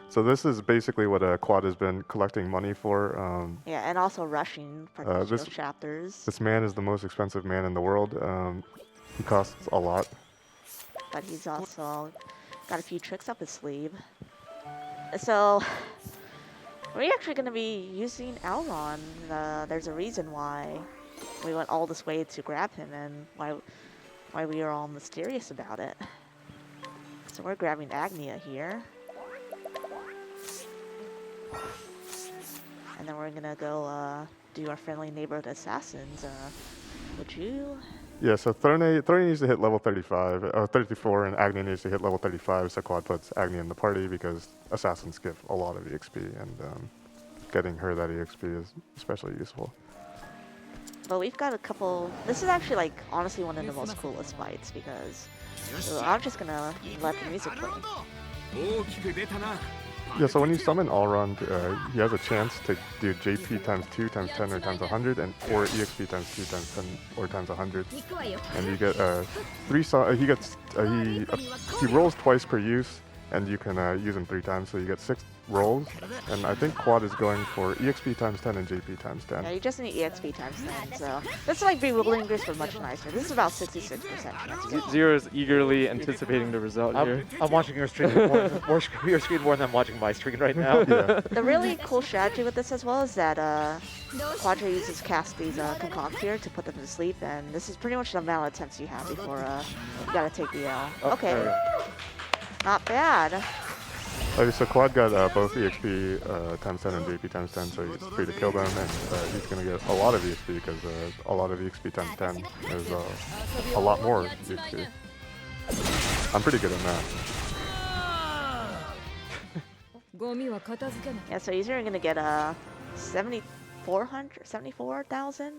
So this is basically what Quad has been collecting money for. Yeah, and also rushing Partitio's chapters. This man is the most expensive man in the world. He costs a lot. But he's also got a few tricks up his sleeve. So we're actually going to be using Auron. There's a reason why we went all this way to grab him and why we are all mysterious about it. So we're grabbing Agnia here. And then we're gonna go do our friendly neighborhood assassins. Would you? Yeah, so Throne needs to hit level 34, and Agni needs to hit level 35, so Quad puts Agni in the party because assassins give a lot of EXP, and getting her that EXP is especially useful. But we've got a couple. This is actually like honestly one of the most coolest fights because I'm just gonna let the music play. Yeah, so when you summon Alron, he has a chance to do JP times 2 times 10 or times 100, or EXP times 2 times 10 or times 100, and you get he rolls twice per use, and you can use him 3 times, so you get 6 rolls. And I think Quad is going for EXP times 10 and JP times 10. Yeah, you just need EXP times 10, so this is like bewildering this, but much nicer. This is about 66% chance. Zero is eagerly anticipating the result here. I'm watching your screen your screen more than I'm watching my screen right now. Yeah. The really cool strategy with this as well is that Quadra uses cast these concoct here to put them to sleep, and this is pretty much the amount of attempts you have before you gotta take the L. Okay, not bad. Okay, so Quad got both EXP times 10 and JP times 10, so he's free to kill them, and he's going to get a lot of EXP because a lot of EXP times 10 is a lot more EXP. I'm pretty good at math. Yeah, so you're going to get 74,000,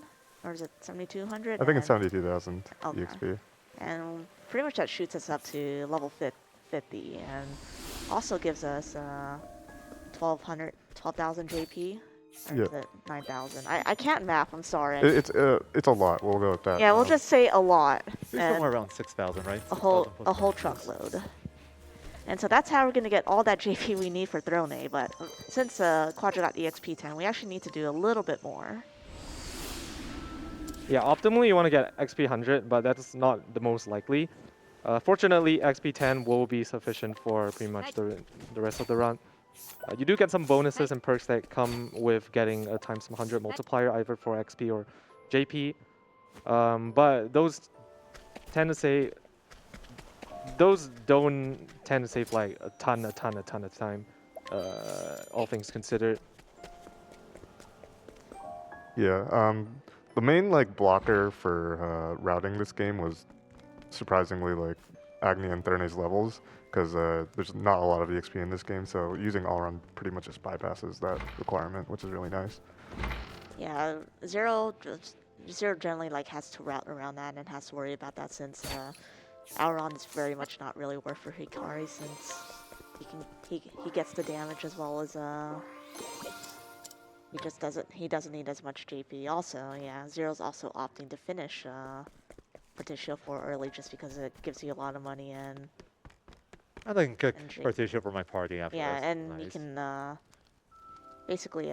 or is it 7,200? I think it's 72,000 Okay. EXP. And pretty much that shoots us up to level 50, and also gives us 12,000 JP. Or Yeah. is it 9,000? I can't math. I'm sorry. It's a lot. We'll go with that. Yeah, we'll just say a lot. It's and somewhere around 6,000, right? a whole truckload. And so that's how we're gonna get all that JP we need for Throne. But since Quadra got EXP 10, we actually need to do a little bit more. Yeah, optimally you want to get XP 100, but that's not the most likely. Fortunately, XP 10 will be sufficient for pretty much the rest of the run. You do get some bonuses and perks that come with getting a times 100 multiplier, either for XP or JP. But those don't tend to save like a ton of time, all things considered. Yeah. The main blocker for routing this game was surprisingly Agni and Thurne's levels, because there's not a lot of EXP in this game, so using Alron pretty much just bypasses that requirement, which is really nice. Yeah, Zero generally has to route around that and has to worry about that since Auron is very much not really worth for Hikari since he gets the damage as well as He doesn't need as much JP. Also, yeah, Zero's also opting to finish Partition 4 early just because it gives you a lot of money and I can cook And drink. partition for my party after yeah, this. and Nice. you can basically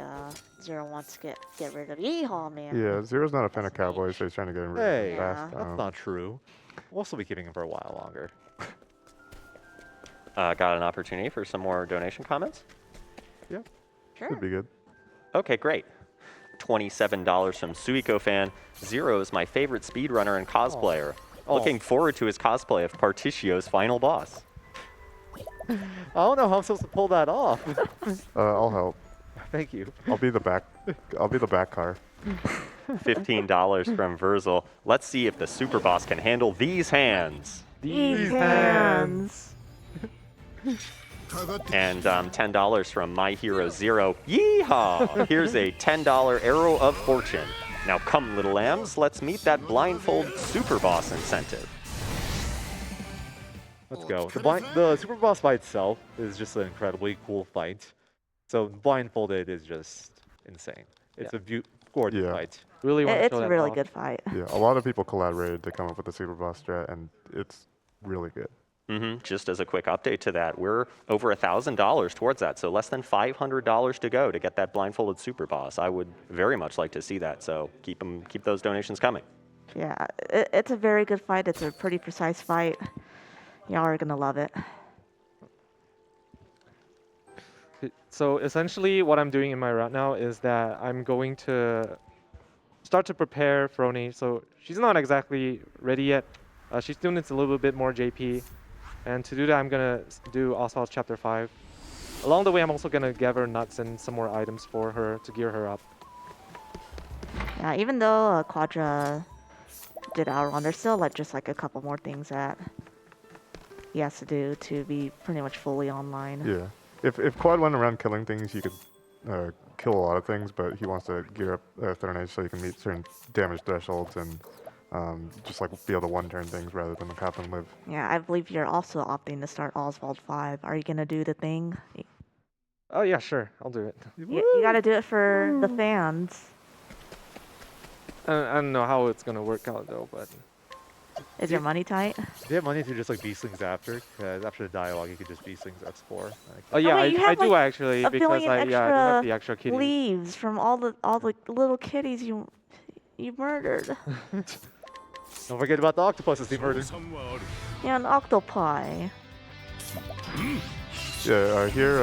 Zero wants to get rid of Yeehaw man. Yeah, Zero's not a fan of That's me. cowboys, so he's trying to get him rid Hey, of fast. Yeah. That's not true. We'll also be keeping him for a while longer. Got an opportunity for some more donation comments? Yeah, Sure. should be good. Okay, great. $27 from Suiko fan. Zero is my favorite speedrunner and cosplayer. Oh. Looking forward to his cosplay of Partitio's final boss. I don't know how I'm supposed to pull that off. I'll help. Thank you. I'll be the back. I'll be the back car. $15 from Verzel. Let's see if the Superboss can handle these hands. These hands. And $10 from My Hero Zero. Yeehaw! Here's a $10 Arrow of Fortune. Now come, little lambs, let's meet that Blindfold Superboss incentive. Let's go. The Super Boss by itself is just an incredibly cool fight. So Blindfolded is just insane. It's a gorgeous Yeah. fight. Really want to It's show a that really off. good fight. Yeah, a lot of people collaborated to come up with the super boss strat, and it's really good. Just as a quick update to that, we're over $1,000 towards that, so less than $500 to go to get that Blindfolded Superboss. I would very much like to see that, so keep those donations coming. Yeah, it's a very good fight. It's a pretty precise fight. Y'all are gonna love it. So essentially what I'm doing in my route now is that I'm going to start to prepare Froni. So she's not exactly ready yet. She still needs a little bit more JP. And to do that, I'm going to do Oswald Chapter 5. Along the way, I'm also going to gather nuts and some more items for her to gear her up. Yeah, even though Quadra did outrun, there's still just a couple more things that he has to do to be pretty much fully online. Yeah. If Quad went around killing things, he could kill a lot of things, but he wants to gear up Throne Age so he can meet certain damage thresholds and just be able to one-turn things rather than have them live. Yeah, I believe you're also opting to start Oswald 5. Are you gonna do the thing? Oh, yeah, sure. I'll do it. You gotta do it for the fans. I don't know how it's going to work out, though, but... Is your money tight? Do you have money to just beastlings after? Because after the dialogue, you could just beastlings X4. Oh, yeah, wait, you I have, do actually, a because billion I do have the extra kitty. leaves from all the little kitties you murdered. Don't forget about the octopuses he murdered. Yeah, an octopi. Yeah, here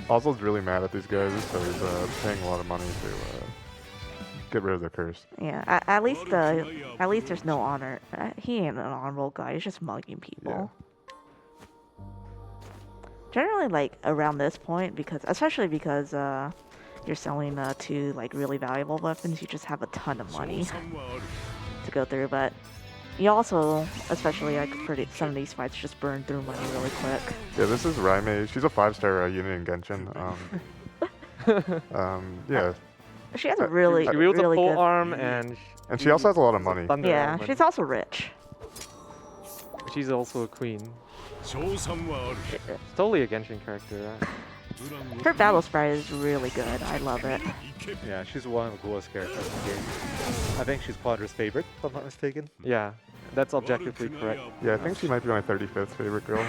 Oswald's really mad at these guys, so he's paying a lot of money to get rid of their curse. Yeah, at least there's no honor. He ain't an honorable guy. He's just mugging people. Generally, around this point, especially because you're selling two really valuable weapons, you just have a ton of money to go through. But you also, especially for some of these fights, just burn through money really quick. Yeah, this is Raime. She's a 5-star unit in Genshin. Yeah. She has a really, She wields really a pole good. arm, and And she also has a lot of money. thunder Yeah, element. she's also rich. She's also a queen. She's totally a Genshin character, right? Her battle sprite is really good. I love it. Yeah, she's one of the coolest characters in the game. I think she's Quadra's favorite, if I'm not mistaken. Yeah, that's objectively correct. Yeah, I think she might be my 35th favorite girl.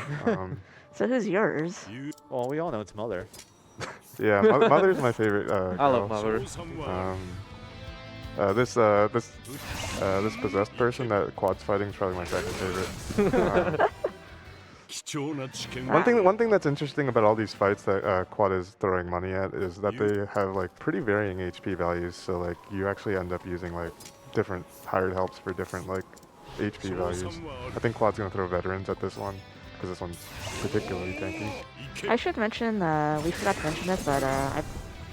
So who's yours? Well, we all know it's Mother. Yeah, Mother's my favorite girl. I love Mother. This possessed person that Quad's fighting is probably my second favorite. One thing that's interesting about all these fights that Quad is throwing money at is that they have pretty varying HP values. So you actually end up using different hired helps for different HP values. I think Quad's gonna throw veterans at this one because this one's particularly tanky. I should mention, we forgot to mention this, but I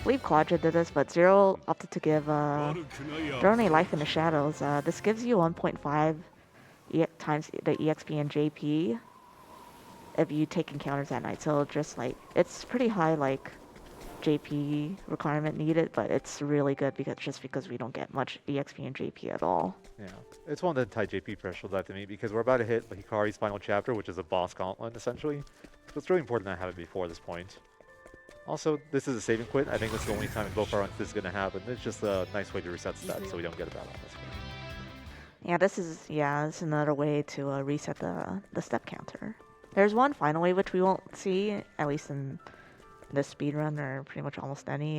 believe Quadra did this, but Zero opted to give Throne Life in the Shadows. This gives you 1.5 times the EXP and JP if you take encounters at night. So just it's pretty high JP requirement needed, but it's really good because we don't get much EXP and JP at all. Yeah, it's one of the tight JP thresholds I have to meet because we're about to hit Hikari's final chapter, which is a boss gauntlet essentially. So it's really important to have it before this point. Also, this is a save and quit. I think this is the only time in both our runs this is going to happen. It's just a nice way to reset stats so we don't get a bad on this one. Yeah, this is another way to reset the step counter. There's one final way which we won't see, at least in this speedrun or pretty much almost any.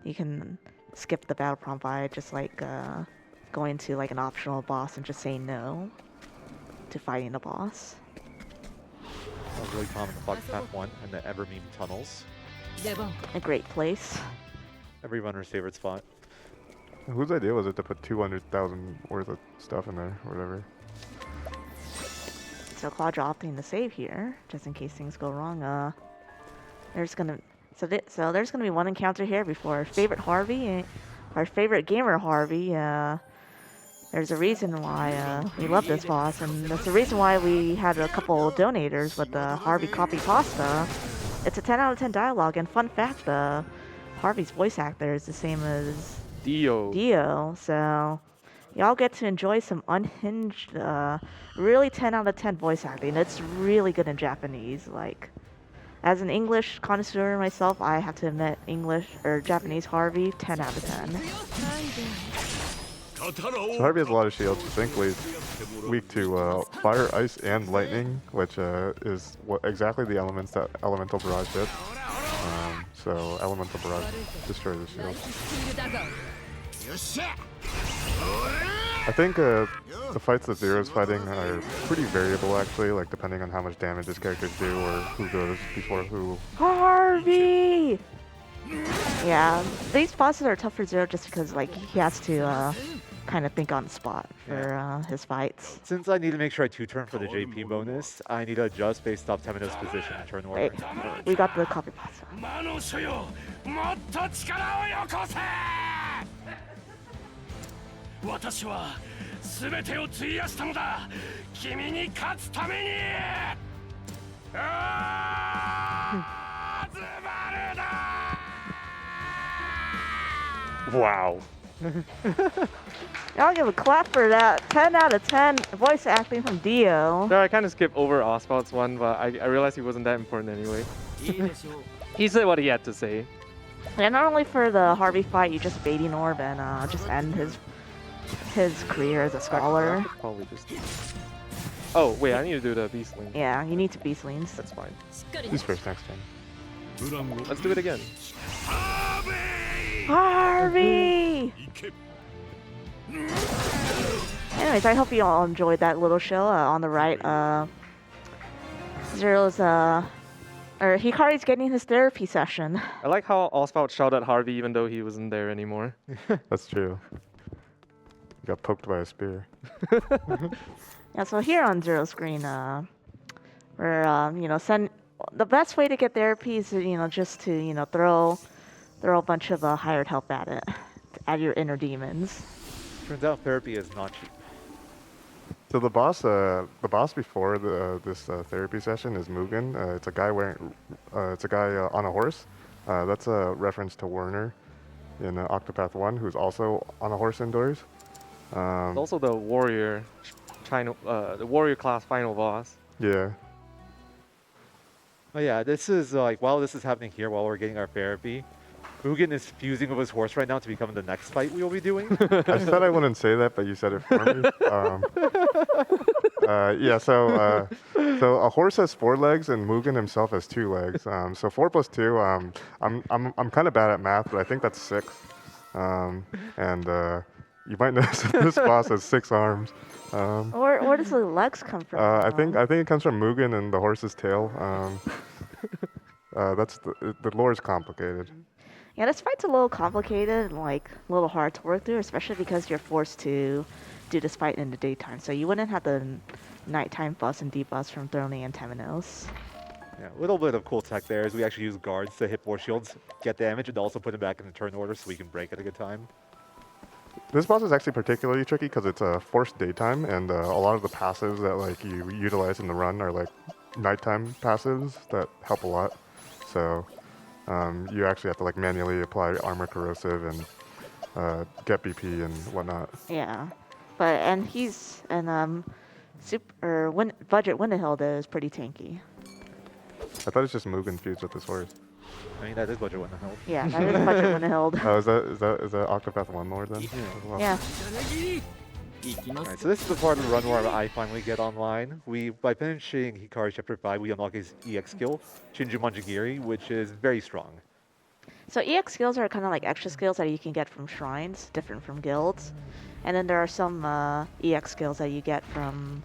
You can skip the battle prompt by just like going to like an optional boss and just saying no to fighting the boss. That was really common in Octopath 1 and the ever meme tunnels. A great place. Every runner's favorite spot. Whose idea was it to put 200,000 worth of stuff in there, or whatever? So Quadra opting to save here, just in case things go wrong. There's gonna there's gonna be one encounter here before our favorite Harvey, our favorite gamer Harvey. There's a reason why we love this boss, and that's the reason why we had a couple donators with the Harvey copy pasta. It's a 10 out of 10 dialogue, and fun fact, Harvey's voice actor is the same as Dio, so y'all get to enjoy some unhinged, really 10 out of 10 voice acting. It's really good in Japanese. Like, as an English connoisseur myself, I have to admit, English or Japanese Harvey, 10 out of 10. So Harvey has a lot of shields, distinctly weak to fire, ice, and lightning, which is exactly the elements that Elemental Barrage did. So Elemental Barrage destroys the shield. I think the fights that Zero's fighting are pretty variable, actually, like depending on how much damage his characters do or who goes before who. Harvey! Yeah, these bosses are tough for Zero just because like he has to kind of think on the spot for his fights. Since I need to make sure I 2-turn for the JP bonus, I need to adjust based off Temino's position and turn order. Wait, we got the copy pasta. Wow. I'll give a clap for that. 10 out of 10 voice acting from Dio. No, I kind of skipped over Oswald's one, but I realized he wasn't that important anyway. He said what he had to say. And not only for the Harvey fight, you just baiting orb and just end his career as a scholar. Probably just. Oh wait, I need to do the beast link. Yeah, you need to beast leans. That's fine. He's first next time. Let's do it again. Harvey! Anyways, I hope you all enjoyed that little show. On the right, Zero's or Hikari's getting his therapy session. I like how Oswald shot at Harvey even though he wasn't there anymore. That's true. He got poked by a spear. Yeah, so here on Zero's screen, we're send the best way to get therapy is just to throw a bunch of hired help at it, at your inner demons. Turns out therapy is not cheap. So the boss before this therapy session is Mugen. It's a guy on a horse. That's a reference to Werner in Octopath 1, who's also on a horse indoors. Also the warrior class final boss. Yeah. Oh yeah, this is like while this is happening here, while we're getting our therapy, Mugen is fusing with his horse right now to become the next fight we will be doing. I said I wouldn't say that, but you said it for me. Yeah, so a horse has 4 legs and Mugen himself has 2 legs. So 4 plus 2. I'm kind of bad at math, but I think that's 6. You might notice that this boss has 6 arms. Where does the legs come from? I think it comes from Mugen and the horse's tail. That's the lore is complicated. Yeah, this fight's a little complicated, like a little hard to work through, especially because you're forced to do this fight in the daytime. So you wouldn't have the nighttime buffs and debuffs from Throny and Temenos. Yeah, a little bit of cool tech there is we actually use guards to hit 4 shields, get damage, and also put it back in the turn order so we can break at a good time. This boss is actually particularly tricky because it's a forced daytime, and a lot of the passives that like you utilize in the run are like nighttime passives that help a lot. So you actually have to like manually apply armor corrosive and get BP and whatnot. Yeah, but Budget Winterhill is pretty tanky. I thought it's just Mugen fused with this horse. I mean, that is budget when held. Yeah, that is budget when held. Oh, is that Octopath 1 lore then? Yeah. As well? Yeah. Alright, so this is the part of the run where I finally get online. By finishing Hikari Chapter 5, we unlock his EX skill, Shinju Manjigiri, which is very strong. So EX skills are kind of like extra skills that you can get from shrines, different from guilds. And then there are some EX skills that you get from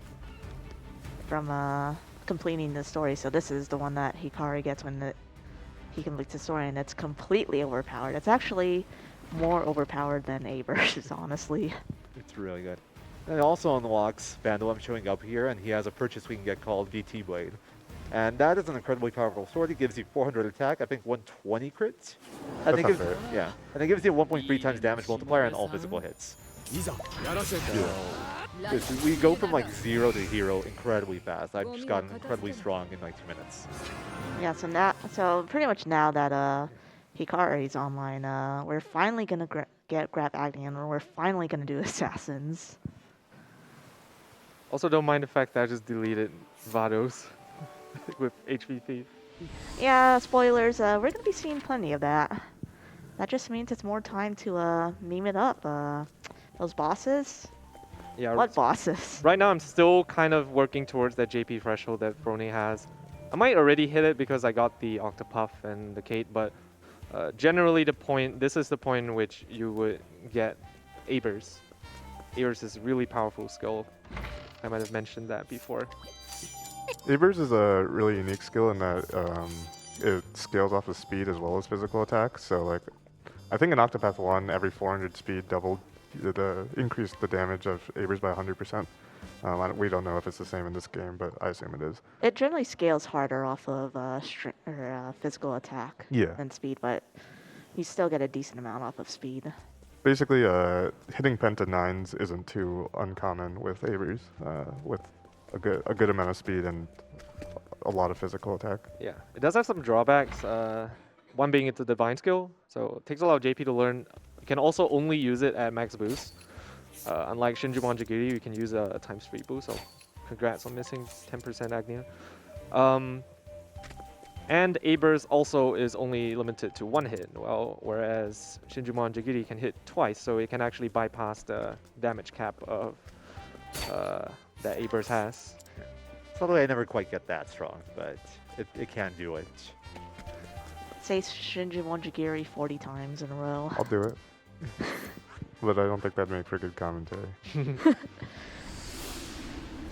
completing the story. So this is the one that Hikari gets when he completes the story, and it's completely overpowered. It's actually more overpowered than Aber's, honestly. It's really good. And it also unlocks Vandal. I'm showing up here, and he has a purchase we can get called VT Blade. And that is an incredibly powerful sword. It gives you 400 attack, I think 120 crits. And That's not fair. yeah, and it gives you 1.3 times damage multiplier on all physical hits. We go from like 0 to hero incredibly fast. I've just gotten incredibly strong in like 2 minutes. Yeah, so pretty much now that Hikari's online, we're finally gonna get grab Agni, and we're finally gonna do assassins. Also, don't mind the fact that I just deleted Vados with HVP. Yeah, spoilers. We're gonna be seeing plenty of that. That just means it's more time to meme it up. Those bosses. Yeah. What bosses? Right now, I'm still kind of working towards that JP threshold that Frone has. I might already hit it because I got the Octopath and the Kate, but generally this is the point in which you would get Aber's. Aber's is a really powerful skill. I might have mentioned that before. Aber's is a really unique skill in that it scales off of speed as well as physical attack. So like, I think in Octopath 1, every 400 speed doubled increased the damage of Aber's by 100%. We don't know if it's the same in this game, but I assume it is. It generally scales harder off of physical attack than speed, but you still get a decent amount off of speed. Basically, hitting Penta 9s isn't too uncommon with Aber's, with a good amount of speed and a lot of physical attack. Yeah, it does have some drawbacks. One being it's a divine skill, so it takes a lot of JP to learn. You can also only use it at max boost. Unlike Shinju Manjigiri, you can use a times 3 boost, so congrats on missing 10% Agnia. And Aber's also is only limited to 1 hit, whereas Shinju Manjigiri can hit twice, so it can actually bypass the damage cap of that Aber's has. Probably I never quite get that strong, but it can do it. Say Shinju Manjigiri 40 times in a row. I'll do it. But I don't think that'd make for good commentary.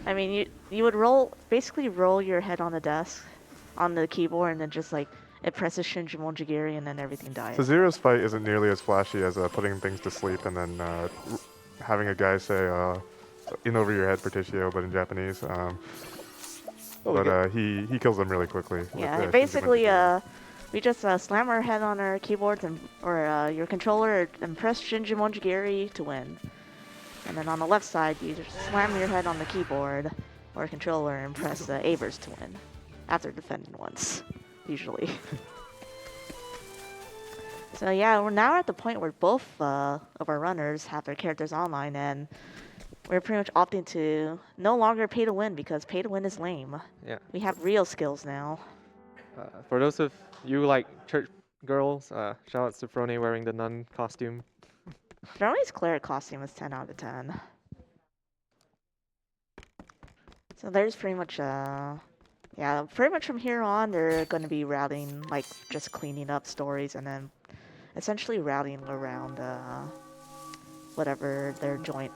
I mean, you would basically roll your head on the desk, on the keyboard, and then just like it presses Shinju Manjigiri, and then everything dies. So Zero's fight isn't nearly as flashy as putting things to sleep and then having a guy say "in over your head, Petitio," but in Japanese. He kills them really quickly. Yeah, basically, we just slam our head on our keyboards or your controller and press Shinju Manjigiri to win. And then on the left side, you just slam your head on the keyboard or controller and press Aber's to win. After defending once, usually. So yeah, we're now at the point where both of our runners have their characters online, and we're pretty much opting to no longer pay to win because pay to win is lame. Yeah. We have real skills now. For those of you like church girls, shout outs to Frone wearing the nun costume. Frone's cleric costume is 10 out of 10. So there's pretty much yeah, pretty much from here on, they're going to be routing, like, just cleaning up stories and then essentially routing around whatever their joint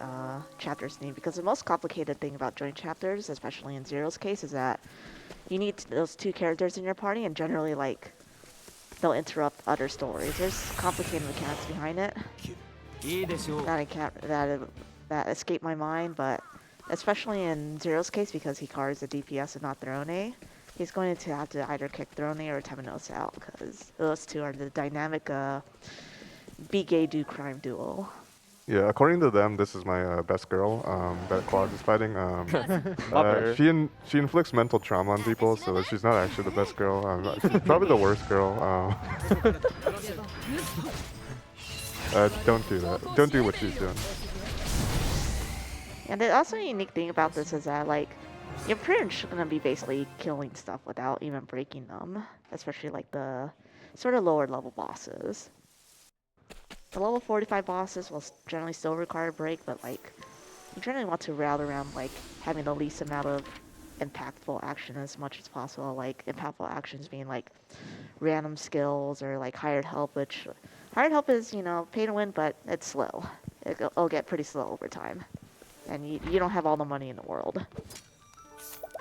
chapters need. Because the most complicated thing about joint chapters, especially in Zero's case, is that you need those 2 characters in your party, and generally, like, they'll interrupt other stories. There's complicated mechanics behind it that escape my mind, but especially in Zero's case, because Hikari is a DPS and not Throne, he's going to have to either kick Throne or Temenos out, because those 2 are the dynamic be gay, do crime duo. Yeah, according to them, this is my best girl that Quads is fighting. She inflicts mental trauma on people, so she's not actually the best girl. She's probably the worst girl. Don't do that. Don't do what she's doing. And the also unique thing about this is that, like, you're pretty much going to be basically killing stuff without even breaking them. Especially, like, the sort of lower level bosses. The level 45 bosses will generally still require a break, but like you generally want to route around like having the least amount of impactful action as much as possible. Like impactful actions being like random skills or like hired help, which hired help is, you know, pay to win, but it's slow. It'll get pretty slow over time. And you don't have all the money in the world.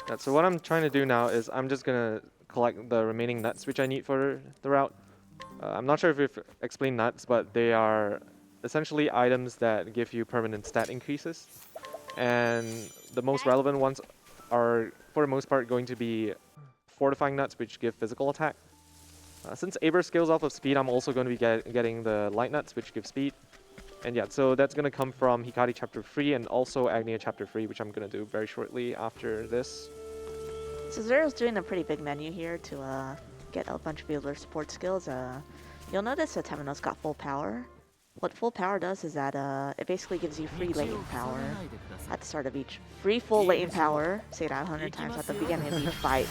Yeah, so what I'm trying to do now is I'm just gonna collect the remaining nuts which I need for the route. I'm not sure if we've explained nuts, but they are essentially items that give you permanent stat increases. And the most relevant ones are, for the most part, going to be fortifying nuts, which give physical attack. Since Aber scales off of speed, I'm also going to be getting the light nuts, which give speed. And yeah, so that's going to come from Hikari Chapter 3 and also Agnia Chapter 3, which I'm going to do very shortly after this. So Zero's doing a pretty big menu here to get a bunch of other support skills. You'll notice that Temenos got full power. What full power does is that it basically gives you free latent power at the start of each. Free full latent power, say that 100 times at the beginning of each fight.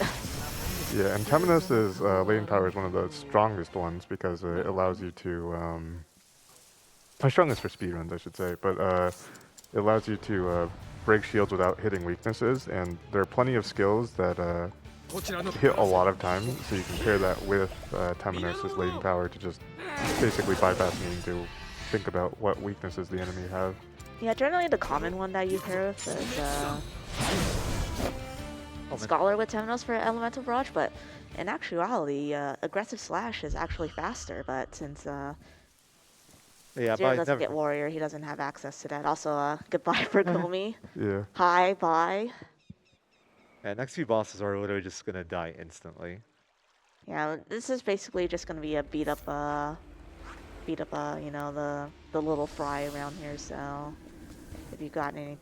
Yeah, and Temenos' latent power is one of the strongest ones because it allows you to... strongest for speedruns, I should say, but it allows you to break shields without hitting weaknesses, and there are plenty of skills that hit a lot of times, so you can pair that with Temenos' latent power to just basically bypass needing to think about what weaknesses the enemy have. Yeah, generally the common one that you pair with is Scholar with Temenos for Elemental Barrage, but in actuality, Aggressive Slash is actually faster, but since Yeah, Zero but doesn't get Warrior, he doesn't have access to that. Also, goodbye for Komi. Yeah. Hi, bye. Yeah, next few bosses are literally just gonna die instantly. Yeah, this is basically just gonna be a beat up, you know, the little fry around here. So, if you got any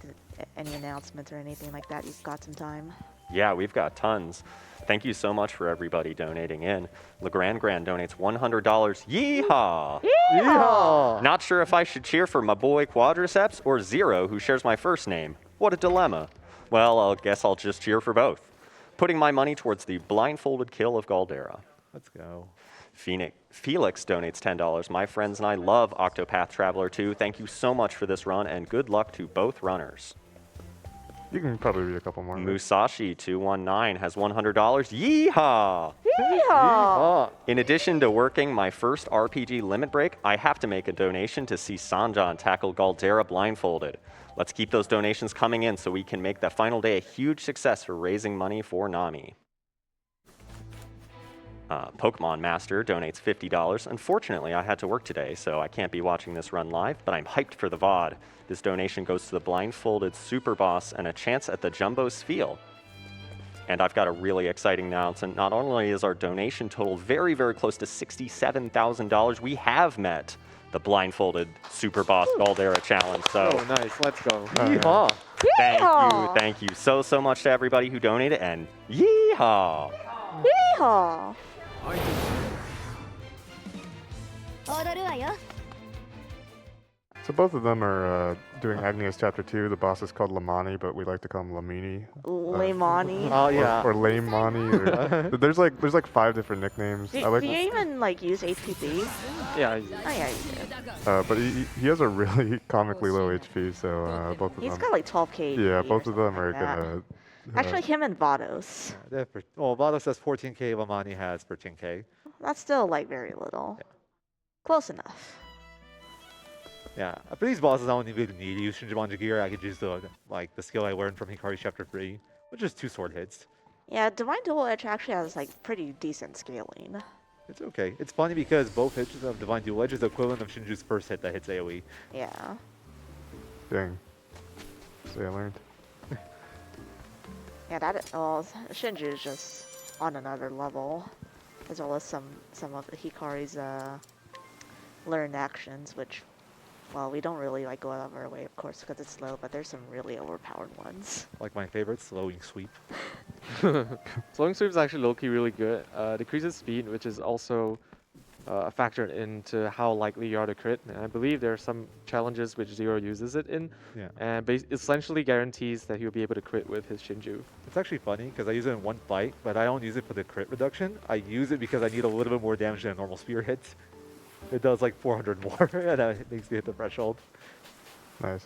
announcements or anything like that, you've got some time. Yeah, we've got tons. Thank you so much for everybody donating in. LeGrand Grand donates $100. Yeehaw! Yeehaw! Not sure if I should cheer for my boy Quadraaceps or Zero, who shares my first name. What a dilemma. Well, I guess I'll just cheer for both. Putting my money towards the blindfolded kill of Galdera. Let's go. Felix donates $10. My friends and I love Octopath Traveler 2. Thank you so much for this run, and good luck to both runners. You can probably read a couple more. Musashi219 has $100. Yeehaw! Yeehaw! In addition to working my first RPG limit break, I have to make a donation to see Sanjan tackle Galdera blindfolded. Let's keep those donations coming in so we can make that final day a huge success for raising money for Nami. Pokemon Master donates $50. Unfortunately, I had to work today, so I can't be watching this run live, but I'm hyped for the VOD. This donation goes to the Blindfolded Superboss and a chance at the Jumbo Spiel. And I've got a really exciting announcement. Not only is our donation total very, very close to $67,000, we have met the Blindfolded Superboss Galdera Challenge. So Oh, nice. Let's go. Yeehaw! thank you so much to everybody who donated, and yeehaw! Yeehaw! So both of them are doing Agnia's Chapter 2. The boss is called Lamani, but we like to call him Lamini. Leimani. Oh yeah. Or Lame Mani. Or, there's like 5 different nicknames. Do, I like do you even like use HPP? Yeah. Oh yeah, you do. but he has a really comically low HP, so both of He's them. got like 12k. Yeah, HP or both of them something are like that. gonna. Actually, him and Vados. Well, Vado says 14k, Lamani has 13k. That's still like very little. Close enough. Yeah, for these bosses, I don't even need to use Shinjuban gear. I could use the skill I learned from Hikari Chapter 3, which is 2 sword hits. Yeah, Divine Dual Edge actually has like pretty decent scaling. It's okay. It's funny because both hits of Divine Dual Edge is the equivalent of Shinju's first hit that hits AoE. Yeah. Dang. See, I learned. Yeah, that Shinju is just on another level, as well as some of Hikari's learned actions, which, well, we don't really like go out of our way, of course, because it's slow, but there's some really overpowered ones. Like my favorite, Slowing Sweep. Slowing sweep is actually low-key really good. Decreases speed, which is also factored into how likely you are to crit. And I believe there are some challenges which Zero uses it in, Yeah. and essentially guarantees that he'll be able to crit with his Shinju. It's actually funny because I use it in one fight, but I don't use it for the crit reduction. I use it because I need a little bit more damage than a normal spear hit. It does like 400 more, and it makes me hit the threshold. Nice.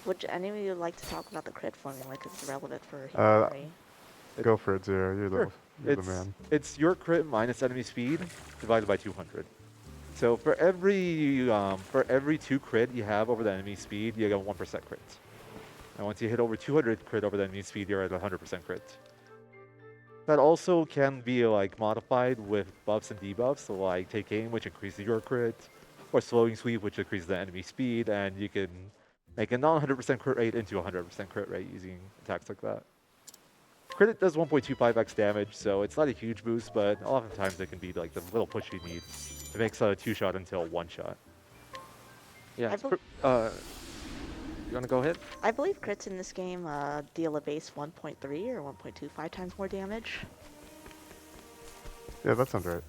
Would any of you like to talk about the crit formula because it's relevant for Uh, humanity? Go for it, Zero. You're the man. It's your crit minus enemy speed divided by 200. So for every 2 crit you have over the enemy speed, you get 1% crit. And once you hit over 200 crit over the enemy speed, you're at 100% crit. That also can be like modified with buffs and debuffs, so like take aim, which increases your crit, or slowing sweep, which increases the enemy speed, and you can make a non-100% crit rate into a 100% crit rate using attacks like that. Crit does 1.25x damage, so it's not a huge boost, but oftentimes it can be like the little push you need. It makes a 2-shot into a 1-shot. Yeah. You want to go ahead? I believe crits in this game deal a base 1.3 or 1.25 times more damage. Yeah, that sounds right.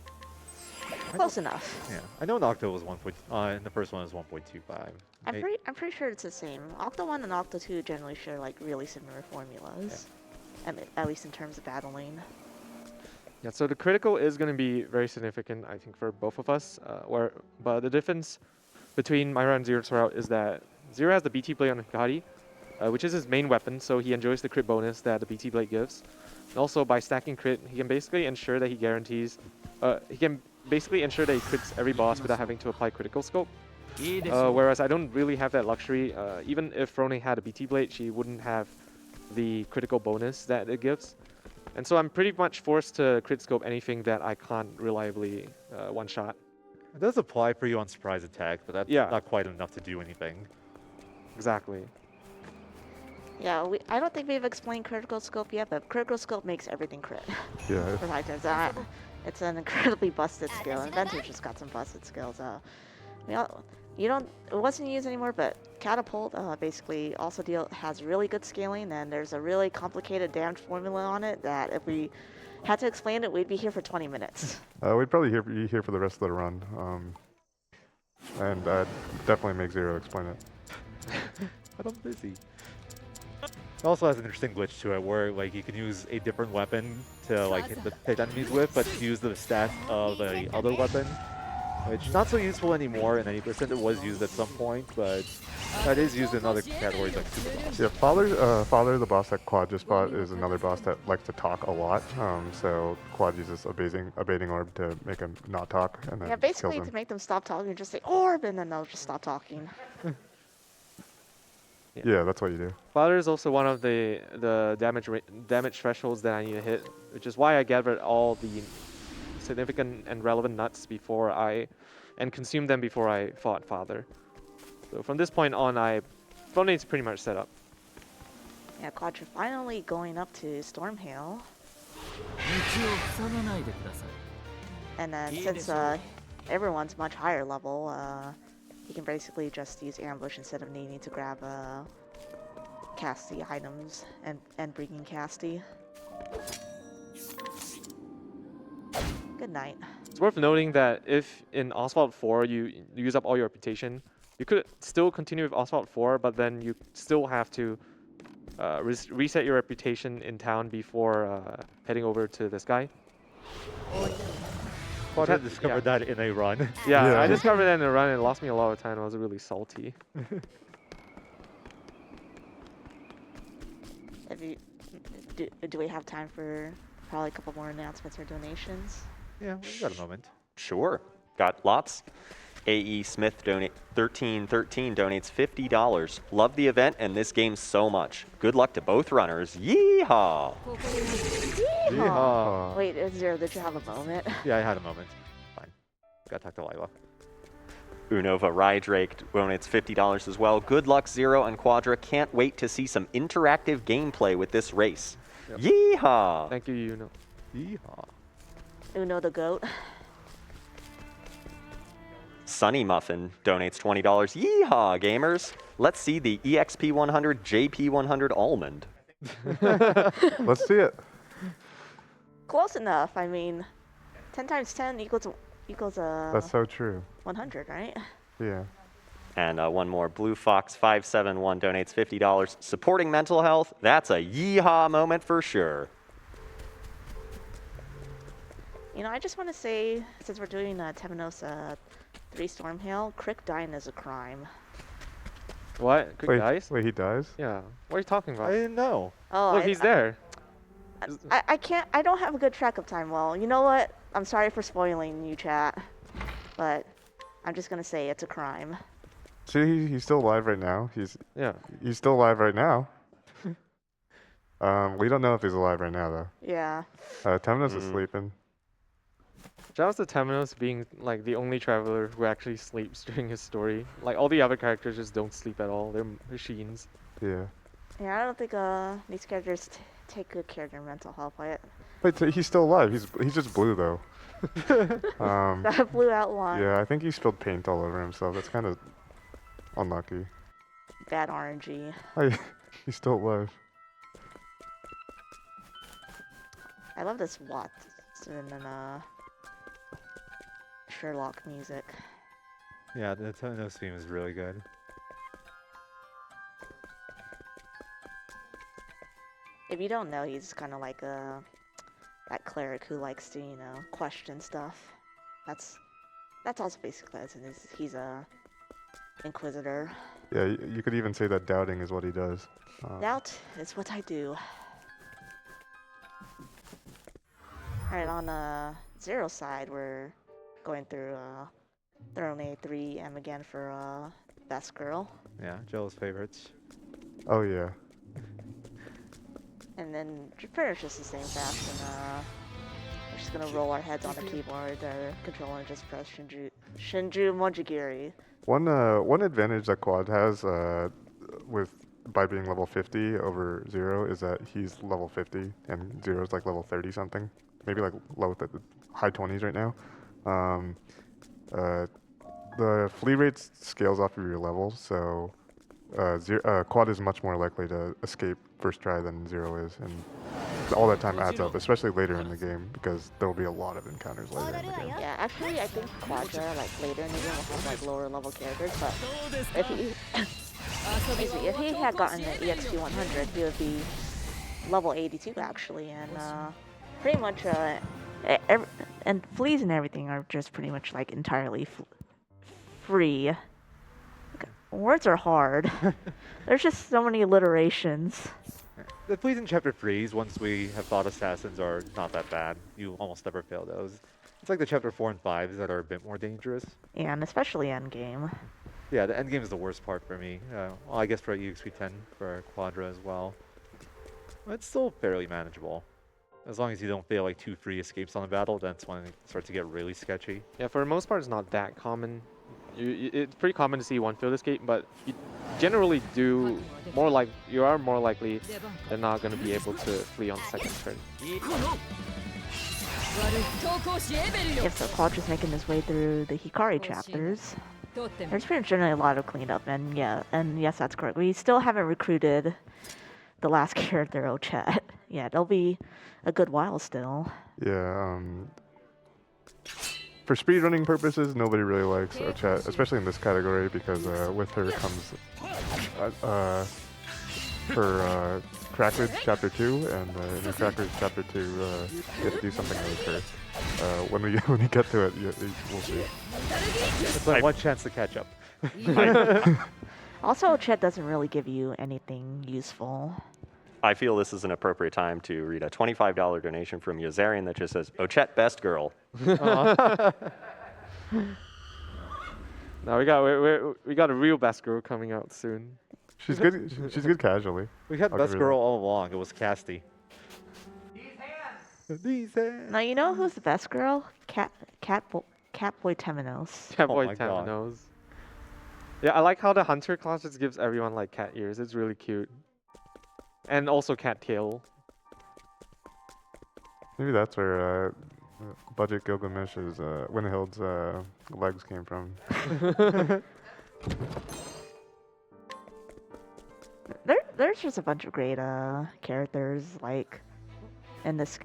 Close enough. Yeah, I know in Octo was 1. And the first one is 1.25. I'm pretty sure it's the same. Octo 1 and Octo 2 generally share like really similar formulas, at least in terms of battling. Yeah, so the critical is going to be very significant, I think, for both of us. But the difference between Myra and Zero throughout is that Zero has the BT Blade on Hikari, which is his main weapon, so he enjoys the crit bonus that the BT Blade gives. And also, by stacking crit, he can basically ensure that he crits every boss without having to apply critical scope. Whereas I don't really have that luxury. Even if Rone had a BT Blade, she wouldn't have the critical bonus that it gives. And so I'm pretty much forced to crit scope anything that I can't reliably one-shot. It does apply for you on surprise attack, but that's not quite enough to do anything. Exactly. Yeah, I don't think we've explained critical scope yet, but critical scope makes everything crit. Yeah. For fighters, it's an incredibly busted skill, and Ventus just got some busted skills. It wasn't used anymore, but Catapult basically also has really good scaling, and there's a really complicated damage formula on it that if we had to explain it, we'd be here for 20 minutes. We'd probably be here for the rest of the run. And I'd definitely make Zero explain it. But I'm busy. It also has an interesting glitch to it where like you can use a different weapon to like hit enemies with, but use the stats of the other weapon, which not so useful anymore. In 80% it was used at some point, but that is used in other categories like Superboss. Yeah, Father, the boss that Quad just fought, is another boss that likes to talk a lot. So Quad uses a baiting orb to make him not talk, and then Yeah, basically kills him. to make them stop talking, just say orb, and then they'll just stop talking. Yeah, that's what you do. Father is also one of the damage thresholds that I need to hit, which is why I gathered all the significant and relevant nuts and consumed them before I fought Father. So from this point on, front lane's pretty much set up. Yeah, Quad, you're finally going up to Stormhail. And then since everyone's much higher level, you can basically just use ambush instead of needing to grab casty items and bringing casty. Good night. It's worth noting that if in Oswald 4 you use up all your reputation, you could still continue with Oswald 4, but then you still have to reset your reputation in town before heading over to this guy. I discovered that in a run. Yeah, I discovered that in a run and it lost me a lot of time. I was really salty. Do we have time for probably a couple more announcements or donations? Yeah, we've got a moment. Sure. Got lots. AE Smith 1313 donates $50. Love the event and this game so much. Good luck to both runners. Yeehaw! Yeehaw. Wait, Zero, did you have a moment? Yeah, I had a moment. Fine. Gotta talk to Lila. Unova Rydrake donates $50 as well. Good luck, Zero and Quadra. Can't wait to see some interactive gameplay with this race. Yep. Yeehaw! Thank you, Yuno. Yeehaw. Uno the goat. Sunny Muffin donates $20. Yeehaw, gamers! Let's see the EXP100 JP100 Almond. Let's see it. Close enough. I mean, 10 times 10 equals equals That's so true. 100, right? Yeah. And one more, Blue Fox 571 donates $50. Supporting mental health, that's a yeehaw moment for sure. You know, I just want to say, since we're doing Temenos 3 Stormhail, Crick dying is a crime. What? Quick dice? Wait, he dies? Yeah. What are you talking I about? didn't know. Oh, Look, he's there. I can't. I don't have a good track of time. Well, you know what? I'm sorry for spoiling you, chat, but I'm just gonna say it's a crime. See, he's still alive right now. He's Yeah. still alive right now. We don't know if he's alive right now though. Yeah. Temenos is sleeping. Shout out to Temenos being like the only traveler who actually sleeps during his story. Like all the other characters just don't sleep at all. They're machines. Yeah. Yeah, I don't think these characters take good care of their mental health. Wait, so he's still alive. He's just blue though. That blue outline. Yeah, I think he spilled paint all over himself. That's kind of unlucky. Bad RNG. Hey, he's still alive. I love this Watson and Sherlock music. Yeah, the Temenos theme is really good. If you don't know, he's kind of like that cleric who likes to, you know, question stuff. That's also basically it is. He's a inquisitor. Yeah, you could even say that doubting is what he does. Doubt is what I do. Alright, on Zero side, we're going through Throne A3M again for Best Girl. Yeah, Joe's favorites. Oh yeah. And then pretty much just the same fashion. We're just gonna roll our heads on the keyboard, controller, and just press Shinju Mojigiri. One advantage that Quad has by being level 50 over Zero is that he's level 50 and Zero's like level 30 something, maybe like low the high 20s right now. The flee rate scales off of your level, so Quad is much more likely to escape first try than Zero is, and all that time adds up, especially later in the game, because there will be a lot of encounters later in the game. Yeah, actually, I think Quadra, like later in the game, will have like lower level characters, but if he, if he had gotten an EXP 100, he would be level 82 actually, and pretty much, and fleas and everything are just pretty much like entirely free. Words are hard. There's just so many alliterations. The fleas in chapter 3s, once we have thought assassins, are not that bad. You almost never fail those. It's like the chapter 4 and 5s that are a bit more dangerous. And especially endgame. Yeah, the endgame is the worst part for me. Well, I guess for EXP 10 for Quadra as well. But it's still fairly manageable. As long as you don't fail like 2 free escapes on the battle, that's when it starts to get really sketchy. Yeah, for the most part, it's not that common. It's pretty common to see one field escape, but you generally do you are more likely than not going to be able to flee on the second turn. If so, Quadra's making his way through the Hikari chapters. There's pretty generally a lot of cleanup, and yes, that's correct. We still haven't recruited the last character, Ochet. Yeah, it'll be a good while still. Yeah, for speedrunning purposes, nobody really likes Ochet, especially in this category, because with her comes her Crackers Chapter 2, and in the Crackers Chapter 2, you have to do something with her. When we get to it, we'll see. It's like one chance to catch up. Also, Ochet doesn't really give you anything useful. I feel this is an appropriate time to read a $25 donation from Yozarian that just says, Ochet best girl. Now we got a real best girl coming out soon. She's good. She's good casually. We had I'll best give her girl that. all along. It was Casty. These hands. Now, you know who's the best girl? Catboy Temenos. Cat Oh boy my God. Temenos. Yeah, I like how the hunter class just gives everyone like cat ears. It's really cute. And also cat tail. Maybe that's where Budget Gilgamesh's Winhild's legs came from. There's just a bunch of great characters. Like, in this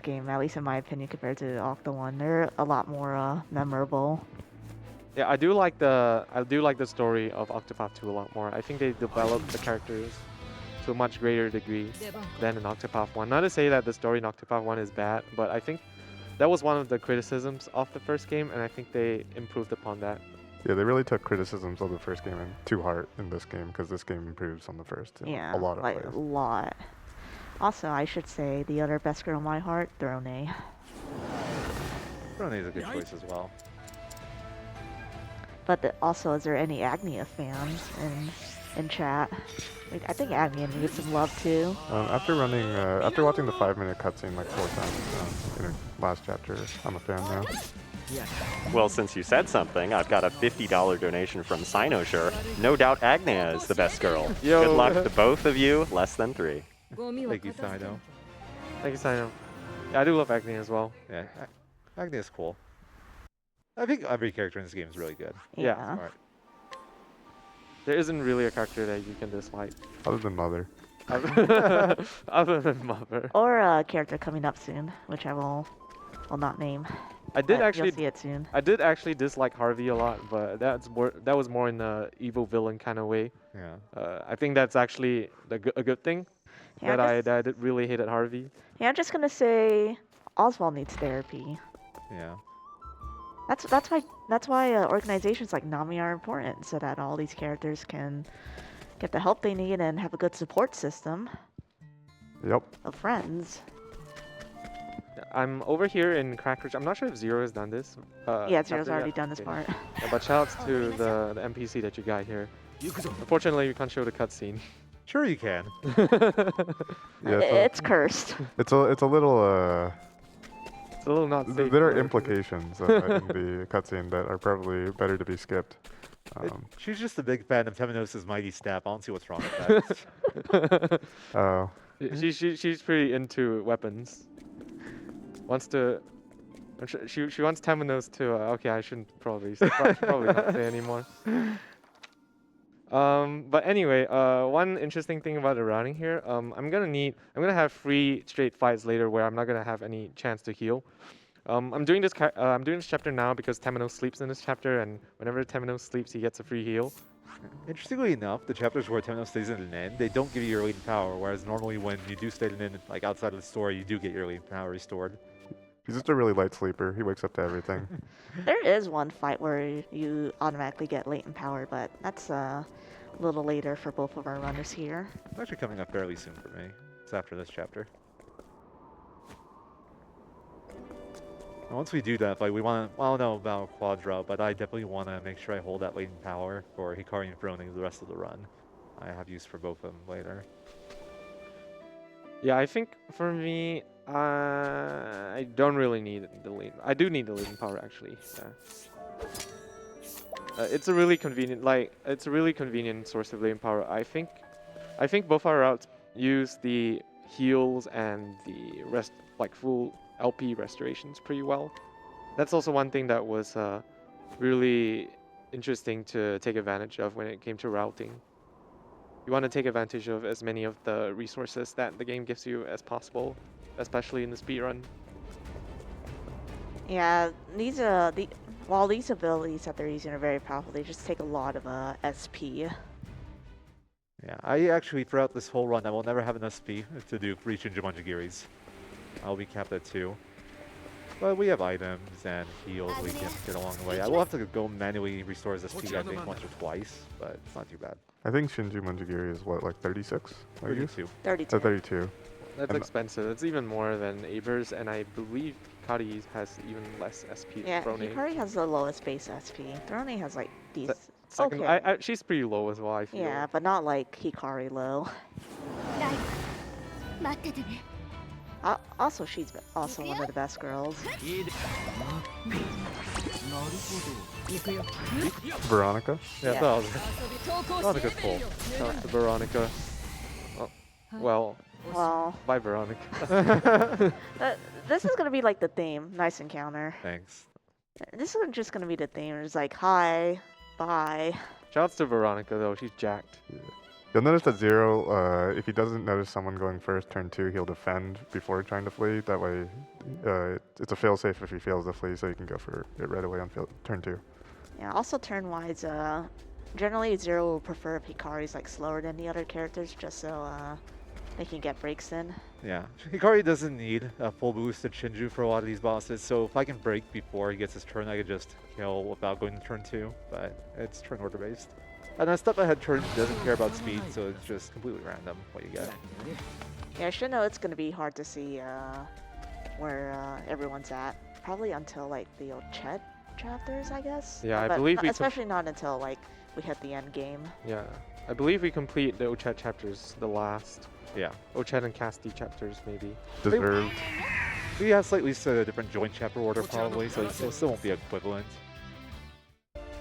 game, at least in my opinion, compared to Octa 1. They're a lot more memorable. Yeah, I do like the story of Octopath 2 a lot more. I think they developed the characters to a much greater degree than in Octopath 1. Not to say that the story in Octopath 1 is bad, but I think that was one of the criticisms of the first game, and I think they improved upon that. Yeah, they really took criticisms of the first game to heart in this game because this game improves on the first in Yeah, a lot of like ways. a lot. Also, I should say the other best girl in my heart, Throne. Ronnie's a good choice as well. But also, is there any Agnia fans in chat? Like, I think Agnia needs some love too. After watching the 5-minute cutscene like 4 times in the last chapter, I'm a fan now. Well, since you said something, I've got a $50 donation from Sinosure. No doubt Agnia is the best girl. Yo. Good luck to both of you. Less than 3. Thank you, Sino. Thank you, Sino. Yeah, I do love Agni as well. Yeah, Agni is cool. I think every character in this game is really good. Yeah. Alright. There isn't really a character that you can dislike. Other than Mother. Other than Mother. Or a character coming up soon, which I will not name. I did but actually you'll see it soon. I did actually dislike Harvey a lot, but that was more in the evil villain kind of way. Yeah. I think that's actually a good thing. Yeah, that I did really hated Harvey. Yeah, I'm just gonna say Oswald needs therapy. Yeah. That's why organizations like Nami are important, so that all these characters can get the help they need and have a good support system Yep. of friends. I'm over here in Crackridge. I'm not sure if Zero has done this. Yeah, Zero's after already yet. done this Okay. part. Yeah, but shoutouts to the NPC that you got here. Unfortunately, we can't show the cutscene. Sure you can. Yeah, It's cursed. it's a little It's a little not safe. there are for- implications in the cutscene that are probably better to be skipped. She's just a big fan of Temenos' mighty staff. I don't see what's wrong with that. Oh, She's pretty into weapons. Wants to. She wants Temenos to. Okay, I shouldn't probably not say anymore. But anyway, one interesting thing about the routing here, I'm gonna have 3 straight fights later where I'm not gonna have any chance to heal. I'm doing this chapter now because Temenos sleeps in this chapter, and whenever Temenos sleeps, he gets a free heal. Interestingly enough, the chapters where Temenos stays in an inn, they don't give you your latent power, whereas normally when you do stay in an inn, like outside of the story, you do get your latent power restored. he's just a really light sleeper. He wakes up to everything. There is one fight where you automatically get latent power, but that's a little later for both of our runners here. It's actually coming up fairly soon for me. It's after this chapter. And once we do that, like I don't know about Quadra, but I definitely want to make sure I hold that latent power for Hikari and Throne the rest of the run. I have use for both of them later. Yeah, I think for me, I don't really need the latent. I do need the latent power actually. Yeah. It's a really convenient source of latent power. I think both our routes use the heals and the full LP restorations pretty well. That's also one thing that was really interesting to take advantage of when it came to routing. You want to take advantage of as many of the resources that the game gives you as possible, especially in the speedrun. Yeah, these these abilities that they're using are very powerful. They just take a lot of SP. Yeah, I actually, throughout this whole run, I will never have enough SP to do 3 Shinjumanjigiris. I'll be capped at 2. But we have items and heals we can get along the way. I will have to go manually restore his SP, I think, once or twice, but it's not too bad. I think Shinju Manjigiri is what, like 36? 32. 32. 32. That's And- expensive. It's even more than Aber's, and I believe Kari has even less SP Yeah, than Throne. Hikari has the lowest base SP. Throne has like these. Second, Okay. she's pretty low as well, I feel. Yeah, but not like Hikari low. Also, she's also one of the best girls. Veronica? Yeah, Yeah. that was not a good pull. Shout out to Veronica. Oh, well, Well, bye Veronica. this is gonna be like the theme. Nice encounter. Thanks. This is just gonna be the theme. It's like hi, bye. Shouts to Veronica though, she's jacked. You'll notice that Zero, if he doesn't notice someone going first, turn 2, he'll defend before trying to flee. That way, it's a failsafe if he fails to flee, so you can go for it right away on turn 2. Yeah, also turn-wise, generally Zero will prefer if Hikari's like slower than the other characters, just so they can get breaks in. Yeah, Hikari doesn't need a full boosted Shinju for a lot of these bosses, so if I can break before he gets his turn, I could just kill without going to turn 2, but it's turn order based. And then step ahead turn doesn't care about speed, so it's just completely random what you get. Yeah, I should know it's gonna be hard to see where everyone's at. Probably until like the old Chet chapters, I guess. Yeah, I but believe we especially not until like we hit the end game. Yeah, I believe we complete the Ochet chapters, the last. Yeah. Ochet and Casti chapters, maybe. Deserved. We have slightly different joint chapter order probably, so it still won't be equivalent.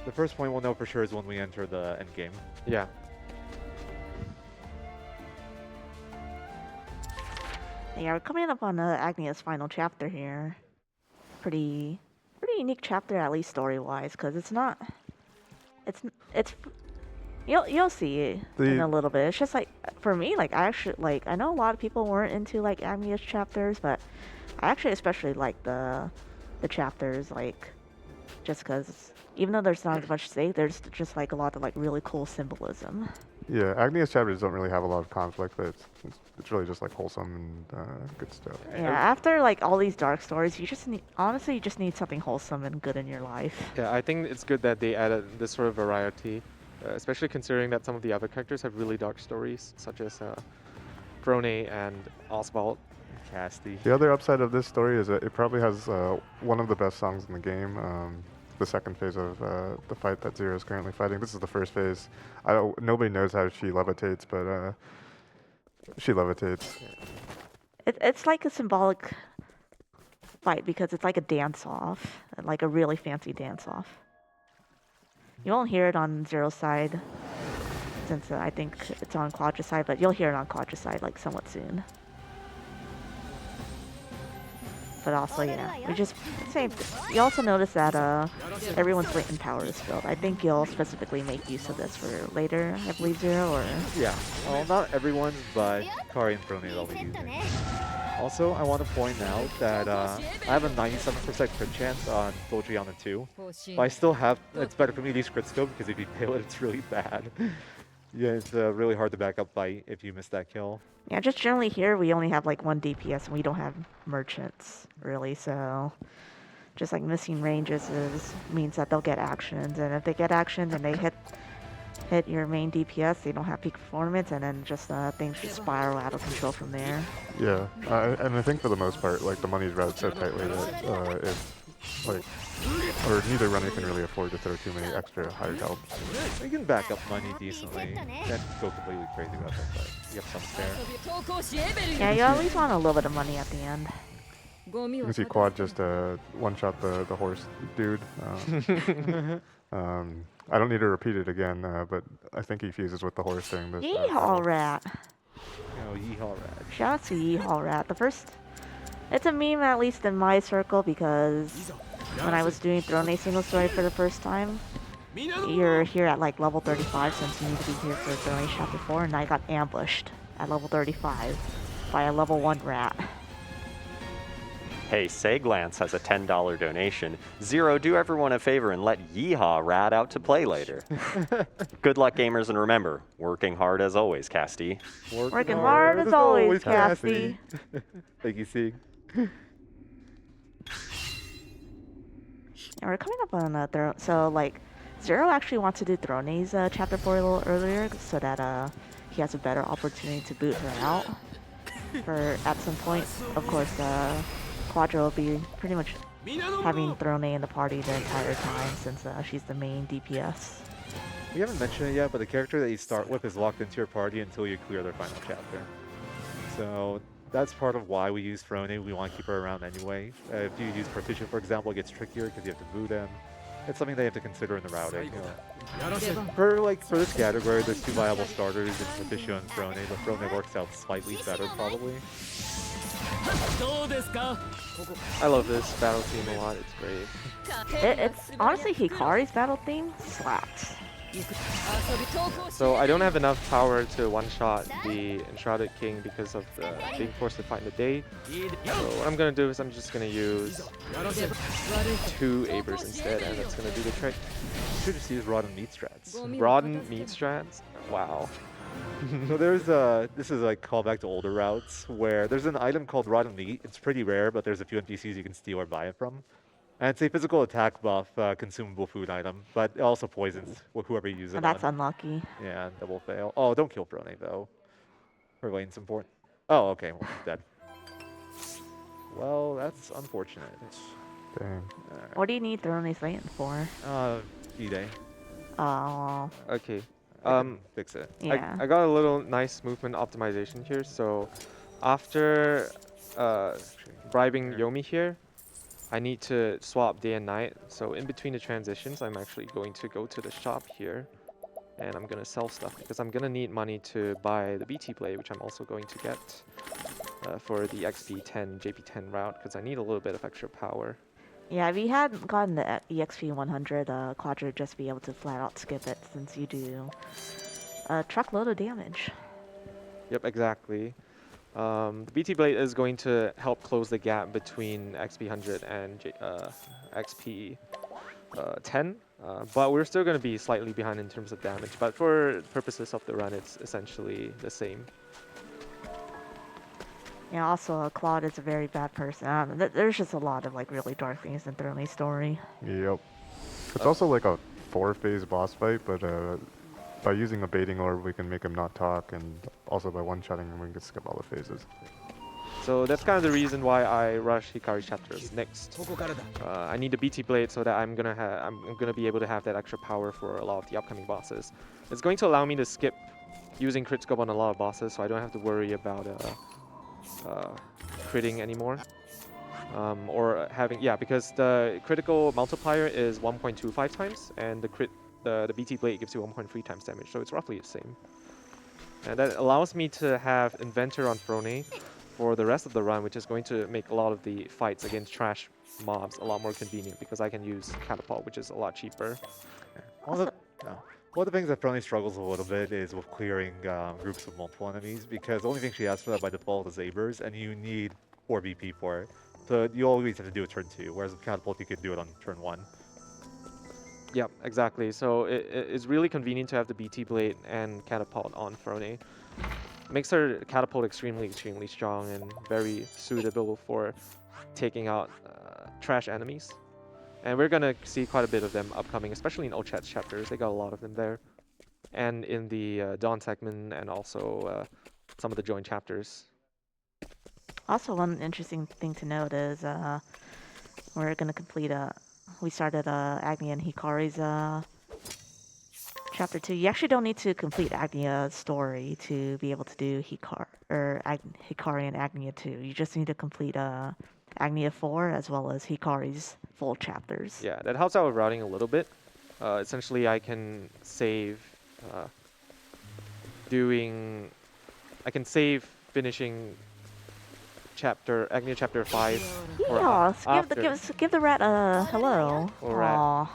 The first point we'll know for sure is when we enter the end game. Yeah. Yeah, we're coming up on Agnia's final chapter here. Pretty unique chapter, at least story-wise, because it's not. It's you'll see it in a little bit. It's just like for me, like I actually like I know a lot of people weren't into like Agnia's chapters, but I actually especially like the chapters like just because even though there's not as much stake, there's just like a lot of like really cool symbolism. Yeah, Agnia's chapters don't really have a lot of conflict, but it's really just like wholesome and good stuff. Yeah, after like all these dark stories, you just need honestly you just need something wholesome and good in your life. Yeah, I think it's good that they added this sort of variety, especially considering that some of the other characters have really dark stories, such as Brone and Oswald. Casti. The other upside of this story is that it probably has one of the best songs in the game. The second phase of the fight that Zero is currently fighting. This is the first phase. Nobody knows how she levitates, but she levitates. It's like a symbolic fight because it's like a dance-off, like a really fancy dance-off. You won't hear it on Zero's side, since I think it's on Quadra's side, but you'll hear it on Quadra's side like somewhat soon. But also, yeah, we just same. You also notice that everyone's latent power is filled. I think you'll specifically make use of this for later, I believe, Zero, or... Yeah, well, not everyone's, but Kari and Brony they'll be using. Also, I want to point out that I have a 97% crit chance on Dojiana 2, but I still have, it's better for me to use crit scope because if you fail it, it's really bad. Yeah, it's really hard to back up fight if you miss that kill. Yeah, just generally here, we only have like 1 DPS and we don't have merchants, really, so... Just like missing ranges means that they'll get actions, and if they get actions and they hit your main DPS, they don't have peak performance, and then just things just spiral out of control from there. Yeah, and I think for the most part, like the money's routed so tightly that if like, or neither runner can really afford to throw too many extra hired helps. You can back up money decently. Can't go completely crazy about it, but you have some spare. Yeah, you at least want a little bit of money at the end. You can see Quad just one-shot the horse dude. I don't need to repeat it again, but I think he fuses with the horse during this. Yeehaw Rat! Oh, yeehaw rat. Shout out to Yeehaw Rat. It's a meme, at least in my circle, because when I was doing Throne single story for the first time, you're here at like level 35 since you need to be here for Throne chapter 4, and I got ambushed at level 35 by a level 1 rat. Hey, Seglance has a $10 donation. Zero, do everyone a favor and let Yeehaw Rat out to play later. Good luck, gamers, and remember, working hard as always, Casti. Working hard as always, Casti. Thank you, Sig. And we're coming up on Throne, so like, Zero actually wants to do Throne's chapter 4 a little earlier, so that he has a better opportunity to boot her out. For at some point, of course, Quadra will be pretty much having Throne in the party the entire time since she's the main DPS. We haven't mentioned it yet, but the character that you start with is locked into your party until you clear their final chapter. So that's part of why we use Throne. We want to keep her around anyway. If you use Partition, for example, it gets trickier because you have to boot him. It's something they have to consider in the routing. You know. For this category, there's 2 viable starters in Partition and Throne, but Throne works out slightly better probably. I love this battle theme a lot. It's great. It's honestly Hikari's battle theme slaps. So I don't have enough power to one-shot the Enshrouded King because of being forced to fight in the day. So what I'm gonna do is I'm just gonna use 2 Abers instead, and that's gonna do the trick. Should just use Rod and Meat strats. Broaden meat strats. Wow. So there's this is like callback to older routes where there's an item called Rod and Meat. It's pretty rare, but there's a few NPCs you can steal or buy it from. And it's a physical attack buff, consumable food item, but it also poisons whoever you use it And that's on. unlucky. Yeah, double fail. Oh, don't kill Frone though. Her lane's important. Oh, okay, well, she's dead. Well, that's unfortunate. Dang. What do you need Throne's Lane for? D-Day. Oh, Okay. I can fix it. yeah. I got a little nice movement optimization here. So after bribing Yomi here, I need to swap day and night. So in between the transitions, I'm actually going to go to the shop here. And I'm going to sell stuff because I'm going to need money to buy the BT blade, which I'm also going to get for the XP10, JP10 route because I need a little bit of extra power. Yeah, if you hadn't gotten the EXP 100, Quadra would just be able to flat out skip it since you do a truckload of damage. Yep, exactly. The BT blade is going to help close the gap between XP 100 and XP 10, but we're still going to be slightly behind in terms of damage. But for purposes of the run, it's essentially the same. Yeah, also, Claude is a very bad person. There's just a lot of like really dark things in Thurley's story. Yep. It's also like a 4-phase boss fight, but by using a baiting orb, we can make him not talk, and also by one-shotting him, we can skip all the phases. So that's kind of the reason why I rush Hikari chapters next. I need the BT blade so that I'm gonna be able to have that extra power for a lot of the upcoming bosses. It's going to allow me to skip using crit scope on a lot of bosses, so I don't have to worry about critting anymore. Or having, yeah, because the critical multiplier is 1.25 times, and the BT blade gives you 1.3 times damage, so it's roughly the same. And that allows me to have Inventor on Frone for the rest of the run, which is going to make a lot of the fights against trash mobs a lot more convenient because I can use Catapult, which is a lot cheaper. One of the things that Frone struggles a little bit is with clearing groups of multiple enemies, because the only thing she has for that by default is Abers, and you need 4 BP for it. So you always have to do it turn 2, whereas with Catapult you can do it on turn 1. Yep, exactly. So it's really convenient to have the BT blade and Catapult on Frone. Makes her Catapult extremely strong and very suitable for taking out trash enemies. And we're gonna see quite a bit of them upcoming, especially in Ochet's chapters. They got a lot of them there. And in the Dawn segment, and also some of the joint chapters. Also, one interesting thing to note is we're gonna complete we started Agni and Hikari's chapter 2. You actually don't need to complete Agnia's story to be able to do Hikari and Agnia 2. You just need to complete Agnia 4 as well as Hikari's full chapters. Yeah, that helps out with routing a little bit. Essentially, I can save finishing Agnia chapter 5. Give the rat a hello. Or rat. Aw.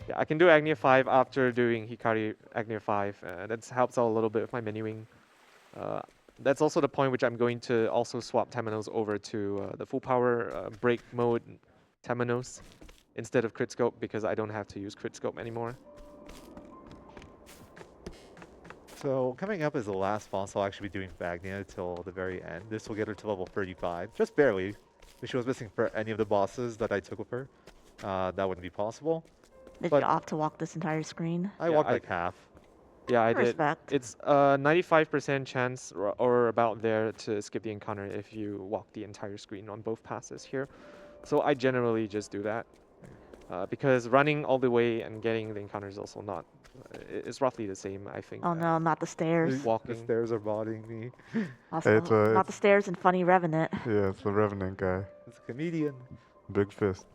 Yeah, I can do Agnia 5 after doing Hikari Agnia 5. That helps out a little bit with my menuing. That's also the point which I'm going to also swap Temenos over to the full power break mode Temenos instead of crit scope, because I don't have to use crit scope anymore. So coming up is the last boss I'll actually be doing for Agnia till the very end. This will get her to level 35, just barely. If she was missing for any of the bosses that I took with her, that wouldn't be possible. Did But you opt to walk this entire screen? I Yeah, walked like half. Yeah, I did. Respect. It's a 95% chance or about there to skip the encounter if you walk the entire screen on both passes here. So I generally just do that. Because running all the way and getting the encounter is also not, it's roughly the same, I think. Oh no, not the stairs. The Walking. stairs are bodying me. Also, It's not the stairs and Funny Revenant. Yeah, it's the Revenant guy. It's a comedian. Big fist.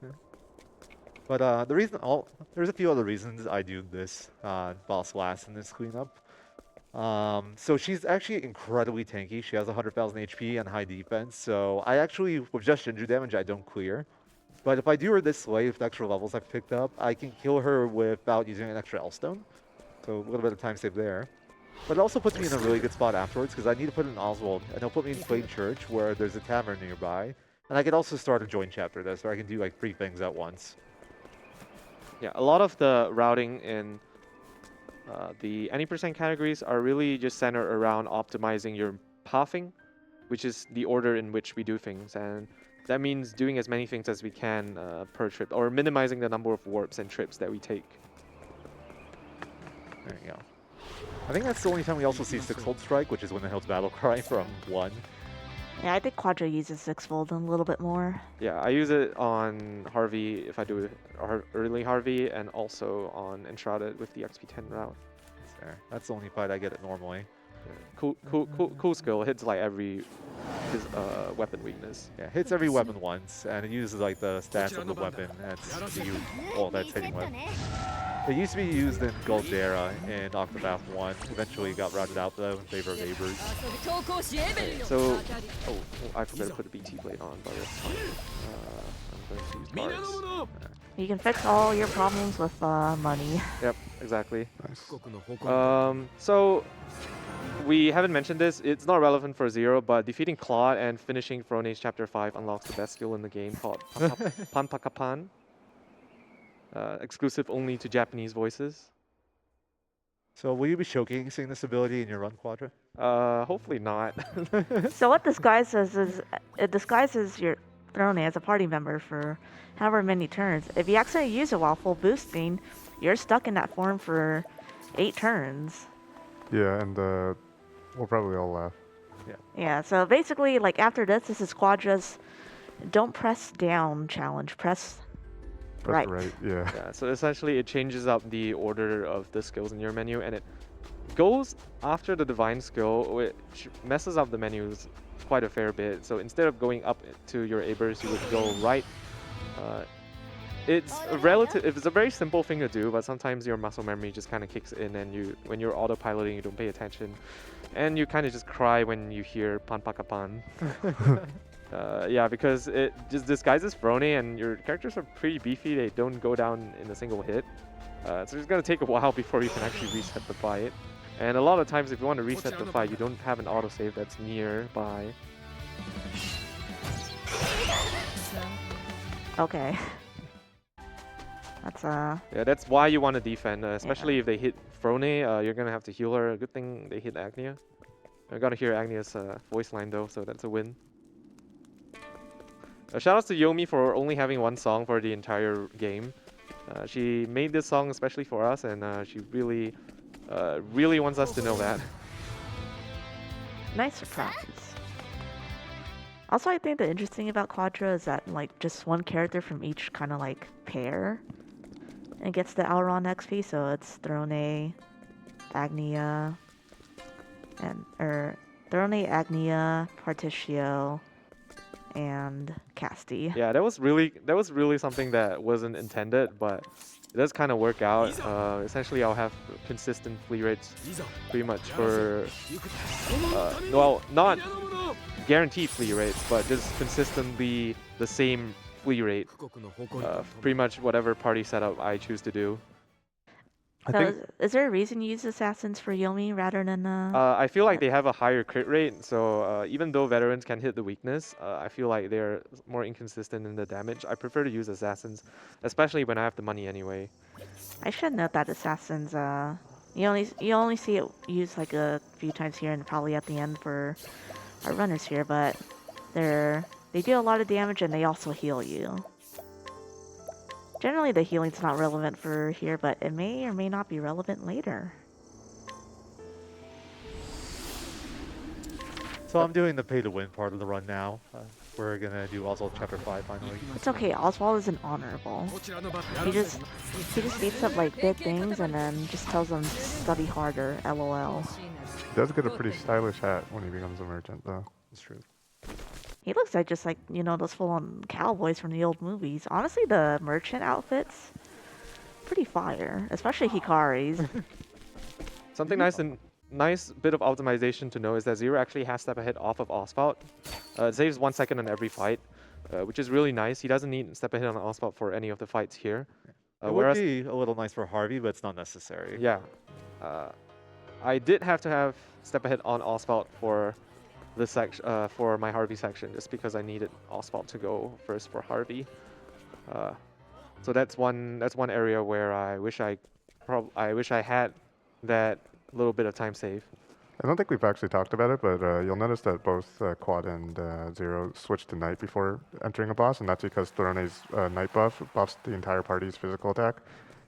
But there's a few other reasons I do this boss last in this cleanup. So she's actually incredibly tanky. She has 100,000 HP and high defense. So I actually, with just Shinju damage, I don't clear. But if I do her this way with the extra levels I've picked up, I can kill her without using an extra L-stone. So a little bit of time saved there. But it also puts me in a really good spot afterwards because I need to put in Oswald, and it'll put me in Flame Church where there's a tavern nearby. And I could also start a joint chapter there, so I can do like 3 things at once. Yeah, a lot of the routing in the any percent categories are really just centered around optimizing your pathing, which is the order in which we do things. And that means doing as many things as we can per trip, or minimizing the number of warps and trips that we take. There you go. I think that's the only time we also see Sixfold Strike, which is when it holds Battle Cry from 1. Yeah, I think Quadra uses Sixfold a little bit more. Yeah, I use it on Harvey if I do early Harvey, and also on Enshrouded with the XP10 route. There. That's the only fight I get it normally. Cool skill. It hits like every weapon weakness. Yeah, hits every weapon once, and it uses like the stats of the weapon that's hitting with. It used to be used in Goldera in Octopath 1. Eventually it got routed out though in favor of Abers. So, I forgot to put a BT blade on, but it's fine. I'm going to use bars. You can fix all your problems with money. Yep, exactly. Nice. So we haven't mentioned this. It's not relevant for Zero, but defeating Claude and finishing Frone's Chapter 5 unlocks the best skill in the game called Panpakapan. Exclusive only to Japanese voices. So will you be showcasing this ability in your run, Quadra? Hopefully not. So what disguises is it disguises your Throne as a party member for however many turns. If you accidentally use it while full boosting, you're stuck in that form for 8 turns. Yeah, and we'll probably all laugh. Yeah, so basically, like after this is Quadra's don't press down challenge. Press That's right. Yeah. Yeah, so essentially it changes up the order of the skills in your menu, and it goes after the divine skill, which messes up the menus quite a fair bit. So instead of going up to your Abers, you would go right. It's a very simple thing to do, but sometimes your muscle memory just kind of kicks in, and when you're autopiloting, you don't pay attention, and you kind of just cry when you hear Panpakapan. Yeah, because it just disguises Frone, and your characters are pretty beefy. They don't go down in a single hit. So it's going to take a while before you can actually reset the fight. And a lot of times, if you want to reset the fight, you don't have an autosave that's nearby. Okay. That's Yeah, that's why you want to defend, especially if they hit Frone. You're going to have to heal her. Good thing they hit Agnia. I got to hear Agnia's voice line though, so that's a win. Shout outs to Yomi for only having 1 song for the entire game. She made this song especially for us, and she really wants us to know that. nice surprise. Also, I think the interesting about Quadra is that like just one character from each kind of like pair, and gets the Auron XP. So it's Throne, Agnia, and Throne, Agnia, Particio, and Casti. Yeah, that was really something that wasn't intended, but it does kind of work out. Essentially, I'll have consistent flee rates pretty much for well, not guaranteed flee rates, but just consistently the same flee rate. Pretty much whatever party setup I choose to do. So is there a reason you use assassins for Yomi rather than I feel like they have a higher crit rate, so even though veterans can hit the weakness, I feel like they're more inconsistent in the damage. I prefer to use assassins, especially when I have the money anyway. I should note that assassins you only see it used like a few times here and probably at the end for our runners here, but they do a lot of damage and they also heal you. Generally, the healing's not relevant for here, but it may or may not be relevant later. So I'm doing the pay-to-win part of the run now. We're going to do Oswald Chapter 5 finally. It's okay, Oswald isn't honorable. He just beats up like big things and then just tells them study harder, lol. He does get a pretty stylish hat when he becomes a merchant, though. It's true. He looks like just like, you know, those full-on cowboys from the old movies. Honestly, the merchant outfits, pretty fire, especially Hikari's. Something nice bit of optimization to know is that Zero actually has step ahead off of Oswald. It saves 1 second on every fight, which is really nice. He doesn't need step ahead on Oswald for any of the fights here. It would be a little nice for Harvey, but it's not necessary. Yeah. I did have to have step ahead on Asphalt for this section, for my Harvey section, just because I needed Asphalt to go first for Harvey. So that's one area where I wish I had that little bit of time save. I don't think we've actually talked about it, but you'll notice that both Quad and Zero switched to Knight before entering a boss, and that's because Throne's Knight buff buffs the entire party's physical attack,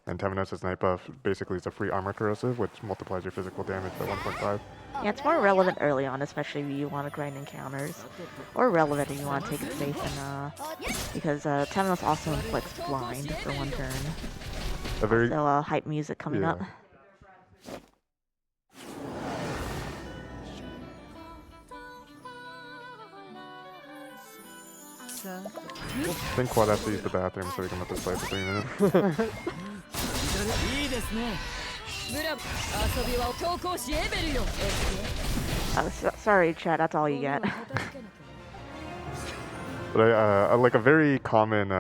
and Temenos' Knight buff basically is a free armor corrosive, which multiplies your physical damage by 1.5. Yeah, it's more relevant early on, especially if you want to grind encounters. Or relevant if you want to take it safe, and because Temenos also inflicts blind for 1 turn. A very So hype music coming up. I think Quad has to use the bathroom so we can let this play for 3 minutes. Sorry, chat, that's all you get. But like a very common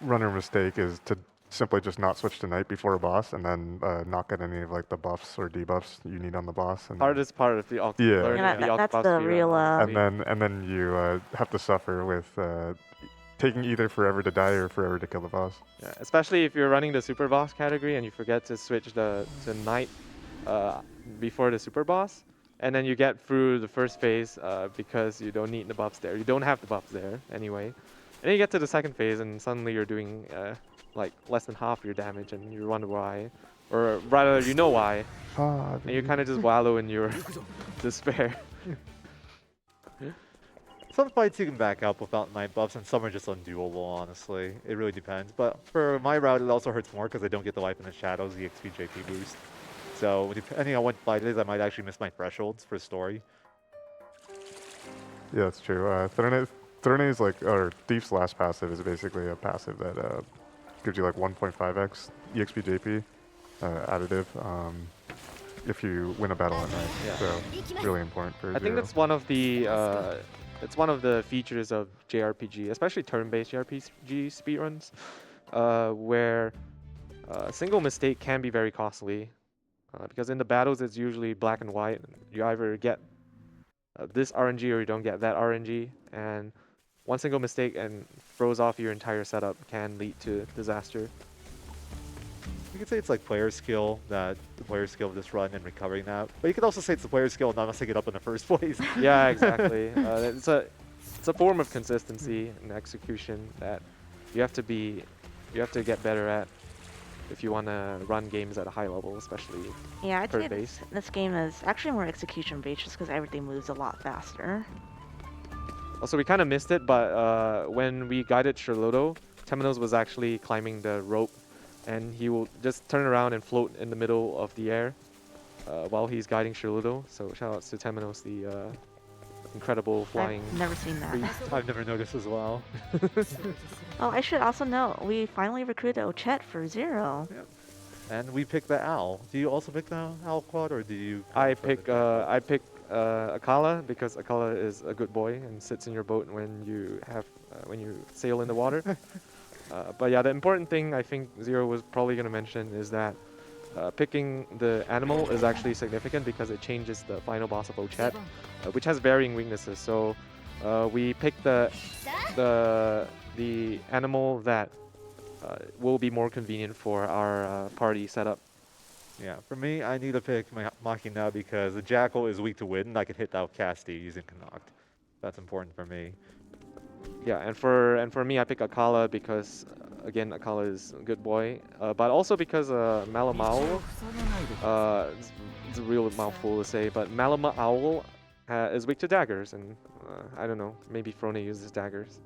runner mistake is to simply just not switch to Knight before a boss, and then not get any of like the buffs or debuffs you need on the boss. And Hardest part of the Octopath. Yeah. learning Yeah, the that's Octopath the speedrun, real, honestly. and then you have to suffer with taking either forever to die or forever to kill the boss. Yeah, especially if you're running the super boss category and you forget to switch to Knight before the super boss, and then you get through the first phase because you don't need the buffs there. You don't have the buffs there anyway. And then you get to the second phase and suddenly you're doing like less than half your damage, and you wonder why, or rather you know why, and you kind of just wallow in your despair. Some fights you can back up without Knight buffs, and some are just undoable, honestly. It really depends. But for my route, it also hurts more because I don't get the Life in the Shadows, the XP JP boost. So depending on what fight it is, I might actually miss my thresholds for story. Yeah, that's true. Throne's like, or Thief's last passive is basically a passive that gives you like 1.5x EXP JP additive if you win a battle at night. Yeah. So really important for I think that's one of the features of JRPG, especially turn-based JRPG speedruns, where a single mistake can be very costly. Because in the battles, it's usually black and white. You either get this RNG or you don't get that RNG, and one single mistake and throws off your entire setup can lead to disaster. You could say it's like player skill, the player skill of this run and recovering that. But you could also say it's the player skill not messing it up in the first place. Yeah, exactly. It's a form of consistency and execution that you have to get better at if you want to run games at a high level, especially Yeah, I'd say turn-based. this game is actually more execution-based just because everything moves a lot faster. Also, we kind of missed it, but when we guided Charlotte, Temenos was actually climbing the rope, and he will just turn around and float in the middle of the air while he's guiding Charlotte. So shout outs to Temenos, the incredible flying. I've never seen that. I've never noticed as well. Oh, I should also note, we finally recruited Ochette for Zero. Yep. And we picked the Owl. Do you also pick the Owl Quad, or do you? I pick Akala because Akala is a good boy and sits in your boat when you sail in the water. But yeah, the important thing I think Zero was probably going to mention is that picking the animal is actually significant because it changes the final boss of Ochette, which has varying weaknesses. So we picked the animal that will be more convenient for our party setup. Yeah, for me, I need to pick my Machina because the Jackal is weak to wind, and I can hit that with Casti using Connacht. That's important for me. Yeah, and for me, I pick Akala because again, Akala is a good boy, but also because Malamau, it's a real mouthful to say, but Malamau is weak to daggers, and I don't know, maybe Frone uses daggers.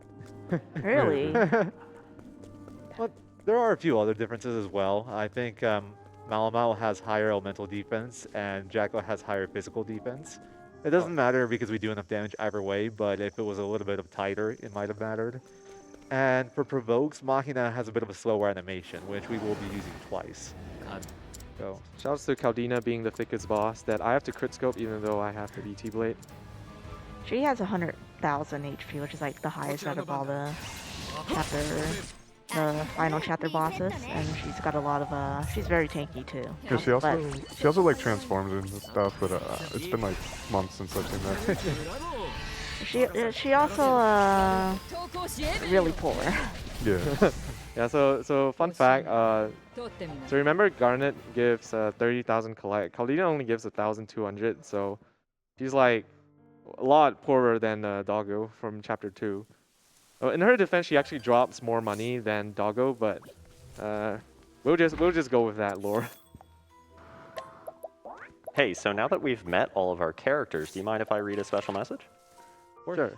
Really? But there are a few other differences as well. I think Malamau has higher elemental defense, and Jackal has higher physical defense. It doesn't matter because we do enough damage either way, but if it was a little bit of tighter, it might have mattered. And for provokes, Machina has a bit of a slower animation, which we will be using twice. So Shouts to Caldina being the thickest boss that I have to crit scope even though I have the BT blade. She has 100,000 HP, which is like the highest out of all the chapter the final chapter bosses, and she's got a lot of she's very tanky too. Yeah, But she also like transforms into stuff, but it's been like months since I've seen that. she also really poor. Yeah. Yeah, so fun fact, so remember Garnet gives 30,000 collect. Kalina only gives 1,200, so she's like a lot poorer than Doggo from chapter 2. In her defense, she actually drops more money than Doggo, but we'll just go with that lore. Hey, so now that we've met all of our characters, do you mind if I read a special message? Sure.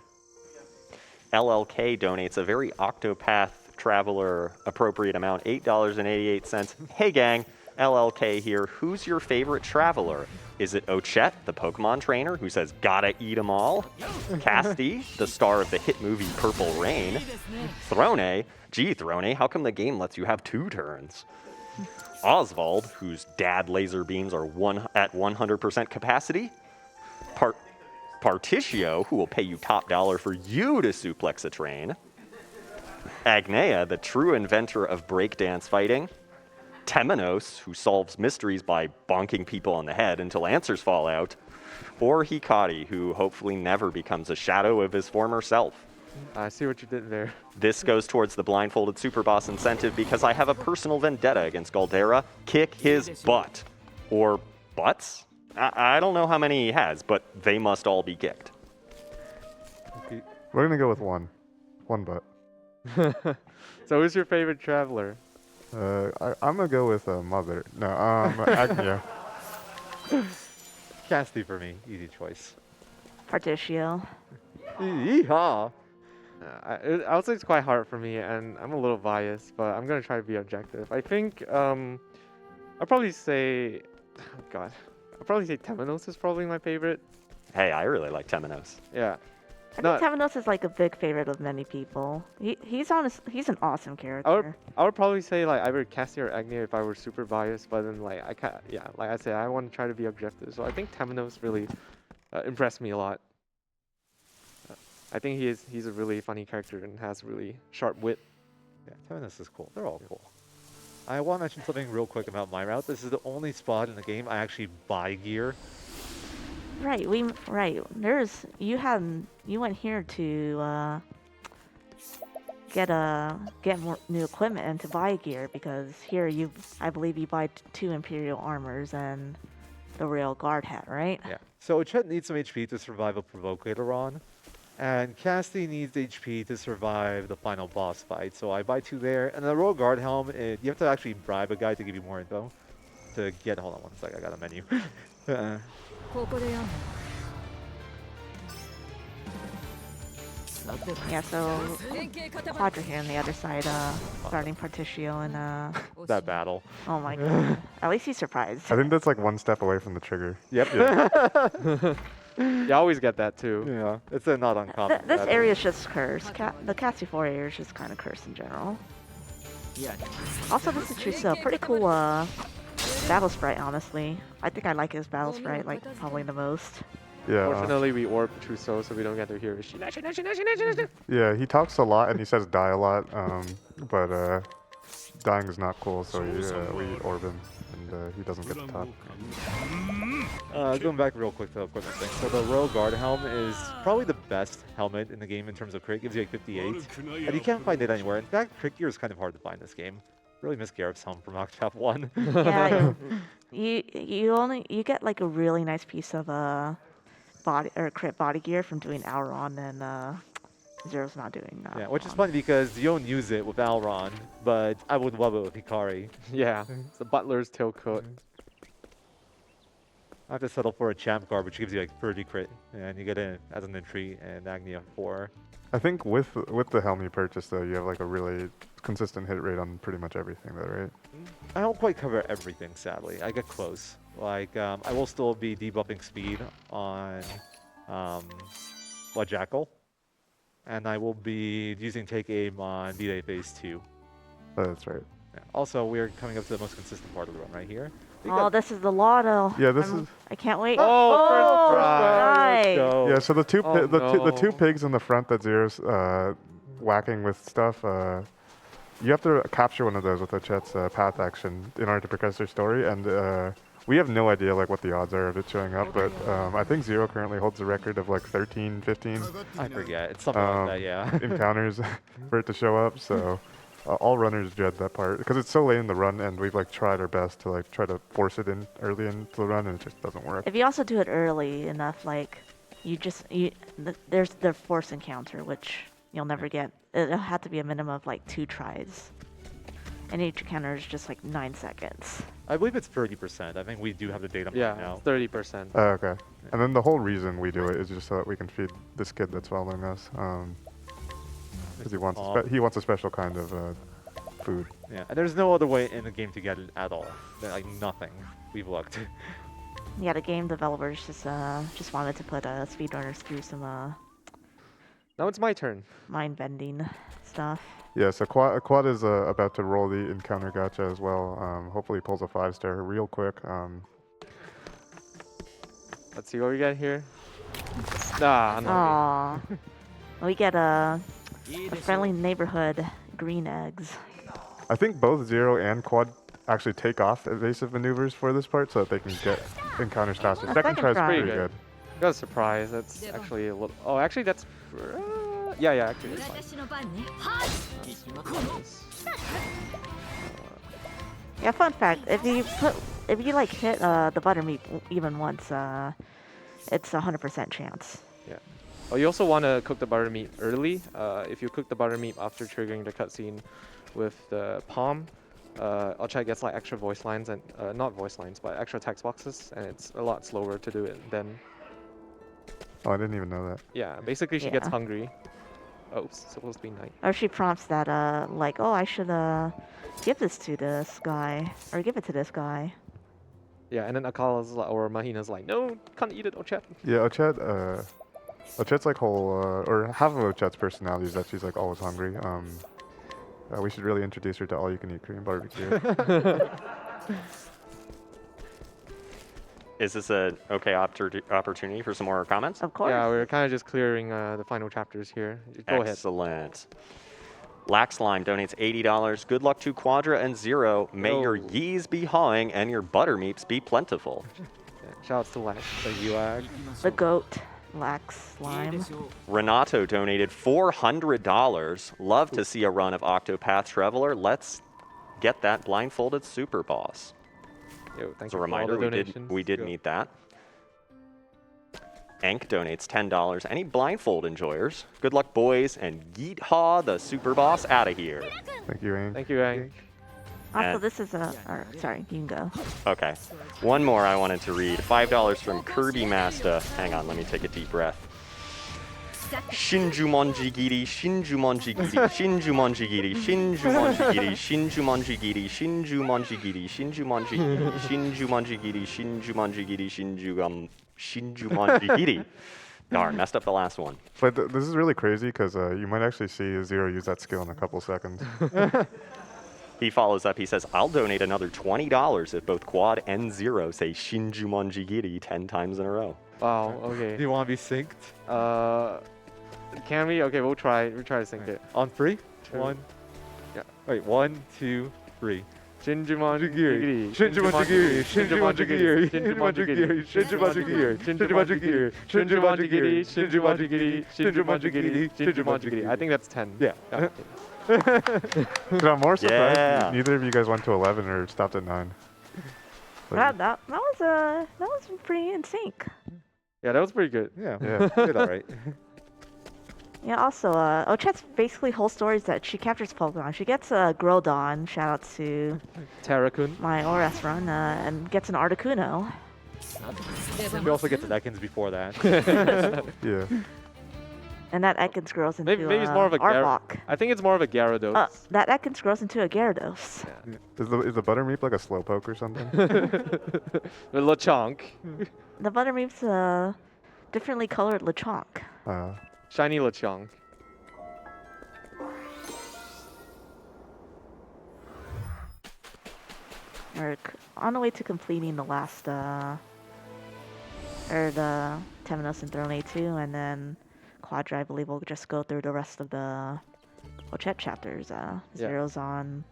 LLK donates a very Octopath Traveler appropriate amount, $8.88. Hey gang, LLK here. Who's your favorite traveler? Is it Ochette, the Pokemon trainer, who says gotta eat 'em all? Casty, the star of the hit movie Purple Rain? Throne, gee Throne, how come the game lets you have 2 turns? Oswald, whose dad laser beams are at 100% capacity? Particio, who will pay you top dollar for you to suplex a train. Agnea, the true inventor of breakdance fighting. Temenos, who solves mysteries by bonking people on the head until answers fall out. Or Hikari, who hopefully never becomes a shadow of his former self. I see what you did there. This goes towards the Blindfolded Superboss incentive because I have a personal vendetta against Galdera. Kick his butt. Or butts? I don't know how many he has, but they must all be kicked. We're gonna go with one butt. So who's your favorite traveler? I'm gonna go with Mother. No, Agnea. Casty for me, easy choice. Particio. Yeehaw! I would say it's quite hard for me, and I'm a little biased, but I'm gonna try to be objective. I think I'll probably say, oh God, I'll probably say Temenos is probably my favorite. Hey, I really like Temenos. Yeah. I think Temenos is like a big favorite of many people. He's an awesome character. I would probably say like either Cassie or Agni if I were super biased, but then like like I said, I want to try to be objective. So I think Temenos really impressed me a lot. I think he's a really funny character and has really sharp wit. Yeah, Temenos is cool. They're all cool. I want to mention something real quick about my route. This is the only spot in the game I actually buy gear. Right, you went here to get more new equipment and to buy gear, because here I believe you buy 2 Imperial armors and the Rail Guard hat, right? Yeah. So Ochette needs some HP to survive a provoke later on, and Casty needs HP to survive the final boss fight. So I buy 2 there, and the Royal Guard helm. You have to actually bribe a guy to give you more info to get. Hold on one sec, I got a menu. Yeah, so Quadra here on the other side, guarding Particio and That battle. oh my god. At least he's surprised. I think that's like 1 step away from the trigger. Yep. Yeah. You always get that too. Yeah, it's a not uncommon. This battle. area is just cursed. The Cassie4 area is just kind of cursed in general. Also, this is a pretty cool battle sprite, honestly. I think I like his battle sprite like probably the most. Yeah. Fortunately, we orb Trousseau, so we don't get to hear his Yeah, he talks a lot and he says die a lot, but dying is not cool, so we orb him and he doesn't get the top. Going back real quick to the equipment thing. So the Royal Guard helm is probably the best helmet in the game in terms of crit. It gives you like 58, and you can't find it anywhere. In fact, crit gear is kind of hard to find in this game. Really miss Garrett's helm from Octopath 1. Yeah, you get like a really nice piece of body or crit body gear from doing Auron, and Zero's not doing that. Yeah, which is funny because you don't use it with Alron, but I would love it with Hikari. Yeah, it's the butler's tail coat. I have to settle for a champ guard, which gives you like 30 crit, and you get it as an entry, and Agnia 4. I think with the helm you purchased though, you have like a really consistent hit rate on pretty much everything though, right? I don't quite cover everything, sadly. I get close. Like, I will still be debuffing speed on Jackal, and I will be using Take Aim on V-Day Phase 2. Oh, that's right. Yeah. Also, we're coming up to the most consistent part of the run right here. Oh, this is the Lotto. Yeah, this is. I can't wait. Oh, first try. nice. Let's go. Yeah, so the two no. pigs in the front that Zero's whacking with stuff. you have to capture one of those with Ochet's path action in order to progress their story, and we have no idea like what the odds are of it showing up, but I think Zero currently holds the record of like 13, 15 I forget. It's something like that, yeah. encounters for it to show up. So all runners dread that part because it's so late in the run, and we've like tried our best to like try to force it in early into the run, and it just doesn't work. If you also do it early enough, like there's the force encounter, which you'll never get. It'll have to be a minimum of like 2 tries, and each encounter is just like 9 seconds. I believe it's 30%. I think we do have the data right now. Yeah, 30%. Okay. And then the whole reason we do it is just so that we can feed this kid that's following us. Because he wants a special kind of food. Yeah, and there's no other way in the game to get it at all. Like nothing. We've looked. Yeah, the game developers just wanted to put speedrunners through some Now it's my turn. mind-bending stuff. Yeah, so Quad is about to roll the encounter gacha as well. Hopefully he pulls a 5-star real quick. Let's see what we get here. Ah, no. Aww. We get a friendly neighborhood green eggs. I think both Zero and Quad actually take off evasive maneuvers for this part so that they can get encounters faster. Second try is try. pretty Pretty good. Got a surprise. That's actually a little. Oh, actually, that's. Yeah, actually, it's fine. Yeah, fun fact: if you like hit the buttermeat even once, it's 100% chance. Yeah. Oh, you also want to cook the butter meat early. If you cook the butter meat after triggering the cutscene with the palm, Ochet gets like extra voice lines and not voice lines, but extra text boxes, and it's a lot slower to do it then. Oh, I didn't even know that. Yeah, basically she gets Yeah. hungry. Oh, it's supposed to be night. Or she prompts that like, oh, I should give this to this guy, or give it to this guy. Yeah, and then Akala's or Mahina's like, no, can't eat it, Ochet. Yeah, Ochet's like whole, or half of Ochet's personality is that she's like always hungry. We should really introduce her to all-you-can-eat Korean barbecue. Is this an okay opportunity for some more comments? Of course. Yeah, we're kind of just clearing the final chapters here. Go ahead. Excellent. Laxlime donates $80. Good luck to Quadra and Zero. May your yees be hawing and your buttermeats be plentiful. Yeah, shoutouts to Lax. Thank you, Ag. The goat lacks slime. Renato donated $400. Love to see a run of Octopath Traveler. Let's get that blindfolded Superboss. Yo, thank As you a for all reminder, the donations. we did Go. need that. Enk donates $10. Any blindfold enjoyers? Good luck, boys, and yeet haw the Superboss out of here. Thank you, Ang. Thank you, Ang. Also, And- this is sorry, you can go. Okay. One more I wanted to read. $5 from Kirby Master. Hang on, let me take a deep breath. Shinjumonjigiri, Shinjumonjigiri, Shinjumonjigiri, Shinjumonjigiri, Shinjumonjigiri, Shinjumonjigiri, Shinjumonjigiri, Shinjumonjigiri, Shinjumonjigiri, Shinjumonjigiri. Darn, messed up the last one. But this is really crazy because you might actually see Zero use that skill in a couple seconds. He follows up, he says, I'll donate another $20 if both Quad and Zero say Shinjumonjigiri 10 times in a row. Wow, Do okay. you want to be synced? Can we? Okay, we'll try to sync it. On 3? Sure. 1. Yeah. Wait, 1, 2, 3. Shinjumonjigiri, Shinjumonjigiri, Shinjumonjigiri, Shinjumonjigiri, Shinjumonjigiri, Shinjumonjigiri, Shinjumonjigiri, Shinjumonjigiri, Shinjumonjigiri, Shinjumonjigiri. I think that's 10. Yeah. Dude, I'm more surprised Yeah. neither of you guys went to 11 or stopped at 9. Like, That was pretty in sync. Yeah, that was pretty good. Yeah. Yeah. Did all right. Yeah, also, Ochet's basically whole story is that she captures Pokemon. She gets a Groudon, shout out to Terra-kun. my ORS run, and gets an Articuno. We also get to Ekans before that. yeah. And that Ekans grows into Maybe it's more of a Arbok. I think it's more of a Gyarados. That Ekans grows into a Gyarados. Is the Buttermeat like a Slowpoke or something? The Lechonk. The Buttermeat's a differently colored Lechonk. Shiny Lechonk. We're on the way to completing the last, or the Temenos and Throne A2, and then Quadra, I believe, will just go through the rest of the Ochette chapters. Yeah. Zero's on.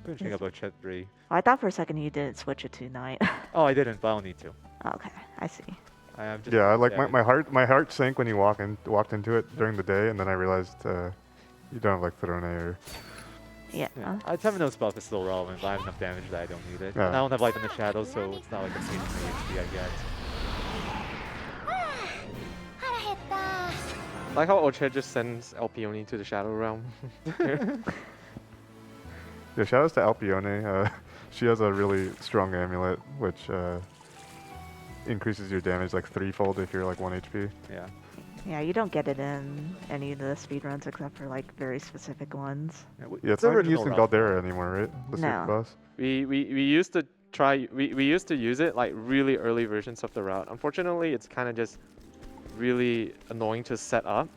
Finishing up Ochette 3. I thought for a second you didn't switch it to night. Oh, I didn't, but I don't need to. Okay, I see. I am just. Yeah, like my heart sank when you walked into it during the day, and then I realized you don't have like Throne or. Yeah. Temenos buff is still relevant, but I have enough damage that I don't need it. Yeah. And I don't have Light in the Shadows, so it's not like I'm saving the HP I get. I like how Ochette just sends Alpione to the Shadow Realm. Yeah, shout outs to Alpione. She has a really strong amulet, which increases your damage like 3-fold if you're like 1 HP. Yeah. Yeah, you don't get it in any of the speedruns except for like very specific ones. Yeah, it's not even used in route. Galdera anymore, right? The No. Superboss. We used to try. We used to use it like really early versions of the route. Unfortunately, it's kind of just really annoying to set up.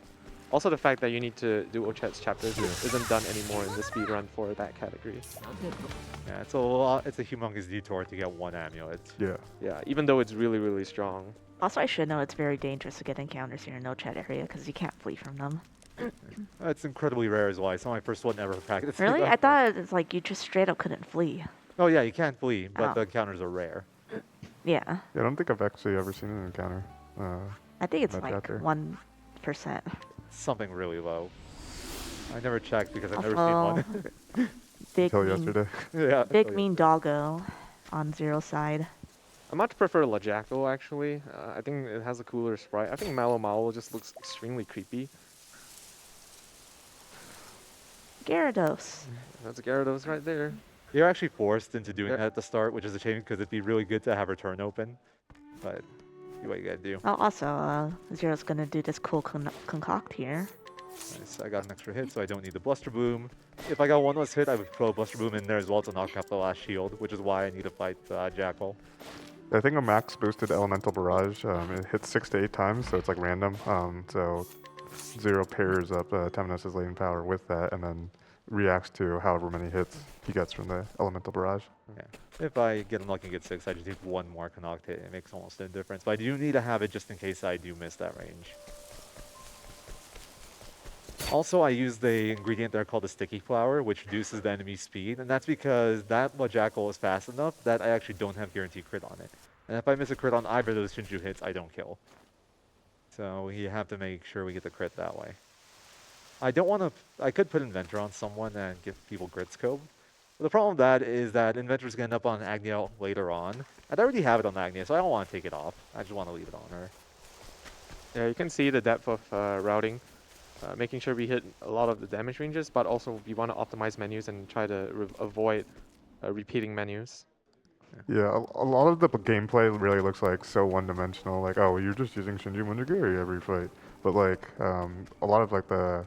Also, the fact that you need to do Ochette's chapters isn't done anymore in the speedrun for that category. Yeah, it's a lot. It's a humongous detour to get one amulet. Yeah. Yeah, even though it's really, really strong. Also, I should know it's very dangerous to get encounters here in no chat area because you can't flee from them. It's incredibly rare as well. It's not my first one ever practiced. Really? I thought it's like you just straight up couldn't flee. Oh yeah, you can't flee, but Oh. the encounters are rare. Yeah. Yeah, I don't think I've actually ever seen an encounter. I think it's No like chapter. 1%. Something really low. I never checked because I've never Oh, seen one. Big Until mean, yesterday. Yeah. big oh, yeah. mean doggo on Zero side. I much prefer Lajacko actually. I think it has a cooler sprite. I think Mallow Mallow just looks extremely creepy. Gyarados. That's Gyarados right there. You're actually forced into doing Yeah. that at the start, which is a shame because it'd be really good to have her turn open. But see what you gotta do. Oh, also, Zero's gonna do this cool concoct here. Nice. I got an extra hit, so I don't need the Bluster Boom. If I got one less hit, I would throw a Bluster Boom in there as well to knock out the last shield, which is why I need to fight Jackal. I think a max boosted Elemental Barrage. It hits 6 to 8 times, so it's like random. So Zero pairs up Temenos' latent power with that, and then reacts to however many hits he gets from the Elemental Barrage. Yeah. If I get unlucky and get 6, I just need one more Connacht hit. It makes almost no difference. But I do need to have it just in case I do miss that range. Also, I use the ingredient there called the Sticky Flower, which reduces the enemy's speed, and that's because that Jackal is fast enough that I actually don't have guaranteed crit on it. And if I miss a crit on either of those Shinju hits, I don't kill. So you have to make sure we get the crit that way. I don't want to... I could put Inventor on someone and give people Grit Scope. But the problem with that is that Inventor's going to end up on Agnia later on. I'd already have it on Agnia, so I don't want to take it off. I just want to leave it on her. Yeah, you can see the depth of routing. Making sure we hit a lot of the damage ranges, but also we want to optimize menus and try to avoid repeating menus. Yeah, a lot of the gameplay really looks like so one-dimensional. Like, oh, you're just using Shinju Munagiri every fight. But like, a lot of like the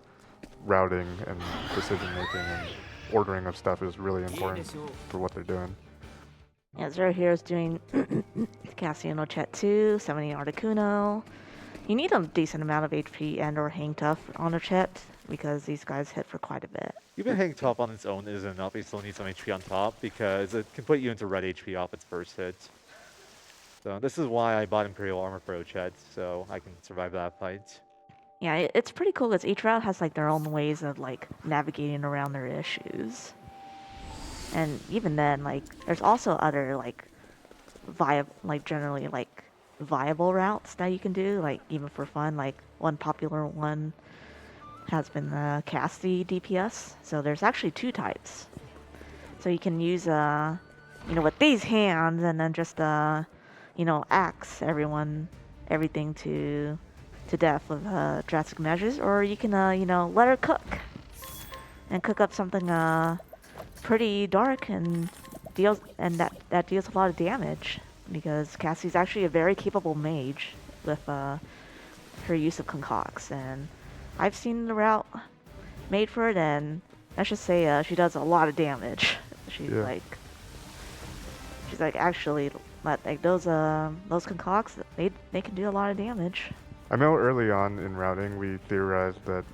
routing and decision-making and ordering of stuff is really important for what they're doing. Yeah, Zero here is doing Cassiano Chet 2, summoning Articuno. You need a decent amount of HP and or hang tough on a Chet because these guys hit for quite a bit. Even Hang Top on its own isn't enough. You still need some HP on top because it can put you into red HP off its first hit. So this is why I bought Imperial Armor for Ochet, so I can survive that fight. Yeah, it's pretty cool because each route has like their own ways of like navigating around their issues. And even then, like, there's also other like generally like viable routes that you can do, like even for fun. Like one popular one has been the Casty DPS. So there's actually 2 types. So you can use with these hands and then just axe everything to death with drastic measures, or you can let her cook and cook up something pretty dark and that deals a lot of damage because Cassie's actually a very capable mage with her use of concocts, and I've seen the route made for it, and let's just say she does a lot of damage. She's like actually like those concocts, they can do a lot of damage. I know early on in routing we theorized that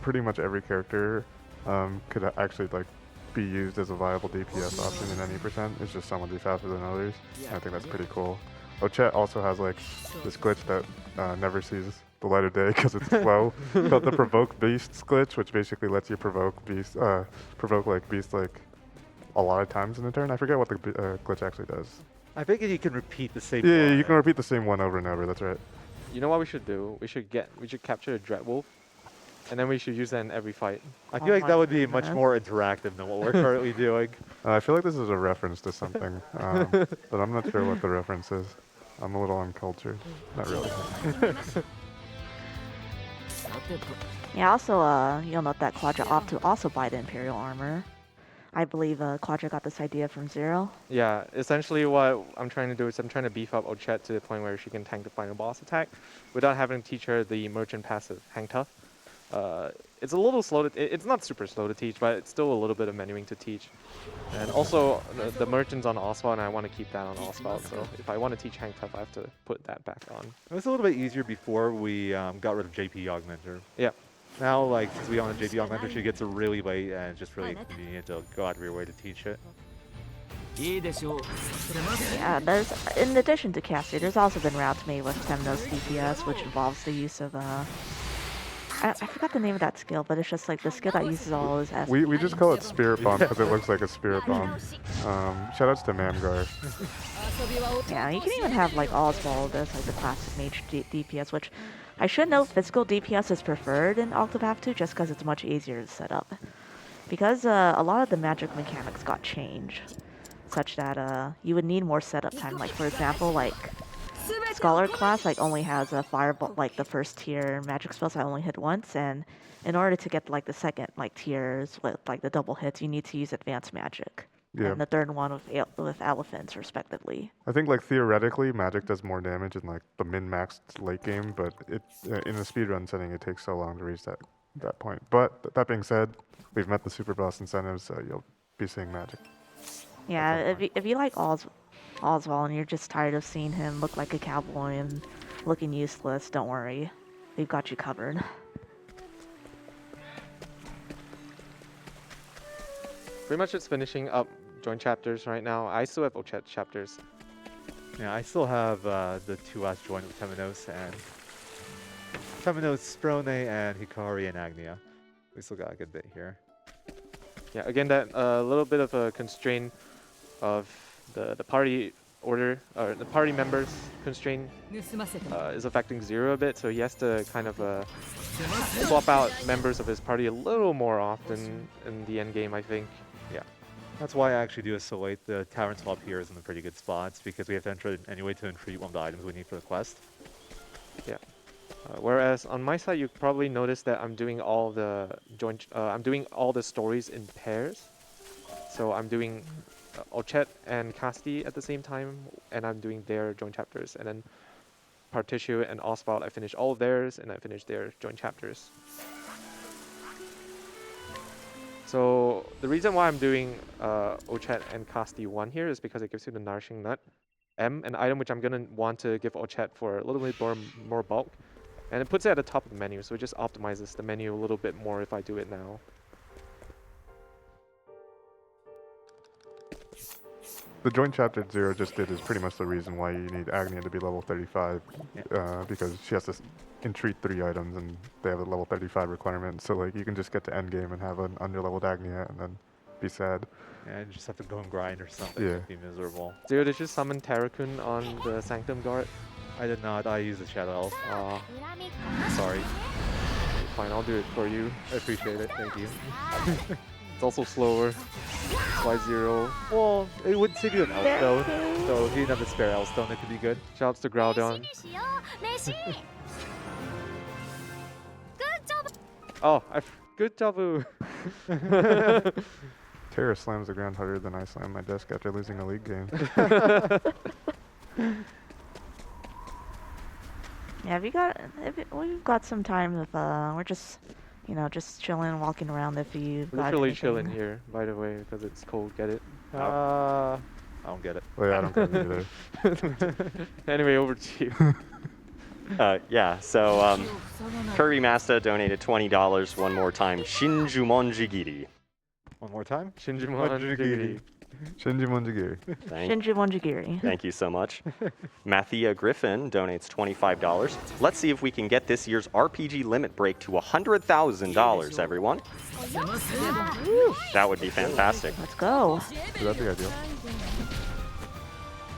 pretty much every character could actually like be used as a viable DPS option in any percent. It's just some would be faster than others. And I think that's pretty cool. Ochet also has like this glitch that never sees the light of day because it's slow. Called the provoke beasts glitch, which basically lets you provoke beasts like a lot of times in a turn. I forget what the glitch actually does. I think you can repeat the same. Yeah, one. you can repeat the same one over and over. That's right. You know what we should do? We should capture a Dreadwolf, and then we should use that in every fight. I feel like that would be much goodness. more interactive than what we're currently doing. I feel like this is a reference to something, but I'm not sure what the reference is. I'm a little uncultured. Not really. Yeah, also, you'll note that Quadra opt to also buy the Imperial armor. I believe Quadra got this idea from Zero. Yeah, essentially what I'm trying to do is I'm trying to beef up Ochet to the point where she can tank the final boss attack without having to teach her the merchant passive, Hang Tough. It's a little slow to, it's not super slow to teach, but it's still a little bit of menuing to teach. And also the merchant's on Oswald and I want to keep that on Oswald, so if I want to teach Hang Tough I have to put that back on. It was a little bit easier before we got rid of JP Augmenter. Yeah. Now, like, since we own a JP Augmenter, she gets it really late and it's just really inconvenient to go out of your way to teach it. Yeah, there's, in addition to Cassie, there's also been routes made with Temno's DPS, which involves the use of, I forgot the name of that skill, but it's just like the skill that uses all his S. We just call it Spirit Bomb because it looks like a Spirit Bomb. Shoutouts to Mamgar. Yeah, you can even have like Oswald as like the classic mage DPS, which I should note physical DPS is preferred in Octopath 2 just because it's much easier to set up. Because a lot of the magic mechanics got changed, such that you would need more setup time. Like for example, like Scholar class like only has a fireball, like the first tier magic spells I only hit once, and in order to get like the second like tiers with like the double hits, you need to use advanced magic. Yeah. And the third one with elephants, respectively. I think like theoretically, magic does more damage in like the min-maxed late game, but it in a speedrun setting, it takes so long to reach that point. But that being said, we've met the Superboss incentives, so you'll be seeing magic. Yeah, if you like Oswald and you're just tired of seeing him look like a cowboy and looking useless, don't worry, we've got you covered. Pretty much it's finishing up joint chapters right now. I still have Ochet chapters. Yeah, I still have the two last join with Temenos, Sprone, and Hikari and Agnia. We still got a good bit here. Yeah, again, that little bit of a constraint of the party order, or the party members constraint is affecting Zero a bit, so he has to kind of swap out members of his party a little more often in the end game, I think. Yeah. That's why I actually do isolate the Tavern swap here is in the pretty good spots, because we have to enter it anyway to entreat one of the items we need for the quest. Yeah. Whereas on my side, you probably noticed that I'm doing all the I'm doing all the stories in pairs. So I'm doing Ochet and Casti at the same time, and I'm doing their joint chapters. And then Partitu and Oswald, I finish all of theirs, and I finish their joint chapters. So the reason why I'm doing Ochet and Casti 1 here is because it gives you the Nourishing Nut M, an item which I'm going to want to give Ochet for a little bit more bulk. And it puts it at the top of the menu, so it just optimizes the menu a little bit more if I do it now. The joint chapter Zero just did is pretty much the reason why you need Agnia to be level 35, because she has to entreat 3 items and they have a level 35 requirement. So like you can just get to endgame and have an under-leveled Agnia and then be sad. Yeah, you just have to go and grind or something. Yeah. It'd be miserable. Zero, did you summon Terrakun on the Sanctum Guard? I did not. I used a Shadow Elf. Sorry. Fine, I'll do it for you. I appreciate it. Thank you. It's also slower. That's why Zero. Well, it would save you an Elf stone, so if you didn't have a spare Elf stone, it could be good. Shouts to Groudon. Oh, good job. Terra slams the ground harder than I slam my desk after losing a league game. Yeah, we've got some time if we're just, just chilling, walking around if you got Literally anything. chilling here, by the way, because it's cold. Get it? I don't get it. Well, yeah, I don't get it either. Anyway, over to you. Yeah, so Kirby Masta donated $20 one more time. Shinjumonji Giri. One more time? Shinjimon Jigiri. Shinji Monjigiri. Shinji Monjigiri. Thank you so much. Mathia Griffin donates $25. Let's see if we can get this year's RPG limit break to $100,000, everyone. That would be fantastic. Let's go. That'd be ideal.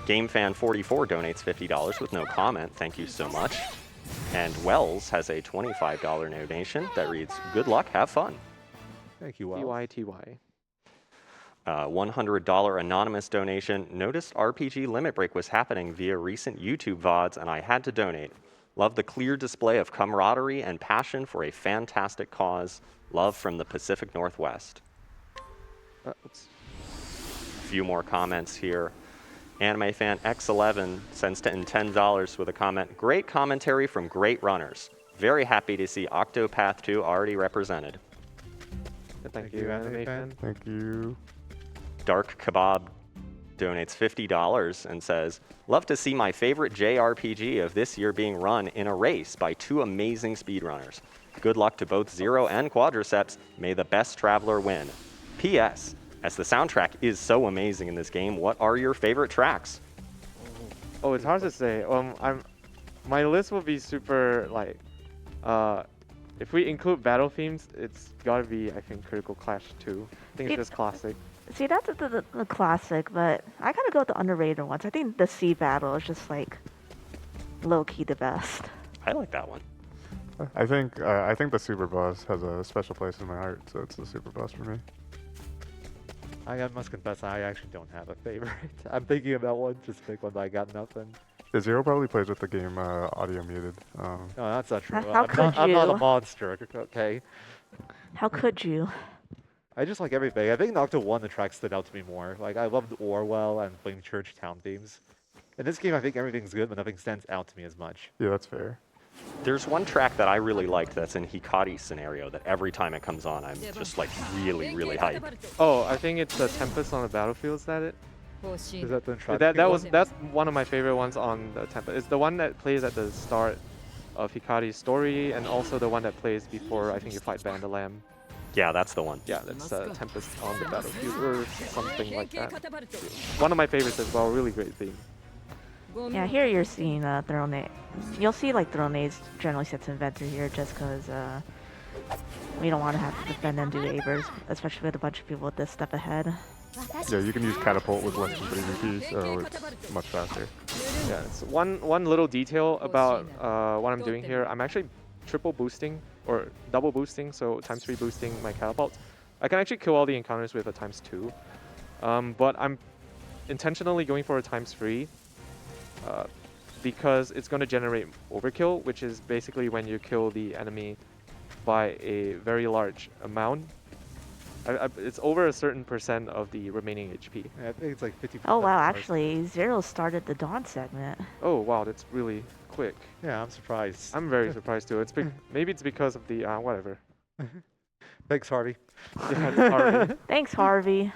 GameFan44 donates $50 with no comment. Thank you so much. And Wells has a $25 donation that reads, "Good luck, have fun." Thank you, Wells. TYTY. $100 anonymous donation. Noticed RPG Limit Break was happening via recent YouTube VODs, and I had to donate. Love the clear display of camaraderie and passion for a fantastic cause. Love from the Pacific Northwest. Oops. A few more comments here. Anime fan X11 sends $10 with a comment. Great commentary from great runners. Very happy to see Octopath 2 already represented. Thank you, Anime Fan. Thank you. Dark Kebab donates $50 and says, "Love to see my favorite JRPG of this year being run in a race by two amazing speedrunners. Good luck to both Zero and Quadraaceps. May the best traveler win. P.S. As the soundtrack is so amazing in this game, what are your favorite tracks?" Oh, it's hard to say. My list will be super like, if we include battle themes, it's gotta be, I think, Critical Clash 2. I think it's just classic. See, that's the classic, but I gotta go with the underrated ones. I think the sea battle is just like low-key the best. I like that one. I think the Superboss has a special place in my heart, so it's the Superboss for me. I must confess, I actually don't have a favorite. I'm thinking about one, just pick one, but I got nothing. Yeah, Zero probably plays with the game audio muted. No, that's not true. How could I'm not a you? monster, okay? How could you? I just like everything. I think in Octo 1, the track stood out to me more. Like, I loved Orwell and Flame Church Town themes. In this game, I think everything's good, but nothing stands out to me as much. Yeah, that's fair. There's one track that I really liked that's in Hikari's scenario that every time it comes on, I'm just like really, really hyped. Oh, I think it's the Tempest on the Battlefield. Is that it? Is that the track? That's one of my favorite ones on the Tempest. It's the one that plays at the start of Hikari's story, and also the one that plays before I think you fight Vandalam. Yeah, that's the one. Yeah, that's Tempest on the Battlefield or something like that. One of my favorites as well. Really great theme. Yeah, here you're seeing Throne Age. You'll see like Throne Age generally sets inventor here just because we don't want to have to defend and do Abers, especially with a bunch of people with this step ahead. Yeah, you can use Catapult with less than 3 VP, so it's much faster. Yeah, it's one little detail about what I'm doing here. I'm actually triple boosting or double boosting, so ×3 boosting my catapult. I can actually kill all the encounters with a ×2, but I'm intentionally going for a ×3 because it's going to generate overkill, which is basically when you kill the enemy by a very large amount. It's over a certain % of the remaining HP. Yeah, I think it's like 50%. Oh wow, actually, Zero started the Dawn segment. Oh wow, that's really quick. Yeah, I'm surprised. I'm very surprised too. Maybe it's because of the whatever. Thanks, Harvey. Yeah, it's Harvey. Thanks, Harvey.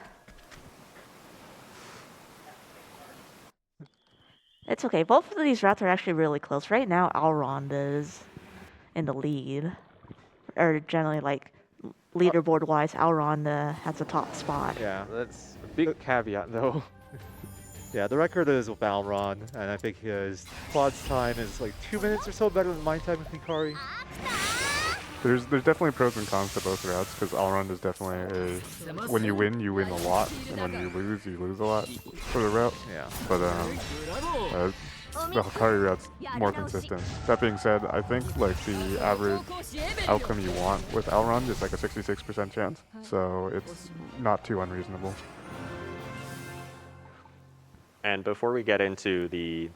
It's okay. Both of these routes are actually really close. Right now, Alrond is in the lead. Or generally, like, leaderboard-wise, Alrond has the top spot. Yeah. That's a big caveat though. Yeah, the record is with Balron, and I think his quad's time is like 2 minutes or so better than my time with Hikari. There's definitely pros and cons to both routes, because Allround is definitely when you win a lot, and when you lose a lot for the route. Yeah. But the Hikari route's more consistent. That being said, I think like the average outcome you want with Elrond is like a 66% chance, so it's not too unreasonable. And before we get into the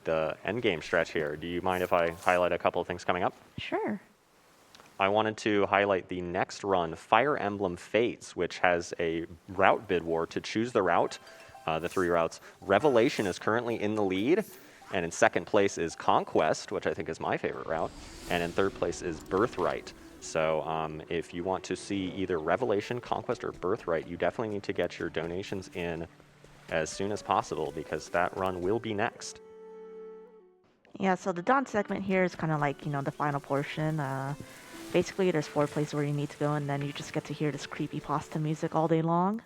endgame stretch here, do you mind if I highlight a couple of things coming up? Sure. I wanted to highlight the next run, Fire Emblem Fates, which has a route bid war to choose the route, the 3 routes. Revelation is currently in the lead, and in second place is Conquest, which I think is my favorite route, and in third place is Birthright. So if you want to see either Revelation, Conquest, or Birthright, you definitely need to get your donations in as soon as possible, because that run will be next. Yeah, so the Dawn segment here is kind of like, you know, the final portion. Basically, there's 4 places where you need to go, and then you just get to hear this creepy pasta music all day long.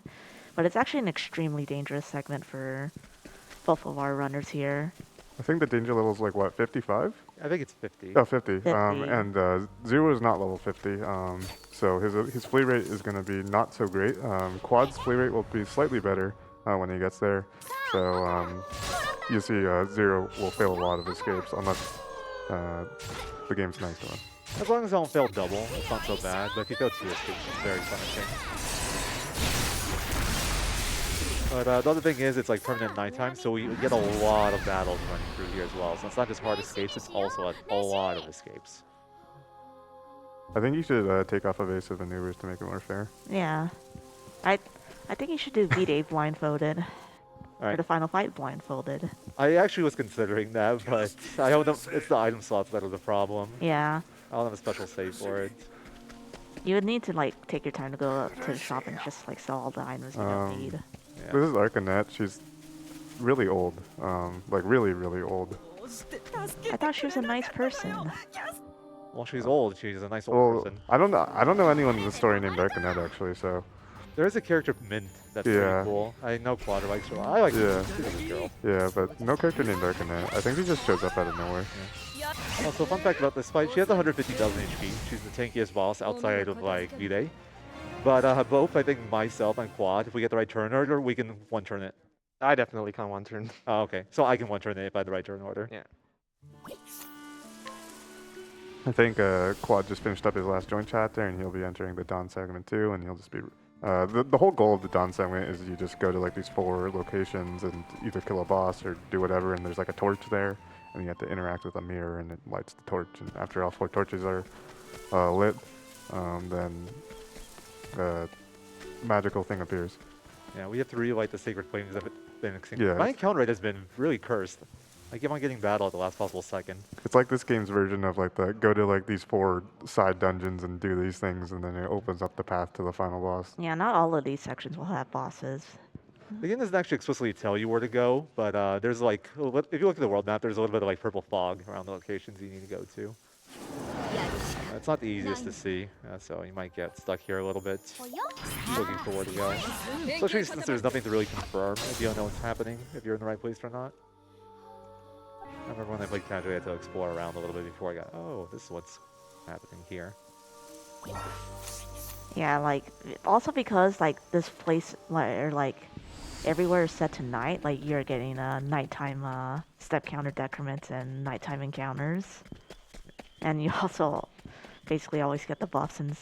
But it's actually an extremely dangerous segment for both of our runners here. I think the danger level is like what, 55? I think it's 50. Oh, 50. 50. And Zero is not level 50. So his flee rate is going to be not so great. Quad's flee rate will be slightly better when he gets there. So you see Zero will fail a lot of escapes unless the game's nice to him. As long as I don't fail double, it's not so bad. But if you fail 2 escapes, it's very punishing. But the other thing is, it's like permanent nighttime, so we get a lot of battles running through here as well. So it's not just hard escapes, it's also a lot of escapes. I think you should take off evasive maneuvers to make it more fair. Yeah. I think you should do V-Day blindfolded. For Alright. the final fight blindfolded. I actually was considering that, but I don't know, it's the item slots that are the problem. Yeah. I don't have a special save for it. You would need to like take your time to go up to the shop and just like sell all the items you don't need. Yeah. This is Arcanet. She's really old. Like really, really old. I thought she was a nice person. Well, she's old. She's a nice old Well, person. I don't know anyone in the story named Arcanet actually. So There is a character Mint that's Yeah. pretty cool. I know Quadra likes her. I like Yeah. her. She's a good girl. yeah, but no character named Arcanet. I think she just shows up out of nowhere. Also, fun fact about this fight, she has 150,000 HP. She's the tankiest boss outside of like V-Day. But both, I think myself and Quad, if we get the right turn order, we can one turn it. I definitely can't one turn. Oh, okay. So I can one turn it if I have the right turn order. Yeah. I think Quad just finished up his last joint chapter, and he'll be entering the Dawn segment too, and he'll just be. The whole goal of the Dawn segment is you just go to like these 4 locations and either kill a boss or do whatever, and there's like a torch there, and you have to interact with a mirror, and it lights the torch, and after all 4 torches are lit, then the magical thing appears. Yeah, we have to relight the sacred flames that have been extinguished. Yeah. My encounter rate has been really cursed. I keep on getting battle at the last possible second. It's like this game's version of like the go to like these 4 side dungeons and do these things, and then it opens up the path to the final boss. Yeah, not all of these sections will have bosses. The game doesn't actually explicitly tell you where to go, but there's like, if you look at the world map, there's a little bit of like purple fog around the locations you need to go to. It's not the easiest to see, so you might get stuck here a little bit, looking for where to go. Especially since there's nothing to really confirm if you don't know what's happening, if you're in the right place or not. I remember when I played casually, I had to explore around a little bit before I got, oh, this is what's happening here. Yeah, like also because like this place like everywhere is set to night, like you're getting nighttime step counter decrements and nighttime encounters, and you also basically always get the buffs and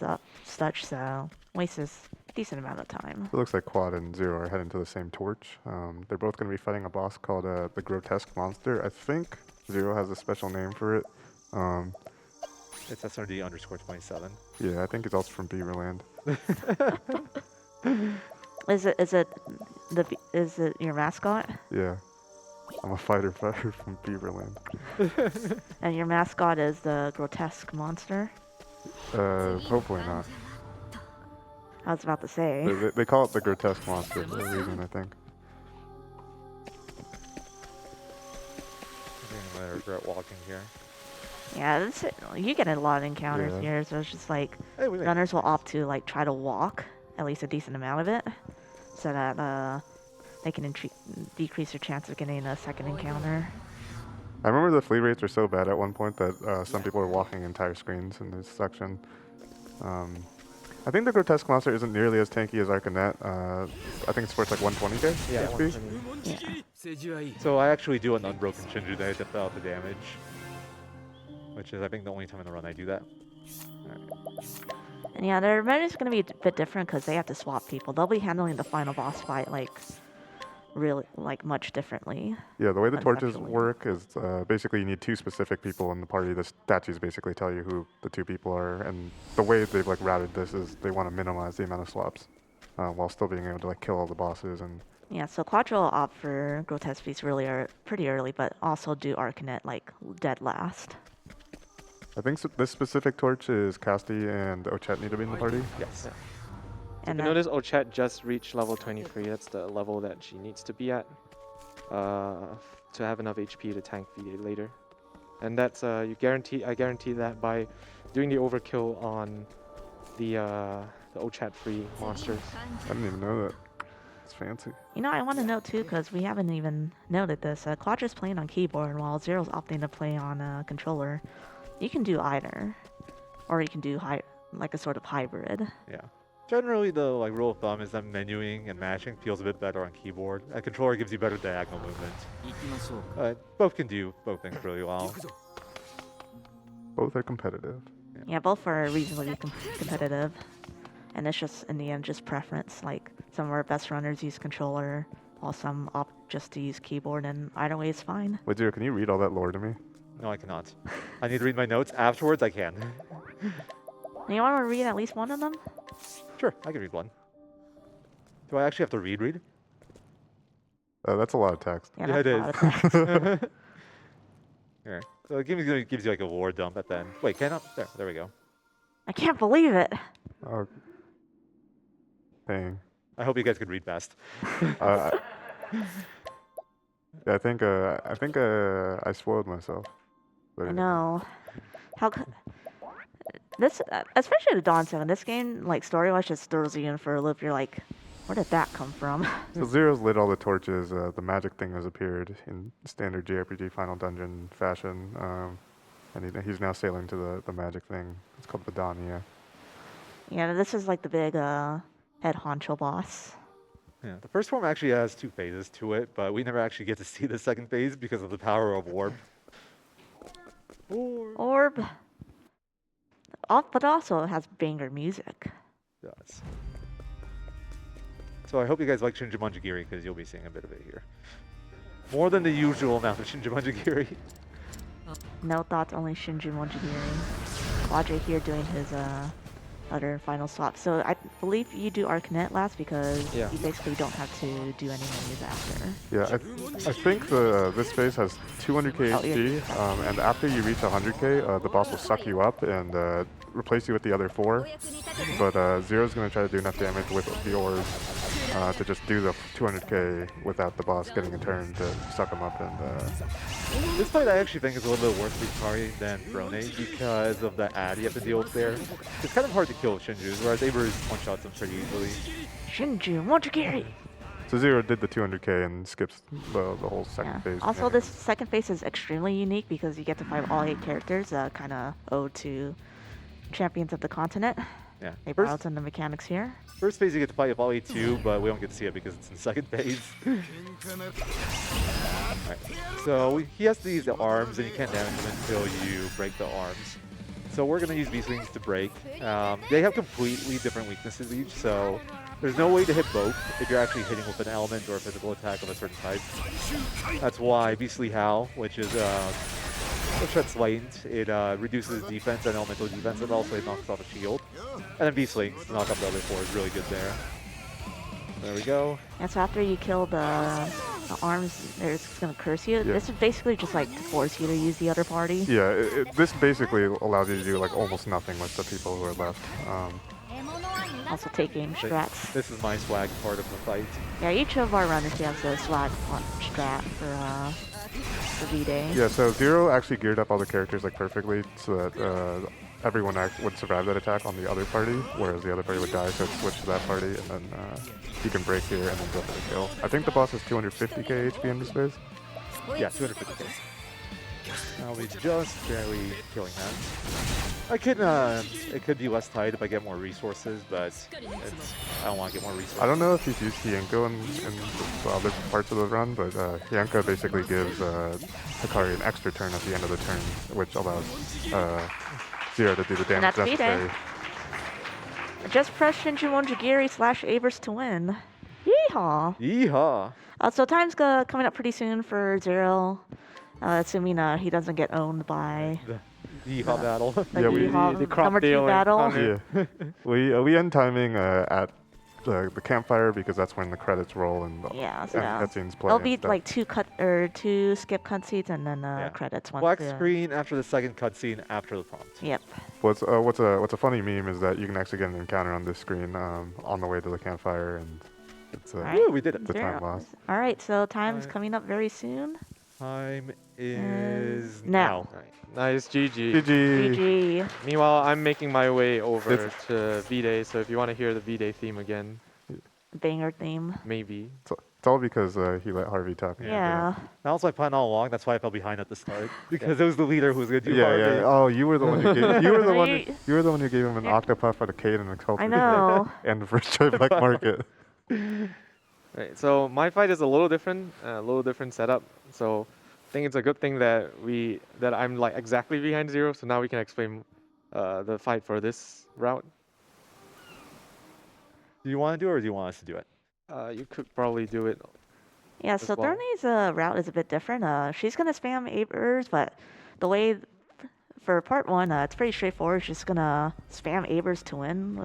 such, so wastes a decent amount of time. It looks like Quad and Zero are heading to the same torch. They're both going to be fighting a boss called the Grotesque Monster. I think Zero has a special name for it. It's SRD_27. Yeah, I think it's also from Beaverland. Is it your mascot? Yeah, I'm a fighter from Beaverland. And your mascot is the grotesque monster? Hopefully not. I was about to say. They call it the Grotesque Monster for a reason, I think. I'm gonna regret walking here. Yeah, you get a lot of encounters Yeah. here, so it's just like Hey, we made it. runners will opt to like try to walk at least a decent amount of it, so that they can decrease their chance of getting a second encounter. I remember the flee rates were so bad at one point that some people were walking entire screens in this section. I think the Grotesque Monster isn't nearly as tanky as Arcanet. I think it's worth like 120k Yeah, HP. Yeah. So I actually do an unbroken Shinju there to fill out the damage. Which is, I think, the only time in the run I do that. And yeah, their menu's gonna be a bit different because they have to swap people. They'll be handling the final boss fight like really like much differently. Yeah, the way the torches Conceptually. work is basically you need 2 specific people in the party. The statues basically tell you who the 2 people are, and the way they've like routed this is they want to minimize the amount of swaps while still being able to like kill all the bosses. And Yeah, so Quadra will opt for Grotesque Beast pretty early, but also do Arcanet like dead last. I think this specific torch is Casti and Ochet need to be in the party. Yes. And You then, notice Ochet just reached level 23. That's the level that she needs to be at to have enough HP to tank V later. And that's I guarantee that by doing the overkill on the Ochet free monsters. I didn't even know that. It's fancy. You know, I want to note too, because we haven't even noted this. Quadra's playing on keyboard while Zero's opting to play on a controller. You can do either, or you can do like a sort of hybrid. Yeah. Generally, the rule of thumb is that menuing and mashing feels a bit better on keyboard. A controller gives you better diagonal movement. Both can do both things really well. Both are competitive. Yeah, both are reasonably competitive. And it's just, in the end, just preference. Like, some of our best runners use controller, while some opt just to use keyboard, and either way is fine. Wait, Zero, can you read all that lore to me? No, I cannot. I need to read my notes. Afterwards, I can. You want to read at least one of them? Sure, I can read one. Do I actually have to read? That's a lot of text. Yeah, Yeah, that's it a lot of text. Here. So it gives you like a lore dump at the end. Wait, can I? There we go. I can't believe it. Oh, dang. I hope you guys could read fast. Yeah, I think I spoiled myself. But I know. How this, especially the Dawn 7, this game, like, story-wise, just throws you in for a loop. You're like, where did that come from? So Zero's lit all the torches. The magic thing has appeared in standard JRPG Final Dungeon fashion, and he's now sailing to the magic thing. It's called the Dania. Yeah, this is like the big head honcho boss. Yeah, the first form actually has 2 phases to it, but we never actually get to see the second phase because of the power of Orb. Orb. But also it has banger music. It does. So I hope you guys like Shinji Manjigiri because you'll be seeing a bit of it here. More than the usual amount of Shinji Manjigiri. No thoughts, only Shinji Monjigiri. Quadra here doing his other final swap. So I believe you do Arcanet last because Yeah. you basically don't have to do any menus after. Yeah, I think this phase has 200k Oh, yeah. HP, and after you reach 100k, the boss will suck you up and replace you with the other 4. But Zero's going to try to do enough damage with the orbs to just do the 200k without the boss getting a turn to suck him up. And This fight I actually think is a little bit worse for Ikari than Frone because of the ad you have to deal with there. It's kind of hard to kill Shinju's, whereas Aver's one-shots them pretty easily. Shinji Monjigiri! so Zero did the 200k and skips the whole second Yeah. phase. Also, this second phase is extremely unique because you get to fight all 8 characters, kind of ode to Champions of the Continent. Yeah. They borrowed some of the mechanics here. First phase you get to fight Volley 2, but we don't get to see it because it's in second phase. Alright, so he has to use the arms and you can't damage him until you break the arms. So we're going to use V-Slings to break. They have completely different weaknesses each, so there's no way to hit both if you're actually hitting with an element or a physical attack of a certain type. That's why V-Sli Hao, which is Shet's Light, it reduces defense and elemental defense, and also it knocks off a shield. And then V-Slings to knock off the other 4 is really good there. There we go. And so after you kill the arms, it's going to curse you. Yeah. This is basically just like to force you to use the other party. Yeah, this basically allows you to do like almost nothing with the people who are left. Also taking So strats. this is my swag part of the fight. Yeah, each of our runners has a swag strat for V-Day. Yeah, so Zero actually geared up all the characters like perfectly so that everyone would survive that attack on the other party, whereas the other party would die, so it's switch to that party, and then he can break here and then go for the kill. I think the boss has 250k HP in this phase. Yeah, 250k. I'll be just barely killing that. I could, it could be less tight if I get more resources, but I don't want to get more resources. I don't know if he's used Hyenko in the other parts of the run, but Hyenko basically gives Hikari an extra turn at the end of the turn, which allows Zero to do the damage that's V-Day. necessary. Just press Shinji Monjigiri / Avers to win. Yeehaw! Yeehaw! So time's coming up pretty soon for Zero, assuming he doesn't get owned by The Yeehaw battle. the Yeah, we- Yeehaw the crop number 2 dealing battle. on Yeah, we end timing at the campfire because that's when the credits roll and the Yeah, so cutscenes play. it'll and be stuff. like 2 skip cutscenes and then credits. Once Black the- screen after the second cutscene after the prompt. Yep. What's a funny meme is that you can actually get an encounter on this screen on the way to the campfire, and it's Alright. Woo, we did it. the time loss. All right, so time's Alright. coming up very soon. Time is now. Nice, GG. GG. GG. Meanwhile, I'm making my way over This- to V-Day, so if you want to hear the V-Day theme again, banger theme. Maybe. It's all because he let Harvey talk. Yeah. That was my plan all along. That's why I fell behind at the start because it was the leader who was gonna do Yeah, Harvey. yeah. Oh, you were the one who gave. You were the one. You- You were the one who gave him an Yeah. Octopath, a Cade, and a Culture. I know. And the first try black market. Right. So my fight is a little different setup. So I think it's a good thing that I'm like exactly behind Zero. So now we can explain the fight for this route. Do you want to do it or do you want us to do it? You could probably do it. Yeah, as so well. Thorny's route is a bit different. She's gonna spam Abers, but the way for part one, it's pretty straightforward. She's just gonna spam Abers to win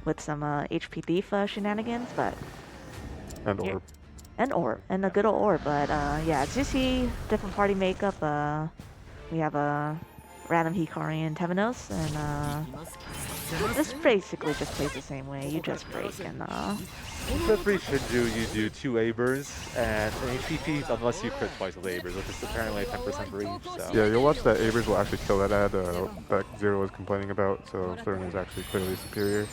with some HP thief shenanigans, but And Yeah. orb. and a good old orb. But yeah, as you see, different party makeup. We have a random Hikari and Temenos, and this basically just plays the same way. You just break and The free Shinju, you do 2 Abers and an HPP unless you crit twice with Abers, which is apparently a 10% for each. So. Yeah, you'll watch that Abers will actually kill that ad that Zero was complaining about. So Thurn is actually clearly superior.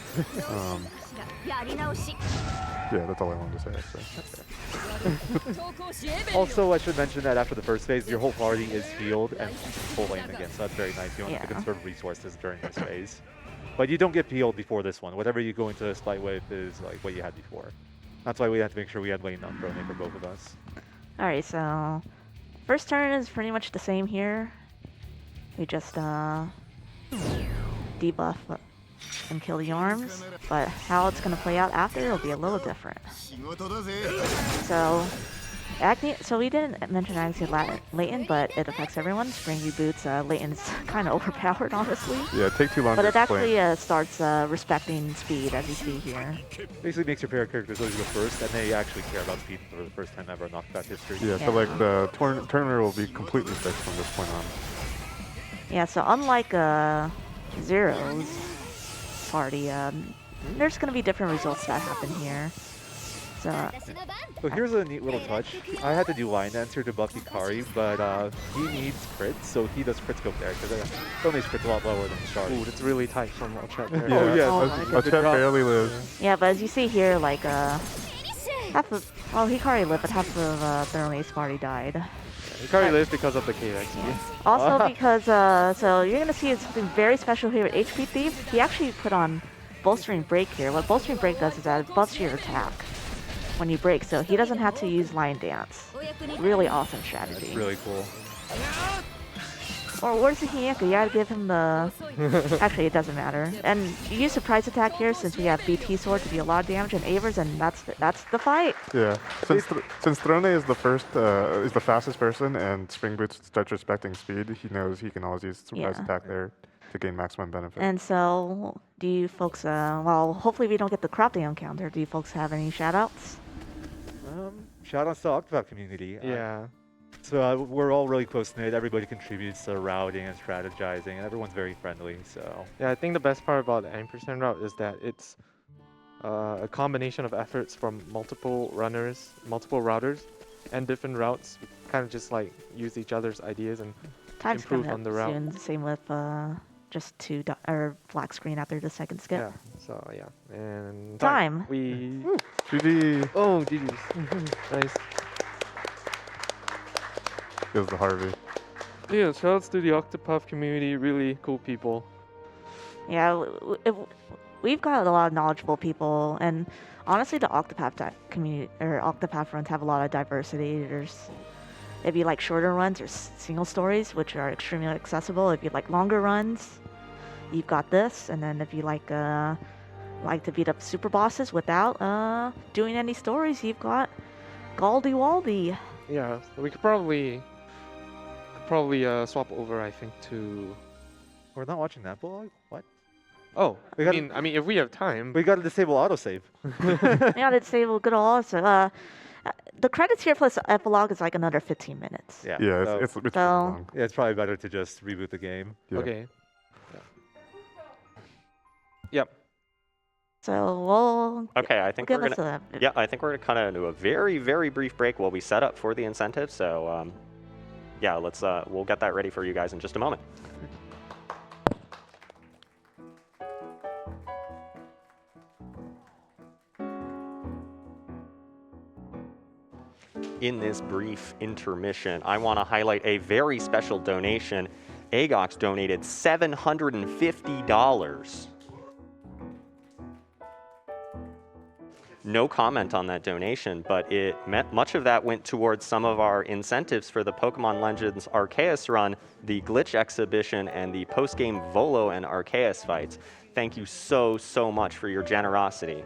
Yeah, that's all I wanted to say. Actually. Also, I should mention that after the first phase, your whole party is healed and full lane again, so that's very nice. You don't have to Yeah. conserve resources during this phase. But you don't get healed before this one. Whatever you go into this fight with is like what you had before. That's why we had to make sure we had lane on Throne for both of us. Alright, so first turn is pretty much the same here. We just debuff and kill the arms, but how it's gonna play out after will be a little different. So so we didn't mention Agni Latent, but it affects everyone. Spring reboots, Latent's kind of overpowered, honestly. Yeah, take too long But to it explain. actually starts respecting speed, as you see here. Basically makes your pair of characters always go first, and they actually care about speed for the first time ever in Octopath history. Yeah, so like the tournament will be completely fixed from this point on. Yeah, so unlike Zero's party, there's going to be different results that happen here. So So here's a neat little touch. I had to do line answer to buff Hikari, but he needs crits, so he does crits go there, because Tony's crits a lot lower than Shard. Ooh, that's really tight from a chat there. Oh, yeah. Oh a my chat goodness. barely lives. yeah, but as you see here, like half of Hikari lived, but half of Thermate's party died. Hikari lives because of the KX. Yeah. Also because so you're gonna see something very special here with HP Thief. He actually put on Bolstering Break here. What Bolstering Break does is that it buffs your attack when you break, so he doesn't have to use Lion Dance. Really awesome strategy. That's really cool. Or where's the Hiyaku? You gotta give him the... Actually, it doesn't matter. And you use Surprise Attack here since we have BT Sword to do a lot of damage and Avers, and that's the fight. Yeah, since Throne is the fastest person, and Spring Boots starts respecting speed, he knows he can always use surprise Yeah. attack there to gain maximum benefit. And so, do you folks, well, hopefully we don't get the crop day encounter. Do you folks have any shoutouts? Shout outs to the Octopath community. Yeah. So we're all really close-knit. Everybody contributes to routing and strategizing, and everyone's very friendly, so... Yeah, I think the best part about the ampersand route is that it's a combination of efforts from multiple runners, multiple routers, and different routes. Kind of just like use each other's ideas and Time's improve coming on up the route. soon. Same with just black screen after the second skip. yeah. So yeah, and Time. We GG oh GG's nice. is the Harvey. Yeah, shoutouts to the Octopath community. Really cool people. Yeah, we've got a lot of knowledgeable people, and honestly, the Octopath community or Octopath runs have a lot of diversity. If you like shorter runs, there's single stories, which are extremely accessible. If you like longer runs, you've got this, and then if you like to beat up super bosses without doing any stories, you've got Galdi Waldi. Yeah, so we could probably swap over. I think to. We're not watching that blog? What? Oh, We I gotta- mean, if we have time. We gotta disable autosave. Yeah, let's say good old also. The credits here plus epilogue is like another 15 minutes. Yeah, Yeah, so- it's pretty So- long. yeah, it's probably better to just reboot the game. Yeah. Okay. Yep. So we'll Okay, I think give we're us gonna. a Yeah, I think we're gonna kind of do a very, very brief break while we set up for the incentive. So, yeah, let's. We'll get that ready for you guys in just a moment. In this brief intermission, I want to highlight a very special donation. Agox donated $750. No comment on that donation, but much of that went towards some of our incentives for the Pokemon Legends Arceus run, the Glitch exhibition, and the post-game Volo and Arceus fights. Thank you so much for your generosity.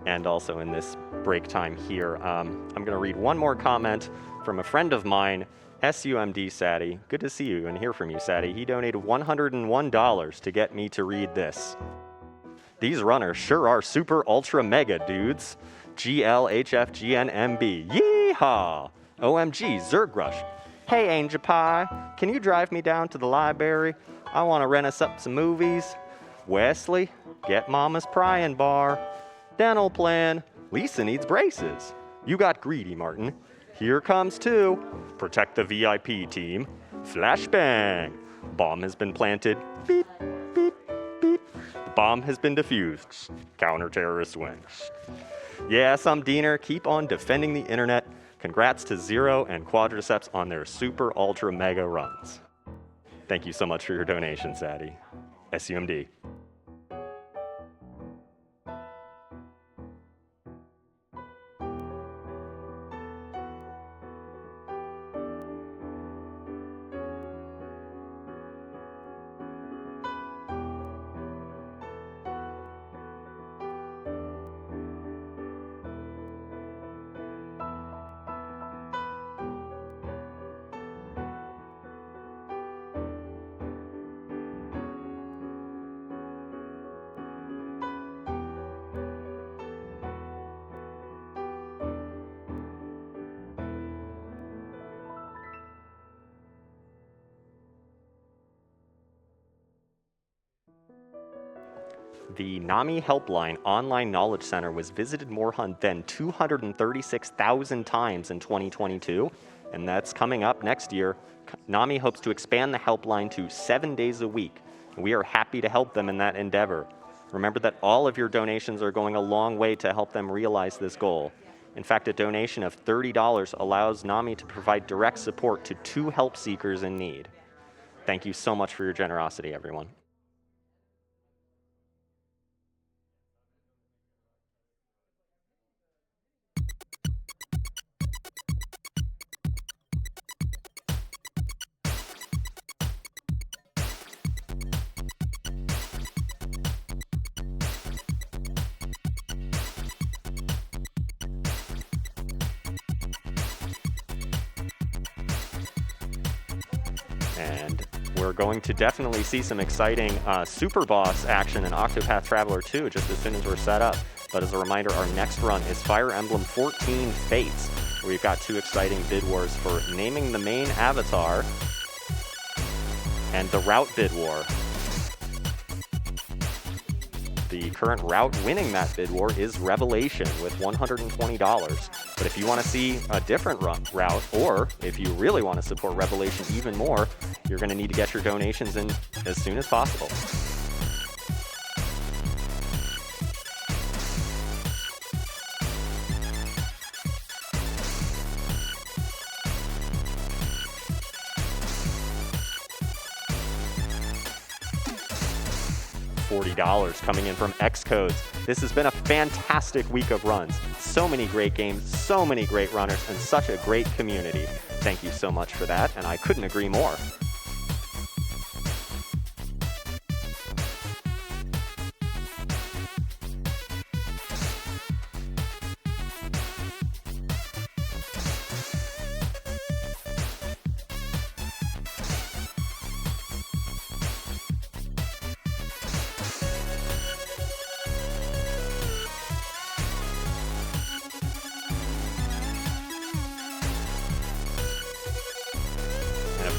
And also in this break time here, I'm going to read one more comment from a friend of mine, SUMD Sadie. Good to see you and hear from you, Sadie. He donated $101 to get me to read this. These runners sure are super ultra mega dudes. GLHFGNMB. Yeehaw! OMG, Zergrush. Hey, Angel Pie, can you drive me down to the library? I want to rent us up some movies. Wesley, get Mama's prying bar. Dental plan. Lisa needs braces. You got greedy, Martin. Here comes two. Protect the VIP team. Flashbang. Bomb has been planted. Beep, beep, beep. The bomb has been defused. Counter-terrorist wins. Yeah, some Diener, keep on defending the internet. Congrats to Zero and Quadraaceps on their super ultra mega runs. Thank you so much for your donation, Sadie. SUMD. The NAMI Helpline Online Knowledge Center was visited more than 236,000 times in 2022, and that's coming up next year. NAMI hopes to expand the helpline to 7 days a week. We are happy to help them in that endeavor. Remember that all of your donations are going a long way to help them realize this goal. In fact, a donation of $30 allows NAMI to provide direct support to 2 help seekers in need. Thank you so much for your generosity, everyone. And we're going to definitely see some exciting Superboss action in Octopath Traveler 2 just as soon as we're set up. But as a reminder, our next run is Fire Emblem 14 Fates, where we've got 2 exciting bid wars for naming the main avatar and the route bid war. The current route winning that bid war is Revelation with $120. But if you want to see a different route, or if you really want to support Revelation even more, you're going to need to get your donations in as soon as possible. $40 coming in from Xcodes. This has been a fantastic week of runs. So many great games, so many great runners, and such a great community. Thank you so much for that, and I couldn't agree more.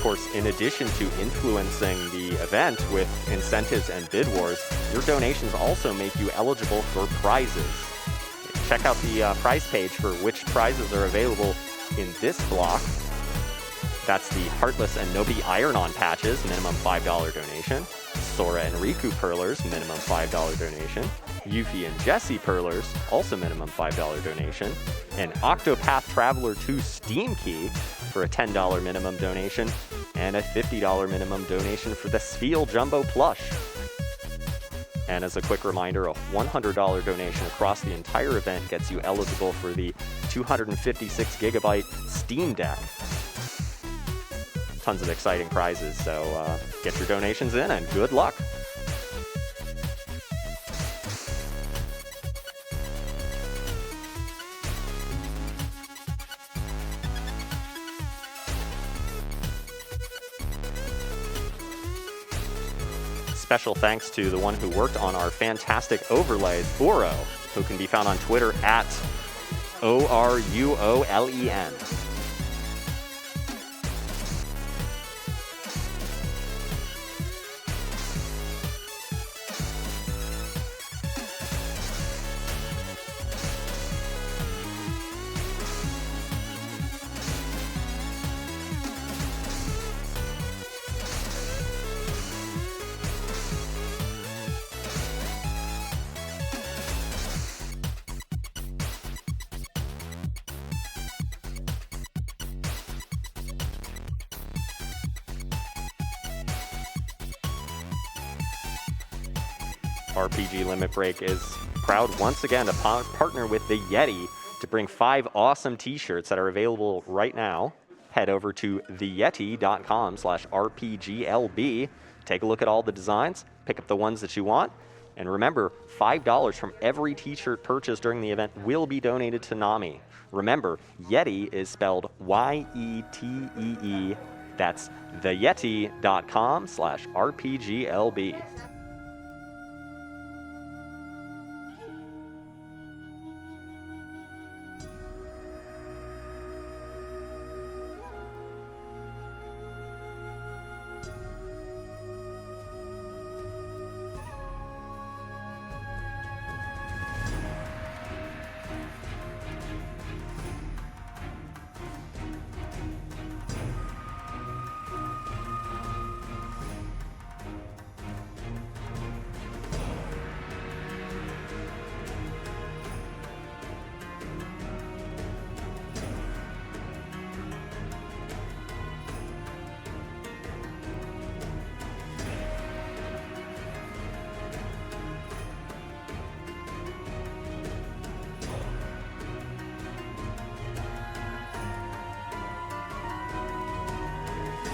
course, in addition to influencing the event with incentives and bid wars, your donations also make you eligible for prizes. Check out the prize page for which prizes are available in this block. That's the Heartless and Nobi Iron-On patches, minimum $5 donation. Sora and Riku Perlers, minimum $5 donation. Yuffie and Jessie Perlers, also minimum $5 donation. An Octopath Traveler 2 Steam Key for a $10 minimum donation. And a $50 minimum donation for the Spheal Jumbo Plush. And as a quick reminder, a $100 donation across the entire event gets you eligible for the 256 gigabyte Steam Deck. Tons of exciting prizes, so get your donations in and good luck. Special thanks to the one who worked on our fantastic overlays, Uro, who can be found on Twitter at ORUOLEN. RPG Limit Break is proud once again to partner with the Yeti to bring 5 awesome t-shirts that are available right now. Head over to theyeti.com/RPGLB. Take a look at all the designs, pick up the ones that you want, and remember, $5 from every t-shirt purchased during the event will be donated to NAMI. Remember, Yeti is spelled Y-E-T-E-E. That's theyeti.com/RPGLB.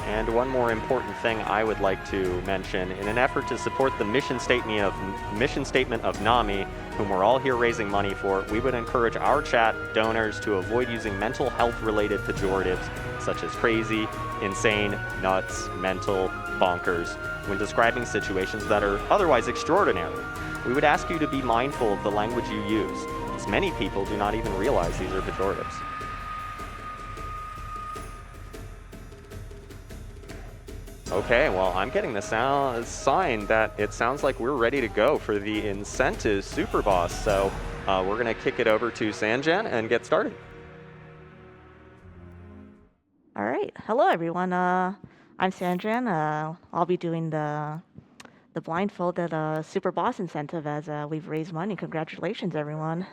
And one more important thing I would like to mention, in an effort to support the mission statement of NAMI, whom we're all here raising money for, we would encourage our chat donors to avoid using mental health-related pejoratives such as crazy, insane, nuts, mental, bonkers, when describing situations that are otherwise extraordinary. We would ask you to be mindful of the language you use, as many people do not even realize these are pejoratives. Okay, well, I'm getting the sign that it sounds like we're ready to go for the incentives Superboss. So we're going to kick it over to Sanjan and get started. All right. Hello, everyone. I'm Sanjan. I'll be doing the Blindfolded Superboss incentive as we've raised money. Congratulations, everyone.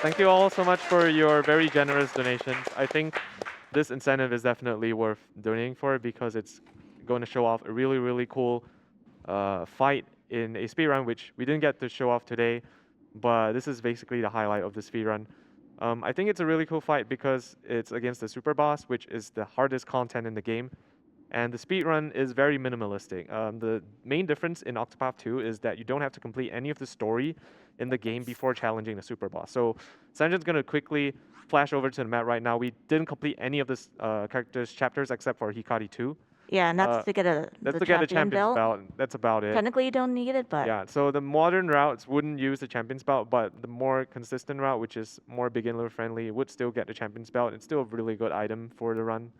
Thank you all so much for your very generous donations. I think this incentive is definitely worth donating for because it's going to show off a really, really cool fight in a speedrun, which we didn't get to show off today, but this is basically the highlight of the speedrun. I think it's a really cool fight because it's against the Superboss, which is the hardest content in the game, and the speedrun is very minimalistic. The main difference in Octopath 2 is that you don't have to complete any of the story in the game before challenging the Superboss. So Sanjan's going to quickly flash over to the map right now. We didn't complete any of this characters' chapters except for Hikari 2. Yeah, and that's to get the champion's belt. That's about it. Technically, you don't need it, but yeah. So the modern routes wouldn't use the champion's belt, but the more consistent route, which is more beginner friendly, would still get the champion's belt. It's still a really good item for the run.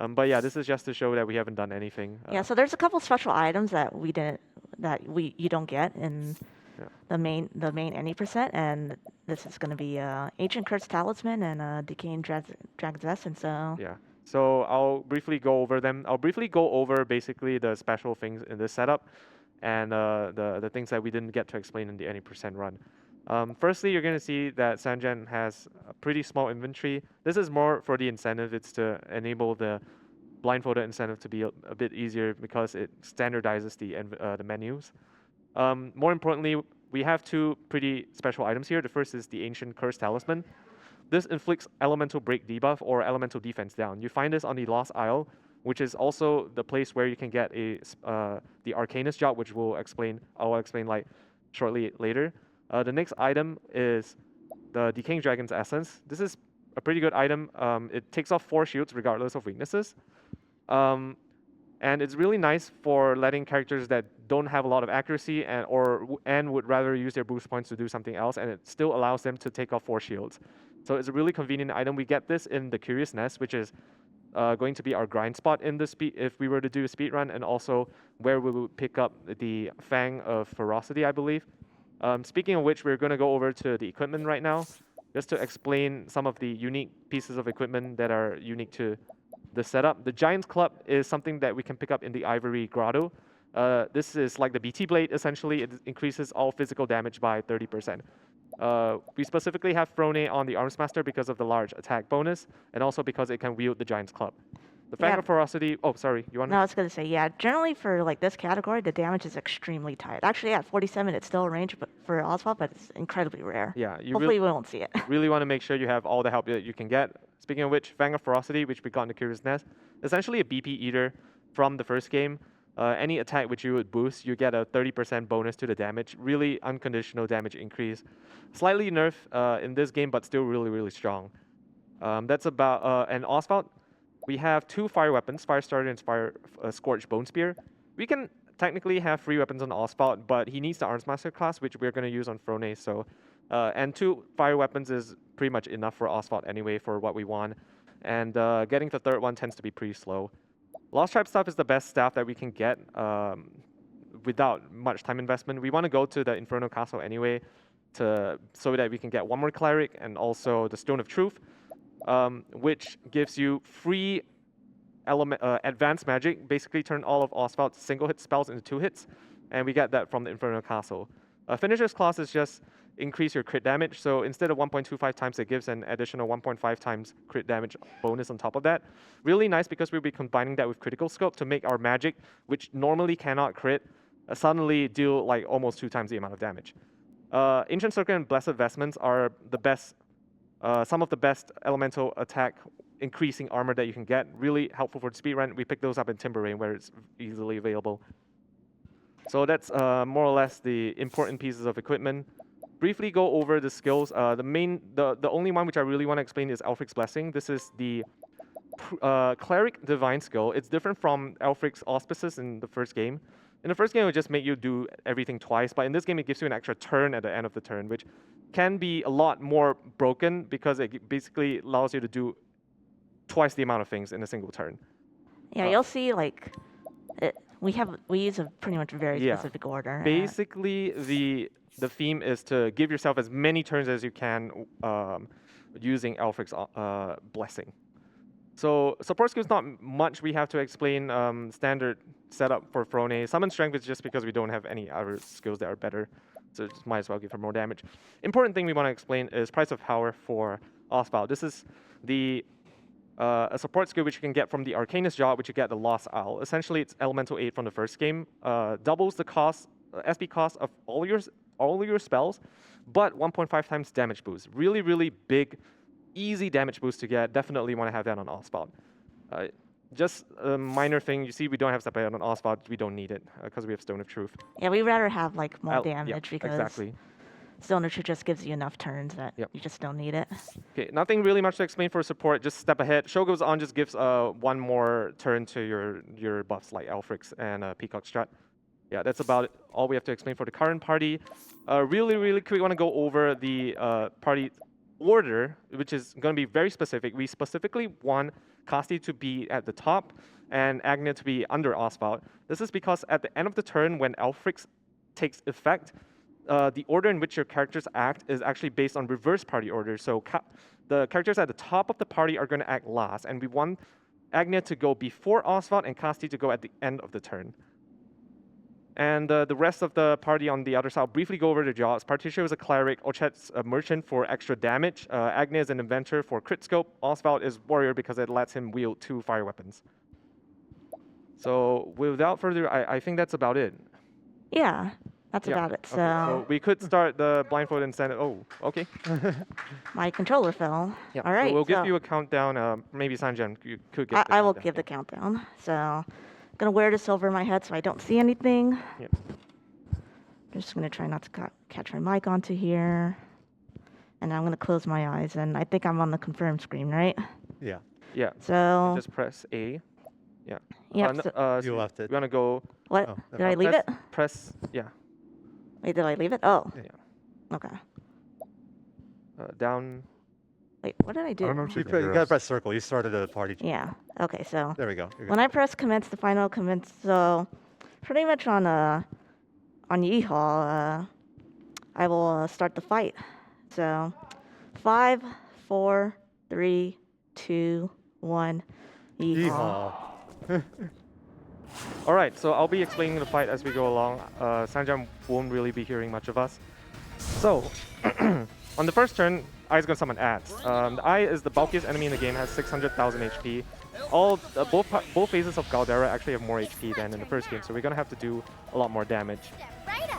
But yeah, this is just to show that we haven't done anything. Yeah, so there's a couple special items that you don't get in Yeah. the main any percent, and this is going to be Ancient Curse Talisman and Decaying Dragon's Essence. So Yeah. So I'll briefly go over them. I'll briefly go over basically the special things in this setup and the things that we didn't get to explain in the any percent run. Firstly, you're going to see that Sanjan has a pretty small inventory. This is more for the incentive. It's to enable the blindfolded incentive to be a bit easier because it standardizes the menus. More importantly, we have two pretty special items here. The first is the Ancient Curse Talisman. This inflicts Elemental Break debuff or Elemental Defense down. You find this on the Lost Isle, which is also the place where you can get the Arcanist job, which I'll explain like shortly later. The next item is the Decaying Dragon's Essence. This is a pretty good item. It takes off 4 shields regardless of weaknesses. And it's really nice for letting characters that don't have a lot of accuracy and would rather use their boost points to do something else, and it still allows them to take off 4 shields. So it's a really convenient item. We get this in the Curious Nest, which is going to be our grind spot in the speed if we were to do a speed run, and also where we would pick up the Fang of Ferocity, I believe. Speaking of which, we're going to go over to the equipment right now, just to explain some of the unique pieces of equipment that are unique to the setup. The Giant's Club is something that we can pick up in the Ivory Grotto. This is like the BT Blade, essentially. It increases all physical damage by 30%. We specifically have Frone on the Arms Master because of the large attack bonus, and also because it can wield the Giant's Club. The Fang of Ferocity, oh, sorry, you want to? No, I was going to say, yeah, generally for like this category, the damage is extremely tight. Actually, at 47, it's still a range for Oswald, but it's incredibly rare. Yeah, hopefully we won't see it. Really want to make sure you have all the help that you can get. Speaking of which, Fang of Ferocity, which we got in the Curious Nest, essentially a BP eater from the first game. Any attack which you would boost, you get a 30% bonus to the damage. Really unconditional damage increase. Slightly nerfed in this game, but still really, really strong. That's about an Oswald. We have 2 fire weapons, Fire Starter and Scorched Bone Spear. We can technically have 3 weapons on Oswald, but he needs the Arms Master class, which we're going to use on Frone. So, and 2 fire weapons is pretty much enough for Oswald anyway for what we want. And getting the third one tends to be pretty slow. Lost Tribe stuff is the best staff that we can get without much time investment. We want to go to the Inferno Castle anyway so that we can get 1 more Cleric and also the Stone of Truth, which gives you free advanced magic. Basically turn all of Oswald's single hit spells into 2 hits, and we get that from the Inferno Castle. Finisher's class is just increase your crit damage. So instead of 1.25 times, it gives an additional 1.5 times crit damage bonus on top of that. Really nice because we'll be combining that with critical scope to make our magic, which normally cannot crit, suddenly deal like almost 2 times the amount of damage. Ancient Circle and Blessed Vestments are the best, some of the best elemental attack increasing armor that you can get. Really helpful for the speedrun. We pick those up in Timber Rain where it's easily available. So that's more or less the important pieces of equipment. Briefly go over the skills. The only one which I really want to explain is Elfric's Blessing. This is the Cleric Divine skill. It's different from Elfric's Auspices in the first game. In the first game, it would just make you do everything twice, but in this game, it gives you an extra turn at the end of the turn, which can be a lot more broken because it basically allows you to do twice the amount of things in a single turn. Yeah, you'll see like we use a pretty much very specific order. Basically, the theme is to give yourself as many turns as you can using Elfric's Blessing. So support skills, not much we have to explain. Standard setup for Frone. Summon Strength is just because we don't have any other skills that are better. So just might as well give her more damage. Important thing we want to explain is Price of Power for Oswald. This is the a support skill which you can get from the Arcanist job, which you get the Lost Isle. Essentially, it's Elemental 8 from the first game. Doubles the cost, SP cost of all your spells, but 1.5 times damage boost. Really, really big, easy damage boost to get. Definitely want to have that on Oswald. Just a minor thing, you see we don't have Separate on Oswald. We don't need it because we have Stone of Truth. Yeah, we'd rather have like more damage yeah, because exactly. Stone of Truth just gives you enough turns that you just don't need it. Okay, nothing really much to explain for support. Just step ahead. Show Goes On just gives 1 more turn to your buffs like Elfric's and Peacock Strut. Yeah, that's about all we have to explain for the current party. Really, really quick, I want to go over the party order, which is going to be very specific. We specifically want Casti to be at the top and Agnia to be under Oswald. This is because at the end of the turn, when Alfrix takes effect, the order in which your characters act is actually based on reverse party order. So the characters at the top of the party are going to act last, and we want Agnia to go before Oswald and Casti to go at the end of the turn. And the rest of the party on the other side, I'll briefly go over the jobs. Particio is a cleric, Ochet's a merchant for extra damage, Agnia is an inventor for crit scope, Oswald is warrior because it lets him wield 2 fire weapons. So without further, I think that's about it. Yeah, that's about it. So, Okay, so we could start the blindfold and send it. Oh, okay. my controller fell. Yeah. All right. So we'll give you a countdown. Maybe Sanjan, you could get. I will give the countdown. So, I'm gonna wear this over my head so I don't see anything. Yep. I'm just gonna try not to catch my mic onto here, and I'm gonna close my eyes. And I think I'm on the confirm screen, right? Yeah. Yeah. So, Just press A. Yeah. yep. So, You left it. We're gonna go. what? Oh, Did I leave it? Press. Yeah. Wait, did I leave it? Oh. Yeah. Okay. Down. Wait, what did I do? I don't know if You you can hear gotta us. press circle. You started a party. Yeah. Okay. So. There we go. You're good. When I press commence, the final commence, so pretty much on Yeehaw, I will start the fight. So 5, 4, 3, 2, 1, Yeehaw. Yeehaw. All right. So I'll be explaining the fight as we go along. Sanjan won't really be hearing much of us. So on the first turn, Eye is gonna summon ads. The Eye is the bulkiest enemy in the game. Has 600,000 HP. Both phases of Galdera actually have more HP than in the first game, so we're gonna have to do a lot more damage.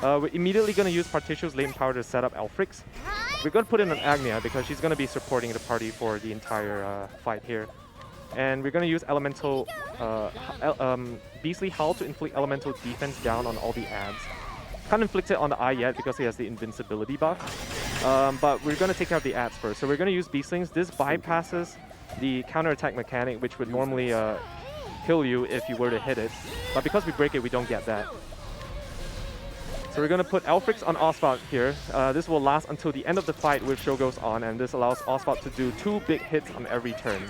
We're immediately gonna use Particio's latent power to set up Alfrix. We're gonna put in an Agnia because she's gonna be supporting the party for the entire fight here. And we're gonna use Elemental Beastly Howl to inflict Elemental defense down on all the ads. Can't inflict it on the Eye yet because he has the invincibility buff. But we're gonna take care of the ads first. So we're gonna use Beastlings. This bypasses the counterattack mechanic, which would normally kill you if you were to hit it. But because we break it, we don't get that. So we're going to put Alfrix on Oswald here. This will last until the end of the fight with Show Goes On, and this allows Oswald to do 2 big hits on every turn.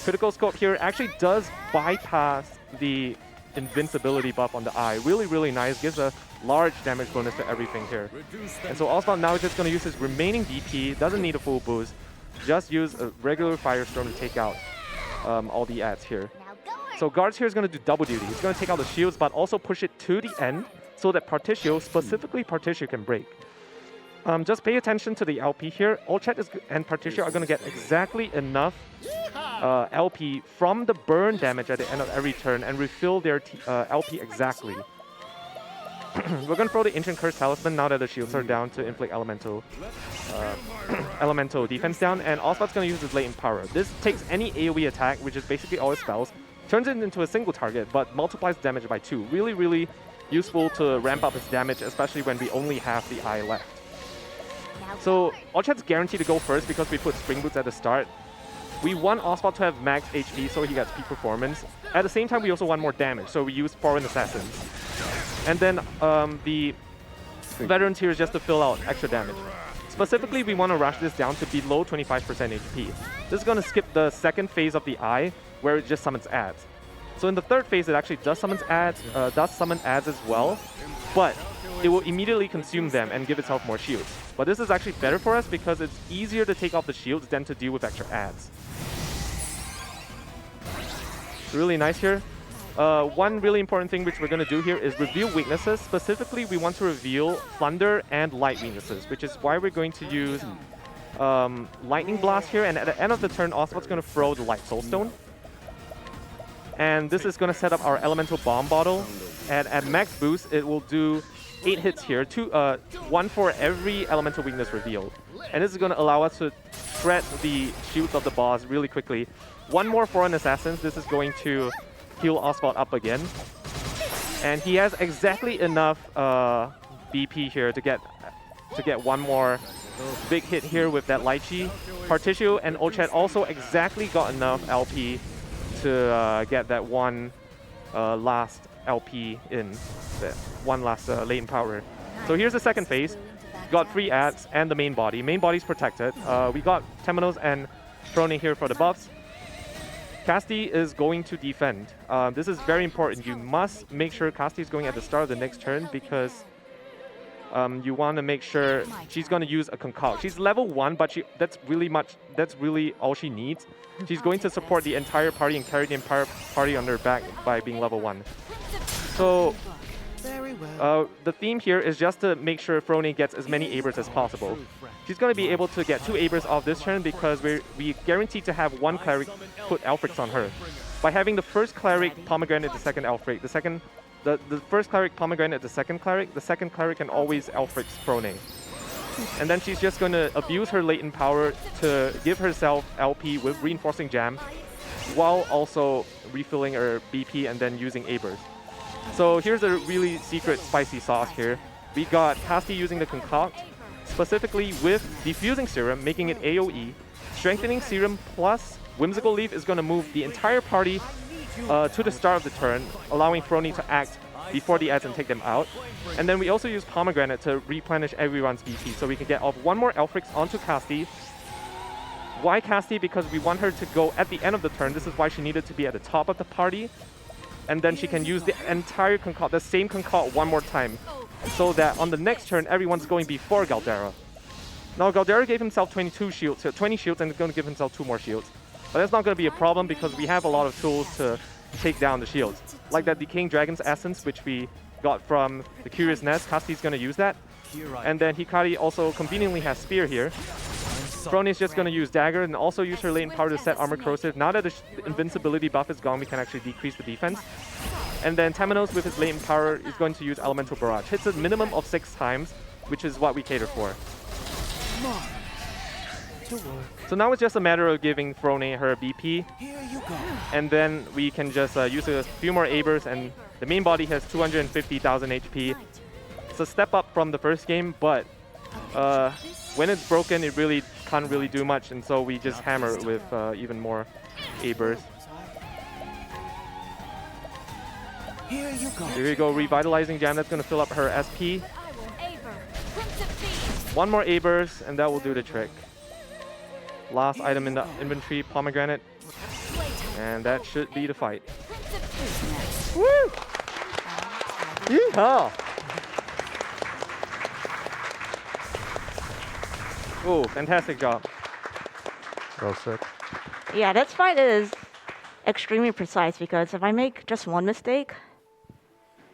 Critical Scope here actually does bypass the invincibility buff on the Eye. Really, really nice. Gives a large damage bonus to everything here. And so Oswald now is just going to use his remaining DP. Doesn't need a full boost. Just use a regular Firestorm to take out all the ads here. So Guards here is going to do double duty. He's going to take out the shields, but also push it to the end so that Particio, specifically Particio, can break. Just pay attention to the LP here. Ochet and Particio are going to get exactly enough LP from the burn damage at the end of every turn and refill their LP exactly. We're going to throw the Ancient Curse Talisman now that the shields are down to inflict elemental defense down, and Oswald's going to use his latent power. This takes any AoE attack, which is basically all his spells, turns it into a single target, but multiplies damage by 2. Really, really useful to ramp up his damage, especially when we only have the Eye left. So Ochet's guaranteed to go first because we put Spring Boots at the start. We want Oswald to have max HP so he gets peak performance. At the same time, we also want more damage, so we use Foreign Assassins. And then the Veterans here is just to fill out extra damage. Specifically, we want to rush this down to below 25% HP. This is going to skip the second phase of the Eye, where it just summons ads. So in the third phase, it actually does summon ads as well, but it will immediately consume them and give itself more shields. But this is actually better for us because it's easier to take off the shields than to deal with extra ads. Really nice here. One really important thing which we're going to do here is reveal weaknesses. Specifically, we want to reveal thunder and light weaknesses, which is why we're going to use Lightning Blast here. And at the end of the turn, Oswald's going to throw the Light Soulstone. And this is going to set up our Elemental Bomb Bottle. And at max boost, it will do 8 hits here, 1 for every elemental weakness revealed. And this is going to allow us to shred the shields of the boss really quickly. 1 more Foreign Assassins. This is going to heal Oswald up again. And he has exactly enough BP here to get 1 more big hit here with that Lychee. Particio and Ochet also exactly got enough LP to get that one last LP in, that one last latent power. So here's the second phase. got 3 ads and the main body. Main body's protected. We got Temenos and Frone here for the buffs. Casti is going to defend. This is very important. You must make sure Casti is going at the start of the next turn because you want to make sure she's going to use a concoct. She's level 1, but that's really all she needs. She's going to support the entire party and carry the entire party on her back by being level 1. So the theme here is just to make sure Frone gets as many Abers as possible. She's going to be able to get 2 Abers off this turn because we guaranteed to have 1 cleric put Alfrix on her. By having the first cleric pomegranate the second Alfric, the first cleric pomegranate the second cleric can always Alfrix Frone. And then she's just going to abuse her latent power to give herself LP with reinforcing jam while also refilling her BP and then using Abers. So here's a really secret spicy sauce here. We got Casti using the concoct, specifically with Diffusing Serum, making it AoE. Strengthening Serum plus Whimsical Leaf is going to move the entire party to the start of the turn, allowing Frone to act before the ads and take them out. And then we also use Pomegranate to replenish everyone's BP, so we can get off 1 more Alfrix onto Casti. Why Casti? Because we want her to go at the end of the turn. This is why she needed to be at the top of the party. And then she can use the entire concoct, the same concoct 1 more time, so that on the next turn, everyone's going before Galdera. Now, Galdera gave himself 20 shields, and is going to give himself 2 more shields. But that's not going to be a problem because we have a lot of tools to take down the shields. Like that Decaying Dragon's Essence, which we got from the Curious Nest. Casti's going to use that. And then Hikari also conveniently has Spear here. Frone is just going to use Dagger and also use her latent power to set Armor Corrosive. Now that the invincibility buff is gone, we can actually decrease the defense. And then Temenos with his latent power is going to use Elemental Barrage. Hits a minimum of 6 times, which is what we cater for. So now it's just a matter of giving Frone her BP. And then we can just use a few more Abers, and the main body has 250,000 HP. It's a step up from the first game, but when it's broken, it really can't really do much, and so we just hammer it with even more Abers. Here you go, Revitalizing Jam. That's going to fill up her SP. 1 more Abers, and that will do the trick. Last item in the inventory, Pomegranate. And that should be the fight. Woo! Yeehaw! Oh, fantastic job. Well said. Yeah, this fight is extremely precise because if I make just 1 mistake,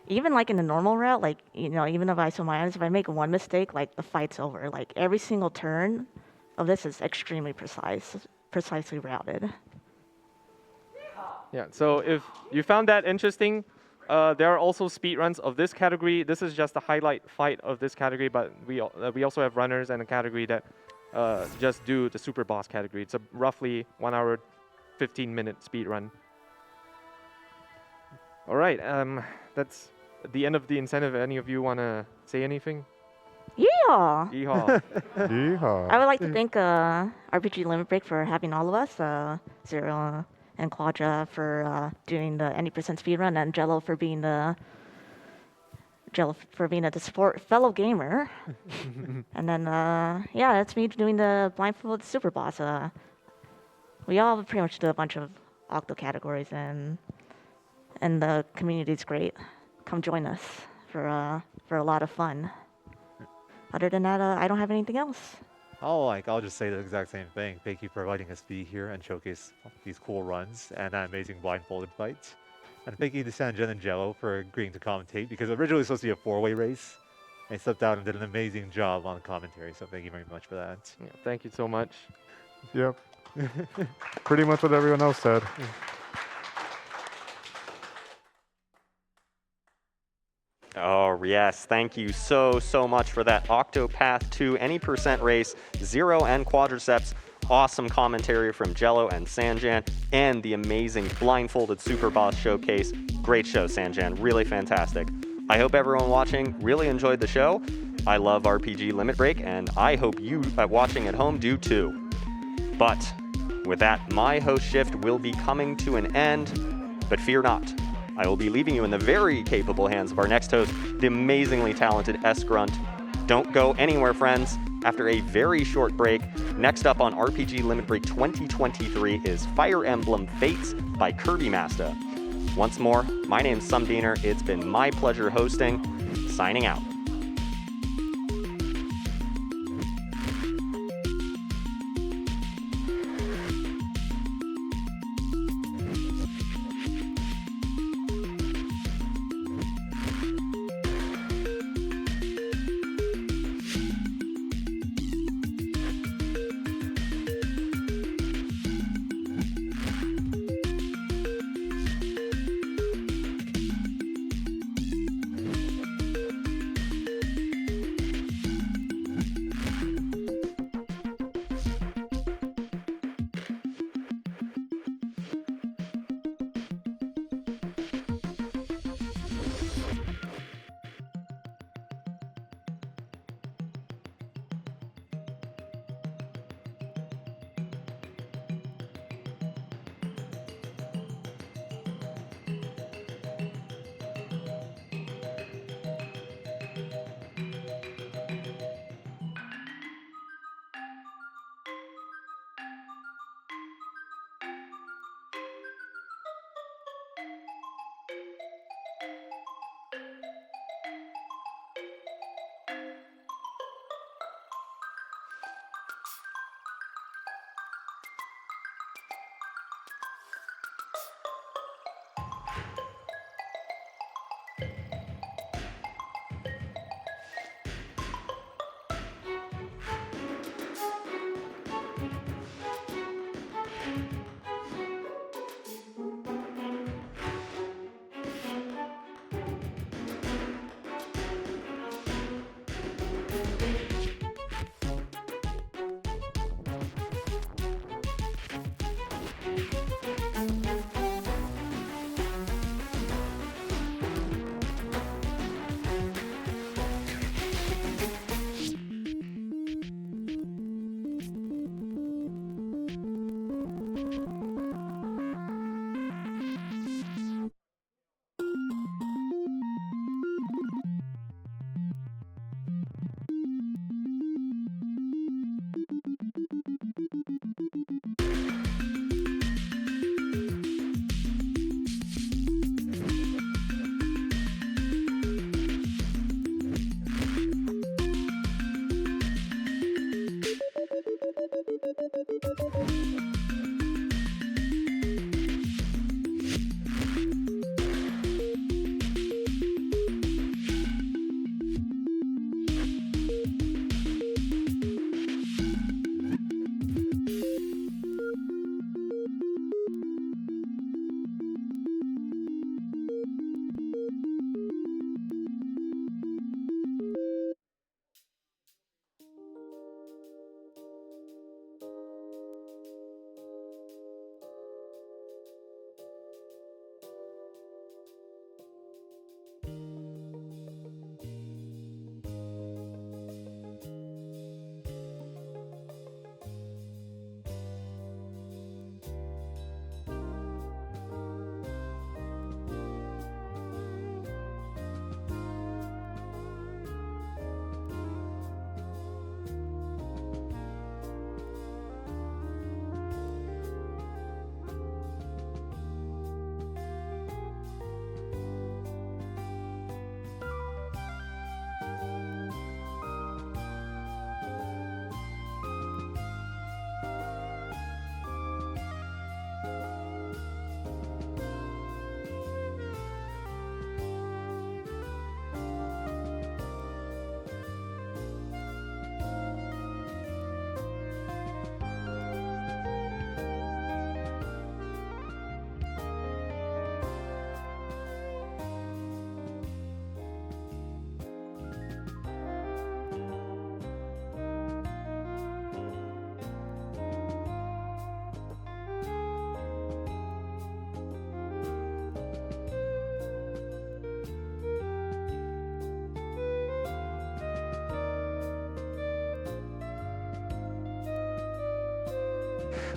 even like in the normal route, like, you know, even if I ISO my items, if I make 1 mistake, like the fight's over. Like every single turn of this is extremely precisely routed. Yeah, so if you found that interesting, there are also speedruns of this category. This is just the highlight fight of this category, but we also have runners and a category that just do the Superboss category. It's a roughly 1 hour, 15-minute speedrun. All right, that's the end of the incentive. Any of you want to say anything? Yeah! Yeehaw. Yeehaw. I would like to thank RPG Limit Break for having all of us, Zero and Quadra for doing the any percent speedrun, and Jello for being the support fellow gamer. And then yeah, that's me doing the Blindfolded Superboss. We all pretty much do a bunch of Octo categories, and the community's great. Come join us for a lot of fun. Other than that, I don't have anything else. I'll just say the exact same thing. Thank you for letting us be here and showcase these cool runs and that amazing blindfolded fights. And thank you to Sanjan and Jello for agreeing to commentate, because originally it was supposed to be a 4-way race. They stepped out and did an amazing job on commentary, so thank you very much for that. Yeah, thank you so much. Yep. Pretty much what everyone else said. Oh, yes. Thank you so much for that Octopath 2 any percent race, Zero and Quadraaceps. Awesome commentary from Jello and Sanjan, and the amazing Blindfolded Superboss showcase. Great show, Sanjan. Really fantastic. I hope everyone watching really enjoyed the show. I love RPG Limit Break, and I hope you watching at home do too. But with that, my host shift will be coming to an end, but fear not. I will be leaving you in the very capable hands of our next host, the amazingly talented S. Grunt. Don't go anywhere, friends. After a very short break, next up on RPG Limit Break 2023 is Fire Emblem Fates by Kirby Master. Once more, my name's Sumdiener. It's been my pleasure hosting. Signing out.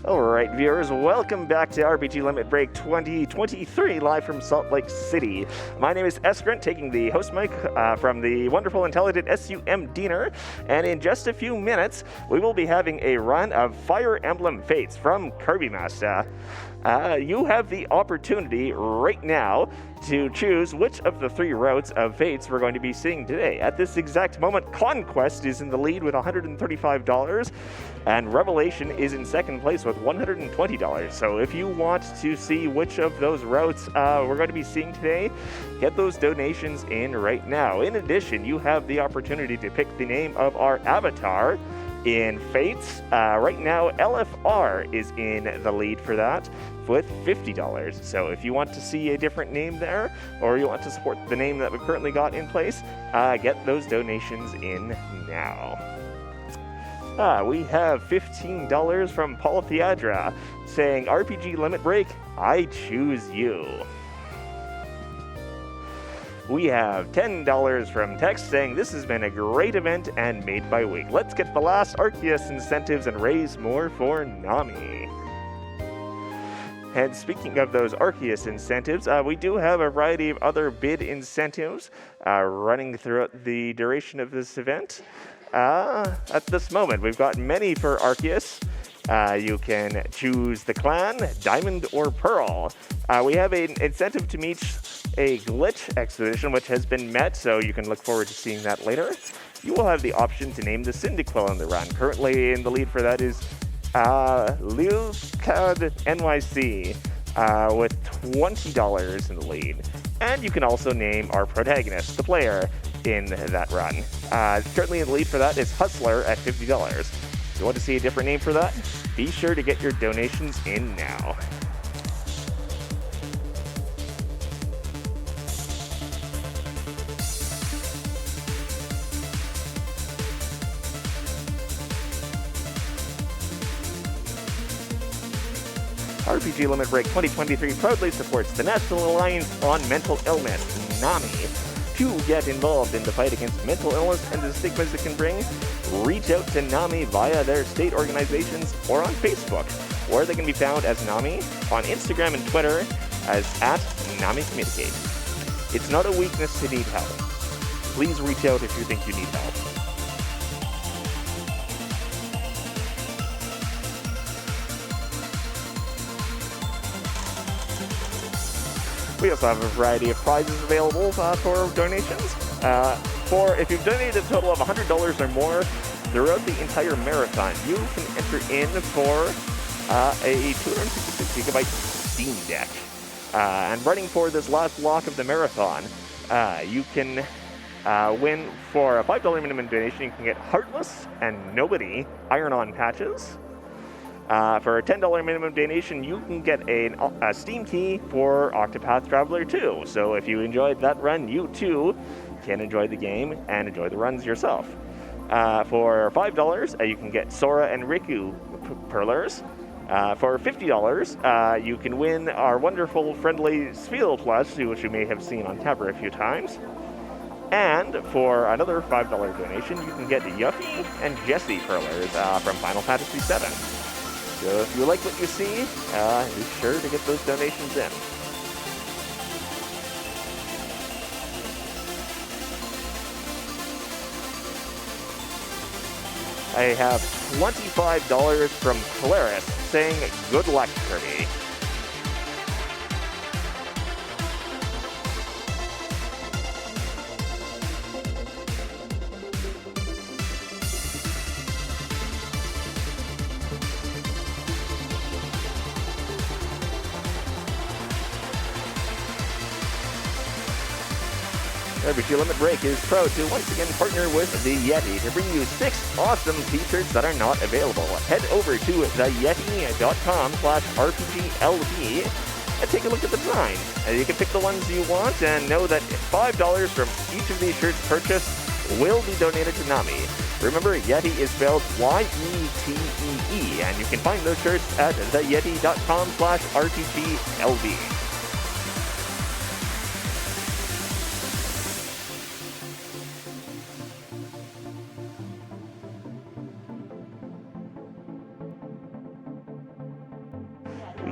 All right, viewers, welcome back to RPG Limit Break 2023, live from Salt Lake City. My name is Eskrent, taking the host mic from the wonderful, intelligent SUM Diener, and in just a few minutes, we will be having a run of Fire Emblem Fates from Kirby Master. You have the opportunity right now to choose which of the 3 routes of Fates we're going to be seeing today. At this exact moment, Conquest is in the lead with $135, and Revelation is in second place with $120. So if you want to see which of those routes we're going to be seeing today, get those donations in right now. In addition, you have the opportunity to pick the name of our avatar in Fates. Right now, LFR is in the lead for that with $50. So if you want to see a different name there, or you want to support the name that we've currently got in place, get those donations in now. We have $15 from Paul Theadra saying, RPG Limit Break, I choose you. We have $10 from Text saying, this has been a great event and made by week. Let's get the last Arceus incentives and raise more for Nami. And speaking of those Arceus incentives, we do have a variety of other bid incentives running throughout the duration of this event. At this moment, we've got many for Arceus. You can choose the clan, Diamond or Pearl. We have an incentive to meet a glitch expedition, which has been met, so you can look forward to seeing that later. You will have the option to name the Cyndaquil in the run. Currently in the lead for that is Lilcad NYC with $20 in the lead. And you can also name our protagonist, the player, in that run. Currently in the lead for that is Hustler at $50. If you want to see a different name for that, be sure to get your donations in now. RPG Limit Break 2023 proudly supports the National Alliance on Mental Illness, NAMI. To get involved in the fight against mental illness and the stigmas it can bring, reach out to NAMI via their state organizations or on Facebook, where they can be found as NAMI, on Instagram and Twitter as @NAMICommunicate. It's not a weakness to need help. Please reach out if you think you need help. We also have a variety of prizes available for donations. If you've donated a total of $100 or more throughout the entire marathon, you can enter in for a 256 gigabyte Steam Deck. And running for this last block of the marathon, you can win for a $5 minimum donation. You can get Heartless and Nobody iron-on patches. For a $10 minimum donation, you can get a Steam key for Octopath Traveler 2. So if you enjoyed that run, you too can enjoy the game and enjoy the runs yourself. For $5, you can get Sora and Riku Perlers. For $50, you can win our wonderful friendly Spiel Plus, which you may have seen on Tabra a few times. And for another $5 donation, you can get Yuffie and Jessie Perlers from Final Fantasy VII. So if you like what you see, be sure to get those donations in. I have $25 from Claris saying, good luck, Kirby. RPG Limit Break is proud to once again partner with the Yeti to bring you 6 awesome t-shirts that are not available. Head over to theyeti.com/RPGLB and take a look at the design. You can pick the ones you want and know that $5 from each of these shirts purchased will be donated to NAMI. Remember, Yeti is spelled Y-E-T-E-E, and you can find those shirts at theyeti.com/RPGLB.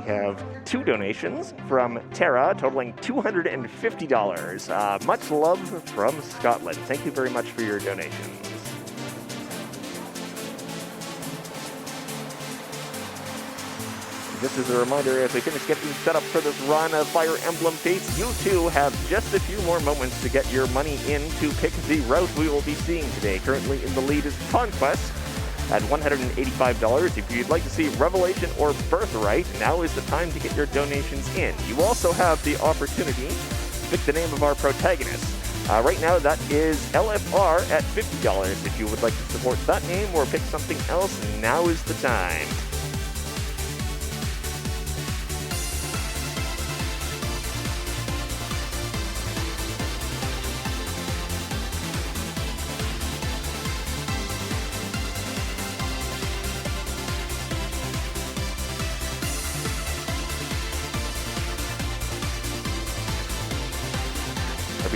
have 2 donations from Tara totaling $250. Much love from Scotland. Thank you very much for your donations. Just as a reminder, as we finish getting set up for this run of Fire Emblem Fates, you too have just a few more moments to get your money in to pick the route we will be seeing today. Currently in the lead is Conquest at $185. If you'd like to see Revelation or Birthright, now is the time to get your donations in. You also have the opportunity to pick the name of our protagonist. Right now that is LFR at $50. If you would like to support that name or pick something else, now is the time.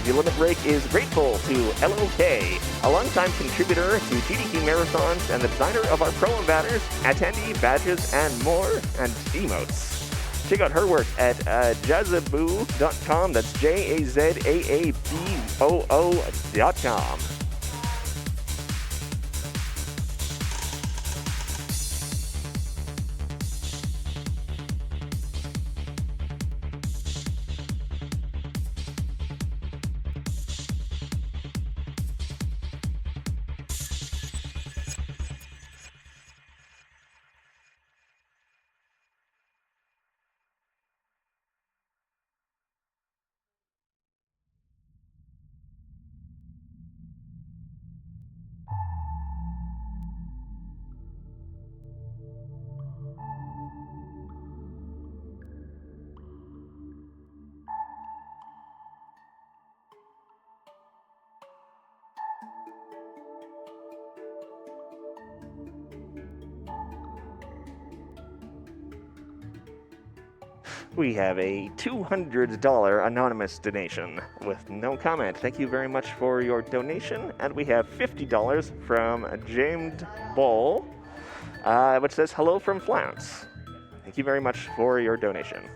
RPG Limit Break is grateful to LOK, a longtime contributor to GDQ Marathons and the designer of our promo banners, attendee badges, and more, and emotes. Check out her work at jazaboo.com. That's JAZAABOO.com. We have a $200 anonymous donation with no comment. Thank you very much for your donation. And we have $50 from James Ball, which says, hello from France. Thank you very much for your donation.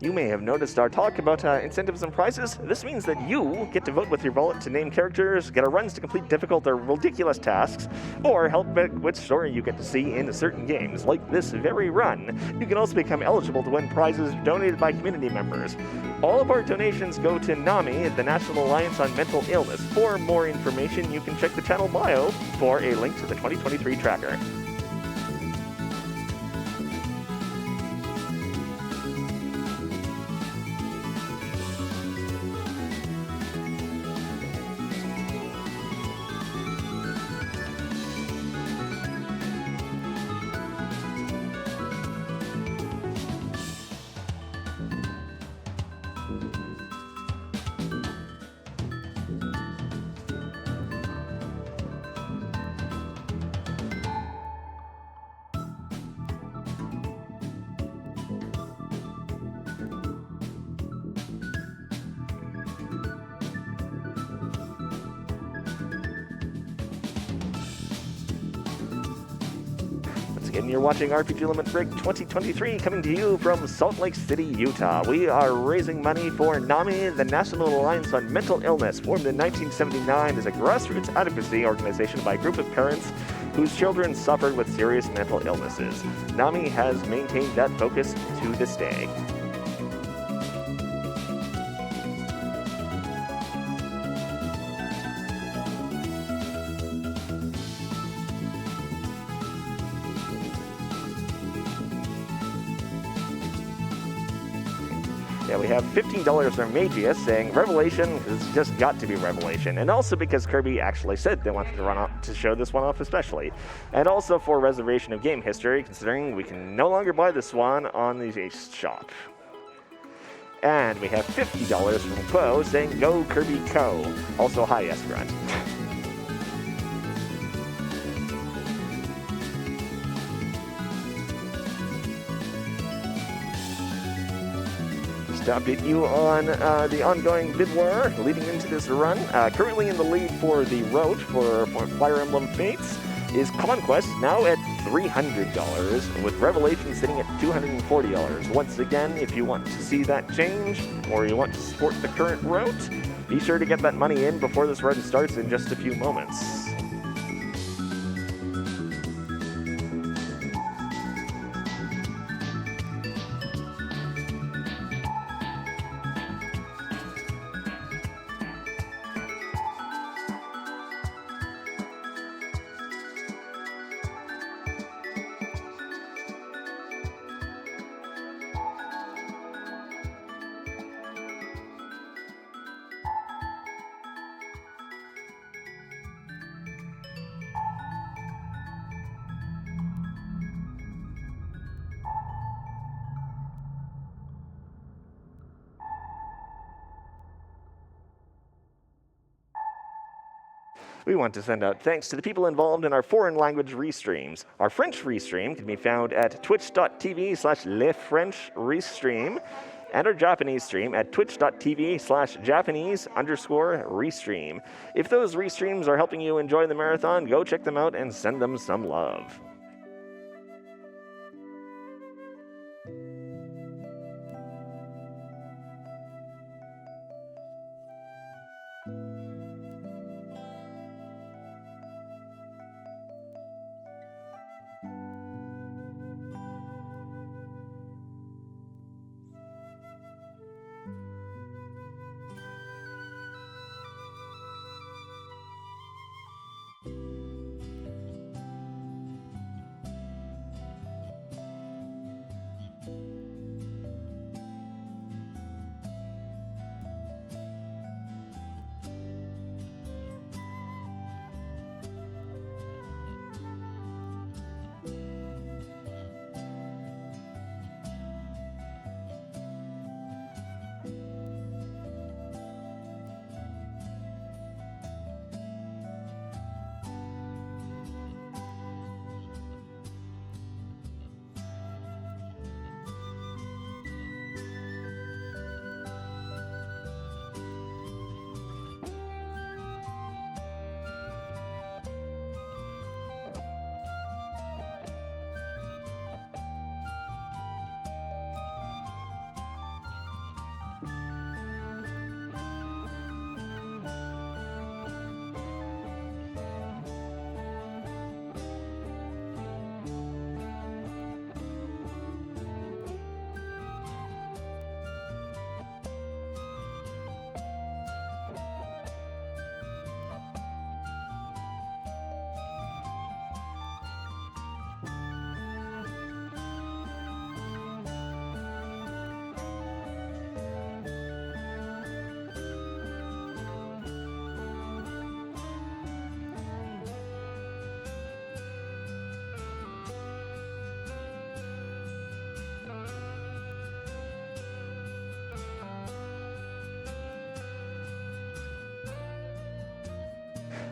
You may have noticed our talk about incentives and prizes. This means that you get to vote with your wallet to name characters, get a runs to complete difficult or ridiculous tasks, or help pick which story you get to see in certain games, like this very run. You can also become eligible to win prizes donated by community members. All of our donations go to NAMI, the National Alliance on Mental Illness. For more information, you can check the channel bio for a link to the 2023 tracker. And you're watching RPG Limit Break 2023 coming to you from Salt Lake City, Utah. We are raising money for NAMI, the National Alliance on Mental Illness, formed in 1979 as a grassroots advocacy organization by a group of parents whose children suffered with serious mental illnesses. NAMI has maintained that focus to this day. Yeah, we have $15 from Magius saying Revelation has just got to be Revelation, and also because Kirby actually said they wanted to show this one off especially, and also for reservation of game history, considering we can no longer buy the Swan on the Ace shop. And we have $50 from Quo saying Go Kirby Co. Also, hi Esgrant. To update you on the ongoing bid war leading into this run. Currently in the lead for the route for Fire Emblem Fates is Conquest, now at $300, with Revelation sitting at $240. Once again, if you want to see that change, or you want to support the current route, be sure to get that money in before this run starts in just a few moments. We want to send out thanks to the people involved in our foreign language restreams. Our French restream can be found at twitch.tv/lefrenchRestream, and our Japanese stream at twitch.tv/Japanese_restream. If those restreams are helping you enjoy the marathon, go check them out and send them some love.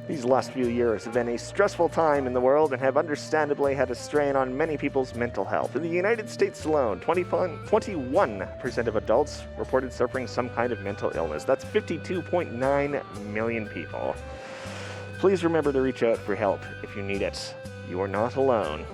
These last few years have been a stressful time in the world and have understandably had a strain on many people's mental health. In the United States alone, 21% of adults reported suffering some kind of mental illness. That's 52.9 million people. Please remember to reach out for help if you need it. You are not alone.